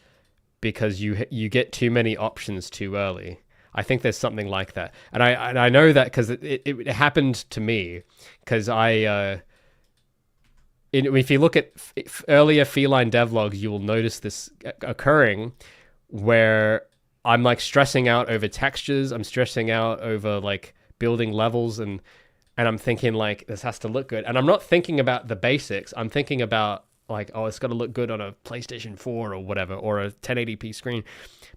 because you get too many options too early. I think there's something like that, and I know that because it happened to me, because if you look at earlier Feline devlogs, you will notice this occurring, where I'm like stressing out over textures, I'm stressing out over like building levels, and I'm thinking like, this has to look good. And I'm not thinking about the basics. I'm thinking about like, oh, it's got to look good on a PlayStation 4 or whatever, or a 1080p screen.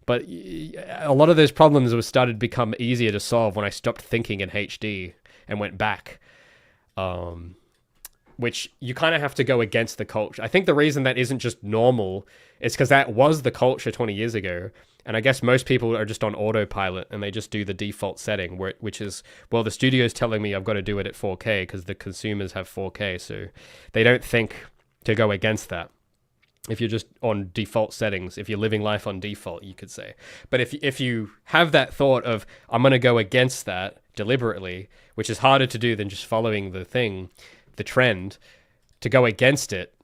But a lot of those problems were started to become easier to solve when I stopped thinking in HD and went back. which you kind of have to go against the culture. I think the reason that isn't just normal is because that was the culture 20 years ago. And I guess most people are just on autopilot and they just do the default setting, which is, well, the studio's telling me I've got to do it at 4K because the consumers have 4K. So they don't think to go against that. If you're just on default settings, if you're living life on default, you could say. But if you have that thought of, I'm going to go against that deliberately, which is harder to do than just following the thing, the trend, to go against it,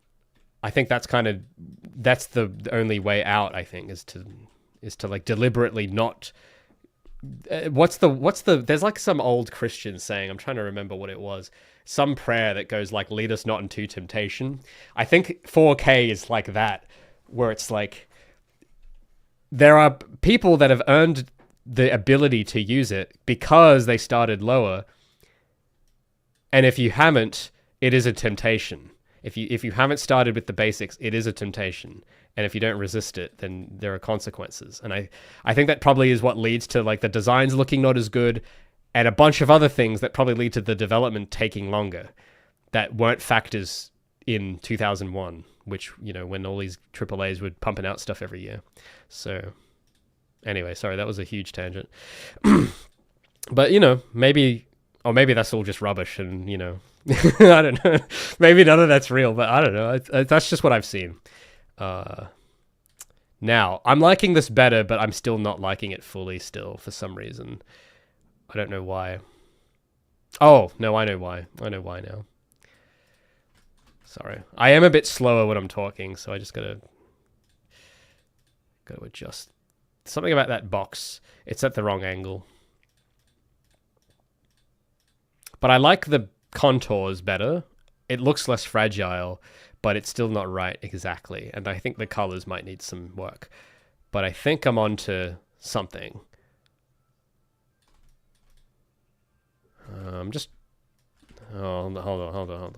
I think that's the only way out, I think, is to like deliberately not. What's the there's like some old Christian saying, I'm trying to remember what it was, some prayer that goes like, lead us not into temptation. I think 4K is like that, where it's like there are people that have earned the ability to use it because they started lower, and if you haven't, it is a temptation. If you haven't started with the basics, it is a temptation. And if you don't resist it, then there are consequences. And I think that probably is what leads to like the designs looking not as good and a bunch of other things that probably lead to the development taking longer that weren't factors in 2001, which, you know, when all these AAAs were pumping out stuff every year. So anyway, sorry, that was a huge tangent. But, you know, maybe that's all just rubbish and, you know, I don't know. Maybe none of that's real, but I don't know. That's just what I've seen. Now, I'm liking this better, but I'm still not liking it fully still for some reason. I don't know why. Oh, no, I know why. I know why now. Sorry. I am a bit slower when I'm talking, so I just gotta adjust. Something about that box. It's at the wrong angle. But I like the contours better. It looks less fragile, but it's still not right exactly. And I think the colors might need some work. But I think I'm onto something. Just... Oh, hold on.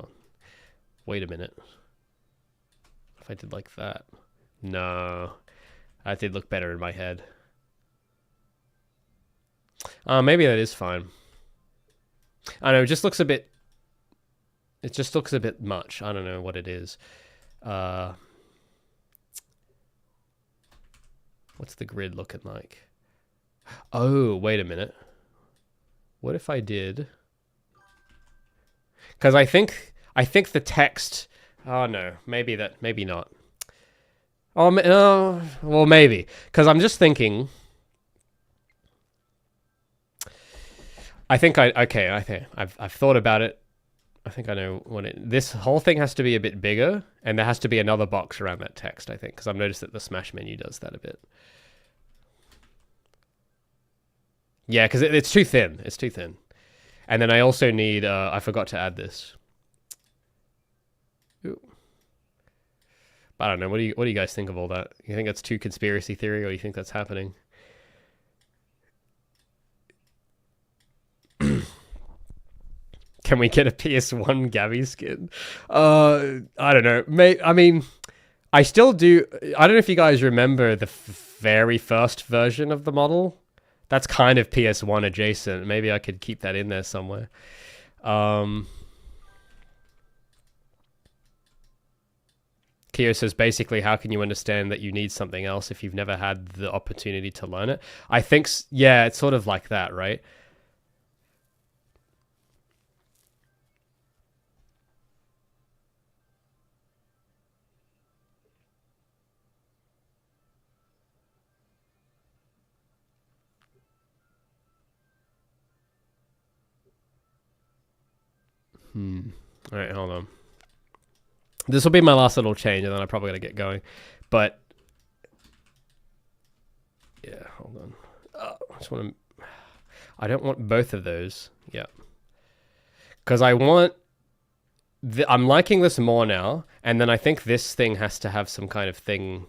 Wait a minute. If I did like that. No. That did look better in my head. Maybe that is fine. I don't know, it just looks a bit much. I don't know what it is. What's the grid looking like? Oh, wait a minute. What if I did? Because I think the text... Oh, no. Maybe not. Oh, well, maybe. Because I'm just thinking... I've thought about it. I think I know this whole thing has to be a bit bigger, and there has to be another box around that text, I think, because I've noticed that the Smash menu does that a bit. Yeah, because it's too thin. It's too thin. And then I also need, I forgot to add this. Ooh. But I don't know, what do you guys think of all that? You think that's too conspiracy theory, or you think that's happening? Can we get a PS1 Gabby skin? I don't know. I mean, I still do. I don't know if you guys remember the very first version of the model. That's kind of PS1 adjacent. Maybe I could keep that in there somewhere. Kyo says, basically, how can you understand that you need something else if you've never had the opportunity to learn it? I think, yeah, it's sort of like that, right? All right, hold on. This will be my last little change, and then I'm probably going to get going. But, yeah, hold on. I just want to... I don't want both of those. Yeah. Because I want... I'm liking this more now, and then I think this thing has to have some kind of thing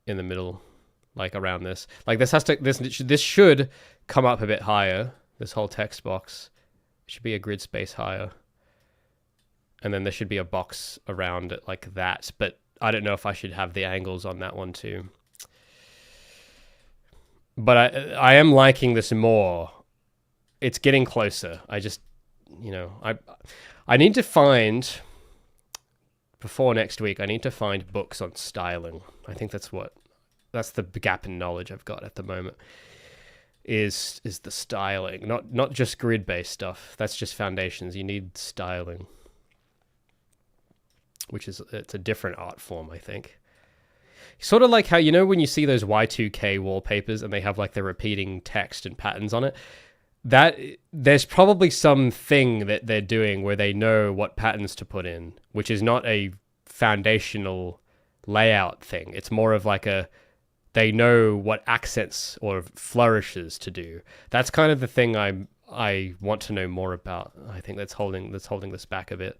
in the middle, like around this. Like, this has to... This should come up a bit higher, this whole text box. It should be a grid space higher. And then there should be a box around it like that. But I don't know if I should have the angles on that one too. But I am liking this more. It's getting closer. you know, I need to find, before next week, I need to find books on styling. I think that's the gap in knowledge I've got at the moment. Is the styling, not just grid based stuff. That's just foundations. You need styling, which is it's a different art form, I think. Sort of like how, you know, when you see those Y2K wallpapers and they have like the repeating text and patterns on it, that there's probably something that they're doing where they know what patterns to put in, which is not a foundational layout thing. It's more of like they know what accents or flourishes to do. That's kind of the thing I want to know more about. I think that's holding this back a bit.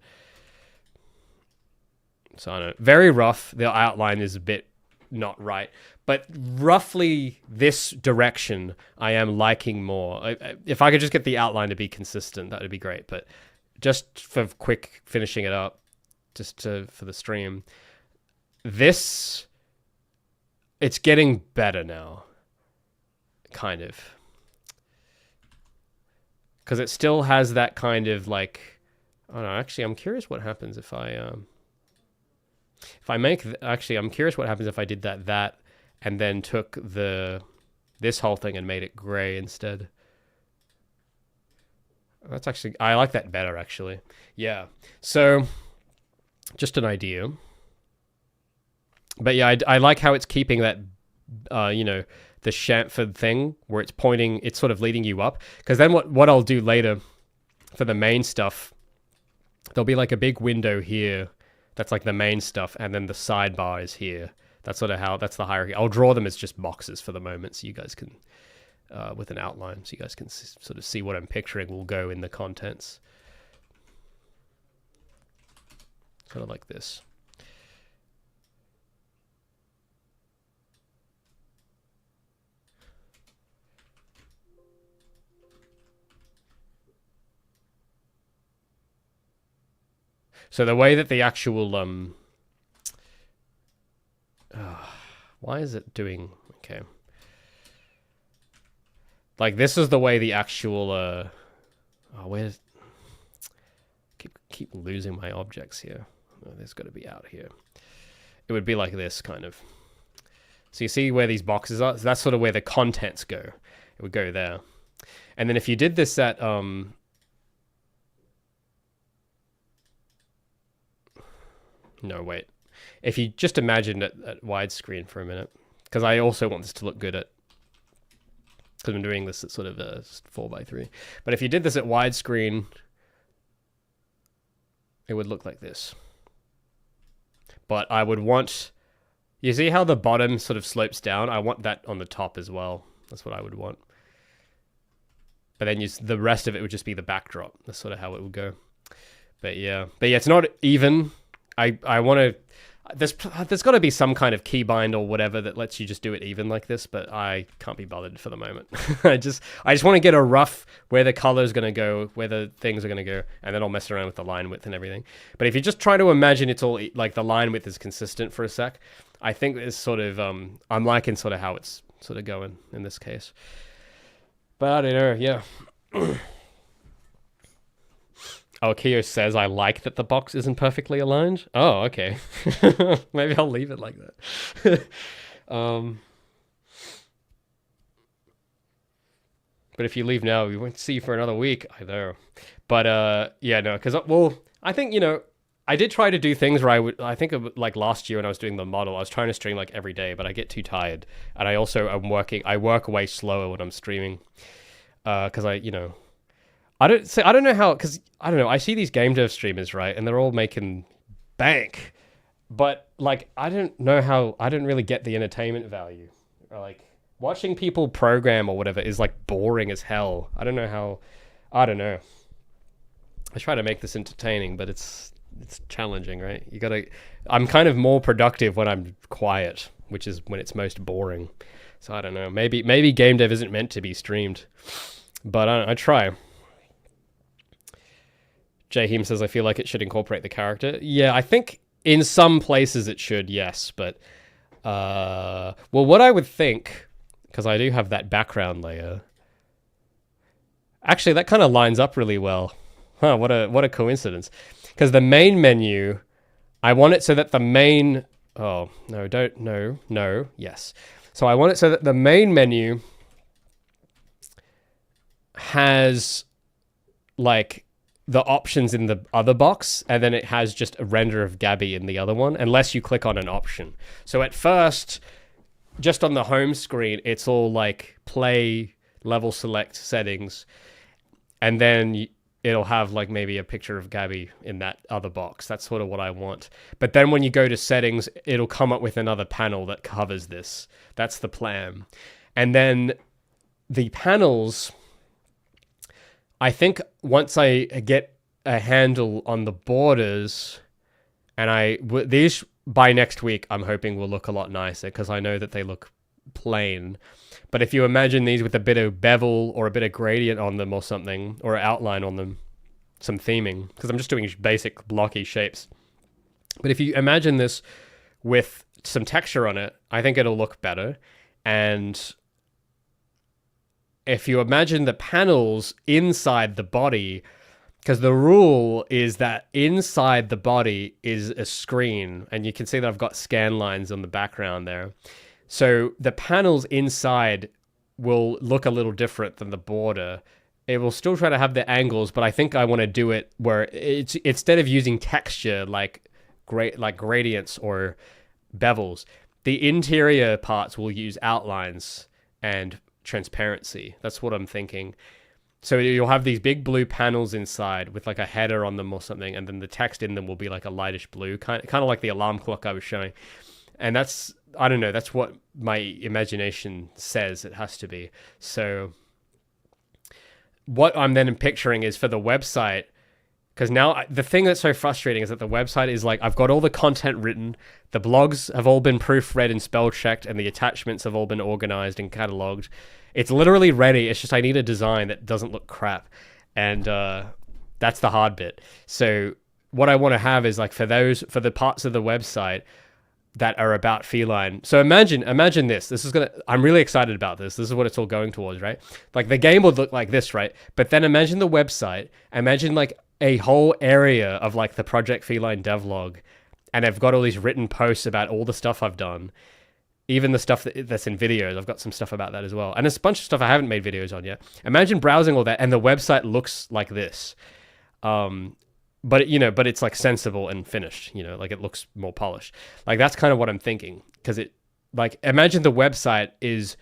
So I don't know. Very rough. The outline is a bit not right, but roughly this direction I am liking more. If I could just get the outline to be consistent, that would be great. But just for quick finishing it up, for the stream, it's getting better now, kind of. Because it still has that kind of like, I don't know, actually I'm curious what happens if I'm curious what happens if I did that and then took this whole thing and made it gray instead. That's actually, I like that better actually. Yeah. So just an idea. But yeah, I like how it's keeping that, you know, the chamfered thing where it's sort of leading you up. Because then what I'll do later for the main stuff, there'll be like a big window here that's like the main stuff, and then the sidebar is here. That's sort of that's the hierarchy. I'll draw them as just boxes for the moment, so you guys can, with an outline, so you guys can sort of see what I'm picturing will go in the contents. Kind of like this. So the way that the actual why is it doing okay? Like this is the way the actual where's keep losing my objects here. Oh, there's got to be out here. It would be like this kind of. So you see where these boxes are? So that's sort of where the contents go. It would go there. And then if you did this at no, wait. If you just imagine it at widescreen for a minute, because I also want this to look good because I'm doing this at sort of a 4:3. But if you did this at widescreen, it would look like this. But I would want, you see how the bottom sort of slopes down? I want that on the top as well. That's what I would want. But then the rest of it would just be the backdrop. That's sort of how it would go. But yeah, it's not even. I want to. There's got to be some kind of keybind or whatever that lets you just do it even like this, but I can't be bothered for the moment. I just want to get a rough where the color is going to go, where the things are going to go, and then I'll mess around with the line width and everything. But if you just try to imagine it's all like the line width is consistent for a sec, I think it's sort of I'm liking sort of how it's sort of going in this case. But I don't know, yeah. Oh, Keo says, I like that the box isn't perfectly aligned. Oh, okay. Maybe I'll leave it like that. But if you leave now, we won't see you for another week. I know. But, yeah, no, because, well, I think, you know, I did try to do things where I think of, like last year when I was doing the model, I was trying to stream like every day, but I get too tired. And I also I work way slower when I'm streaming. Because I don't know how, because I don't know, I see these game dev streamers, right, and they're all making bank, but like I don't know how, I don't really get the entertainment value, or like watching people program or whatever is like boring as hell. I don't know. I try to make this entertaining, but it's challenging, right? I'm kind of more productive when I'm quiet, which is when it's most boring. So I don't know, maybe game dev isn't meant to be streamed, but I try. Jahim says, I feel like it should incorporate the character. Yeah, I think in some places it should, yes. But, well, what I would think, because I do have that background layer. Actually, that kind of lines up really well. Huh, what a coincidence. Because the main menu, I want it so that the main... Oh, no, don't... No, yes. So I want it so that the main menu has, like, the options in the other box, and then it has just a render of Gabby in the other one, unless you click on an option. So at first, just on the home screen, it's all, like, play, level select settings, and then it'll have like maybe a picture of Gabby in that other box. That's sort of what I want. But then when you go to settings, it'll come up with another panel that covers this. That's the plan. And then the panels, I think once I get a handle on the borders, and these by next week, I'm hoping will look a lot nicer because I know that they look plain. But if you imagine these with a bit of bevel or a bit of gradient on them or something, or an outline on them, some theming, because I'm just doing basic blocky shapes. But if you imagine this with some texture on it, I think it'll look better. And if you imagine the panels inside the body, because the rule is that inside the body is a screen, and you can see that I've got scan lines on the background there. So the panels inside will look a little different than the border. It will still try to have the angles, but I think I want to do it where it's instead of using texture like gradients or bevels, the interior parts will use outlines and transparency. That's what I'm thinking. So you'll have these big blue panels inside with like a header on them or something, and then the text in them will be like a lightish blue, kind of like the alarm clock I was showing. And that's, I don't know, that's what my imagination says it has to be. So what I'm then picturing is for the website, because now the thing that's so frustrating is that the website is like, I've got all the content written, the blogs have all been proofread and spell checked, and the attachments have all been organized and cataloged. It's literally ready. It's just I need a design that doesn't look crap. And that's the hard bit. So what I want to have is like for the parts of the website that are about Feline. So imagine this. I'm really excited about this. This is what it's all going towards, right? Like the game would look like this, right? But then imagine the website. Imagine like a whole area of like the Project Feline devlog, and I've got all these written posts about all the stuff I've done, even the stuff that's in videos. I've got some stuff about that as well, and there's a bunch of stuff I haven't made videos on yet. Imagine browsing all that, and the website looks like this. But it's like sensible and finished, like it looks more polished. Like that's kind of what I'm thinking. Because imagine the website is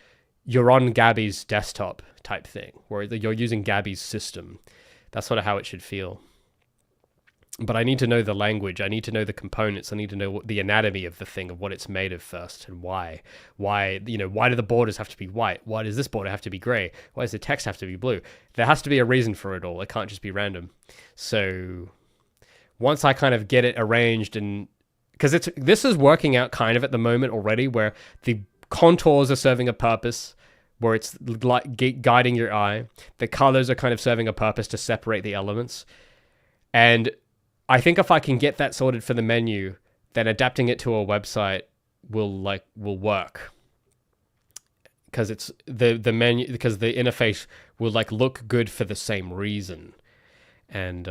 you're on Gabby's desktop type thing, where you're using Gabby's system. That's sort of how it should feel. But I need to know the language. I need to know the components. I need to know the anatomy of the thing, of what it's made of first, and why. Why do the borders have to be white? Why does this border have to be gray? Why does the text have to be blue? There has to be a reason for it all. It can't just be random. So once I kind of get it arranged, and because this is working out kind of at the moment already, where the contours are serving a purpose, where it's like guiding your eye. The colors are kind of serving a purpose to separate the elements. And I think if I can get that sorted for the menu, then adapting it to a website will work. Because it's the menu, because the interface will like look good for the same reason. And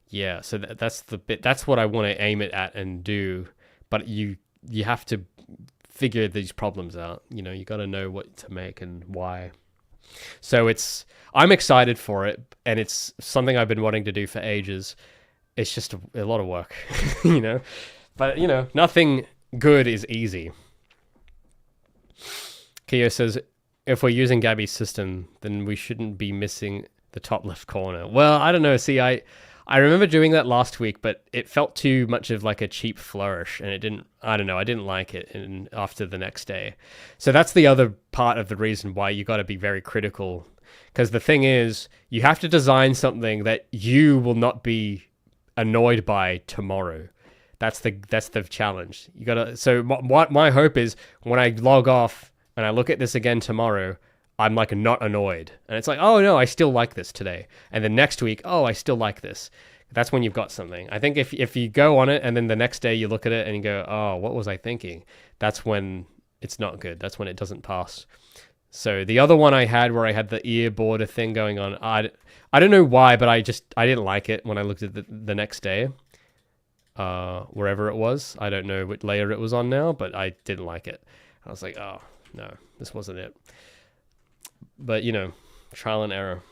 yeah, so that's the bit. That's what I want to aim it at and do. But you have to figure these problems out. You got to know what to make and why. So I'm excited for it, and it's something I've been wanting to do for ages. It's just a lot of work, But nothing good is easy. Keo says, if we're using Gabby's system, then we shouldn't be missing the top left corner. Well, I don't know. See, I remember doing that last week, but it felt too much of like a cheap flourish, and I didn't like it after the next day. So that's the other part of the reason why you got to be very critical. Because the thing is, you have to design something that you will not be annoyed by tomorrow. That's the challenge. You gotta. So what my hope is, when I log off and I look at this again tomorrow, I'm like not annoyed, and it's like, oh no, I still like this today. And then next week, oh, I still like this. That's when you've got something. I think if you go on it and then the next day you look at it and you go, oh, what was I thinking? That's when it's not good. That's when it doesn't pass. So the other one I had where I had the ear border thing going on, I don't know why, but I didn't like it when I looked at the next day. Wherever it was, I don't know what layer it was on now, but I didn't like it. I was like, oh no, this wasn't it. But you know, trial and error.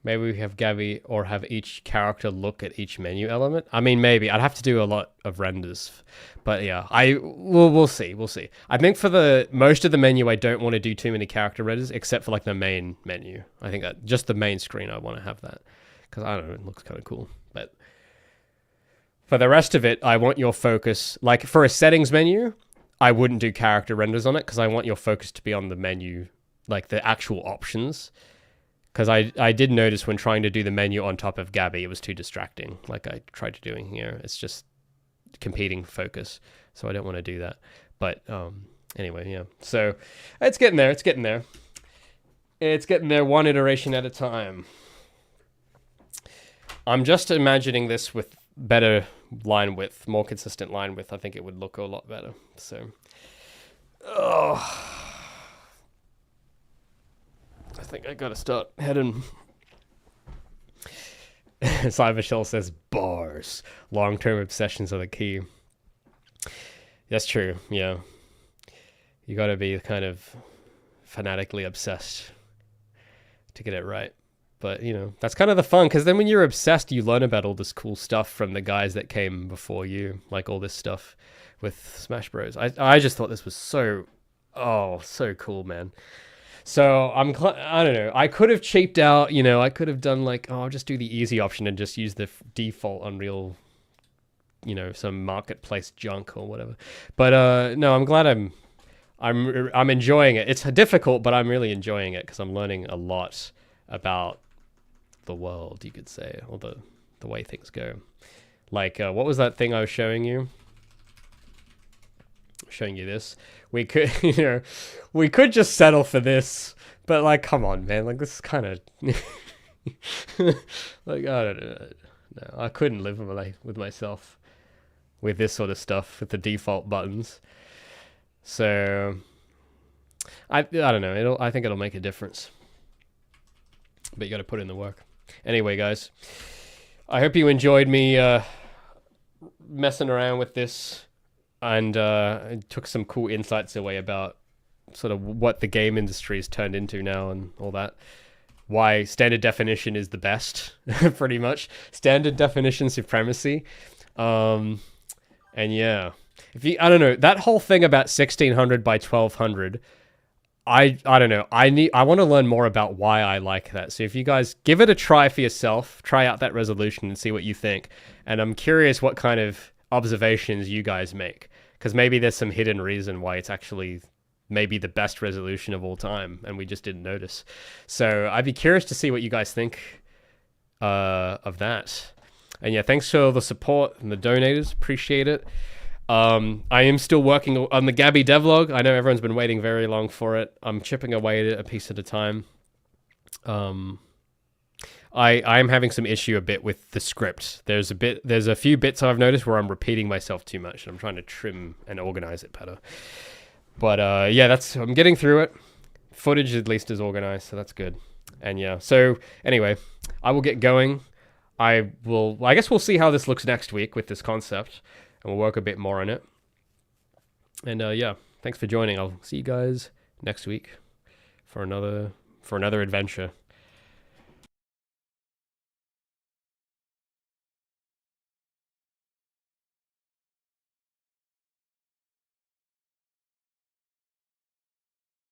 Maybe we have Gabby or have each character look at each menu element. I mean, maybe I'd have to do a lot of renders, but yeah, we'll see. We'll see. I think for the most of the menu, I don't want to do too many character renders, except for like the main menu. I think that just the main screen, I want to have that because I don't know, it looks kind of cool. But for the rest of it, I want your focus. Like for a settings menu, I wouldn't do character renders on it because I want your focus to be on the menu, like the actual options. Because I did notice when trying to do the menu on top of Gabby, it was too distracting, like I tried to doing here. It's just competing focus, so I don't want to do that. But anyway, yeah. So it's getting there. It's getting there. It's getting there one iteration at a time. I'm just imagining this with better line width, more consistent line width. I think it would look a lot better. So, I think I gotta start heading. Cyber Shell says bars. Long-term obsessions are the key. That's true, yeah. You gotta be kind of fanatically obsessed to get it right. But, you know, that's kind of the fun, because then when you're obsessed, you learn about all this cool stuff from the guys that came before you, like all this stuff with Smash Bros. I just thought this was so cool, man. So I don't know. I could have cheaped out, you know, I could have done like, I'll just do the easy option and just use the default Unreal, you know, some marketplace junk or whatever. But no, I'm glad I'm enjoying it. It's difficult, but I'm really enjoying it because I'm learning a lot about the world, you could say, or the way things go. Like, what was that thing I was showing you? Showing you this. We could, you know, we could just settle for this, but like, come on, man, like this is kind of like, I don't know. No, I couldn't live with myself with this sort of stuff with the default buttons. So I don't know. I think it'll make a difference, but you got to put in the work. Anyway, guys, I hope you enjoyed me messing around with this. And it took some cool insights away about sort of what the game industry has turned into now and all that. Why standard definition is the best, pretty much. Standard definition supremacy. And yeah, I don't know, that whole thing about 1600 by 1200, I don't know. I want to learn more about why I like that. So if you guys give it a try for yourself, try out that resolution and see what you think. And I'm curious what kind of observations you guys make, because maybe there's some hidden reason why it's actually maybe the best resolution of all time and we just didn't notice. So I'd be curious to see what you guys think of that. And yeah, thanks for all the support and the donators, appreciate it. I am still working on the Gabby devlog. I know everyone's been waiting very long for it. I'm chipping away at it a piece at a time. I'm having some issue a bit with the script. There's a few bits I've noticed where I'm repeating myself too much, and I'm trying to trim and organize it better. But yeah, I'm getting through it. Footage at least is organized, so that's good. And yeah, so anyway, I will get going. I guess we'll see how this looks next week with this concept, and we'll work a bit more on it. And yeah, thanks for joining. I'll see you guys next week for another adventure.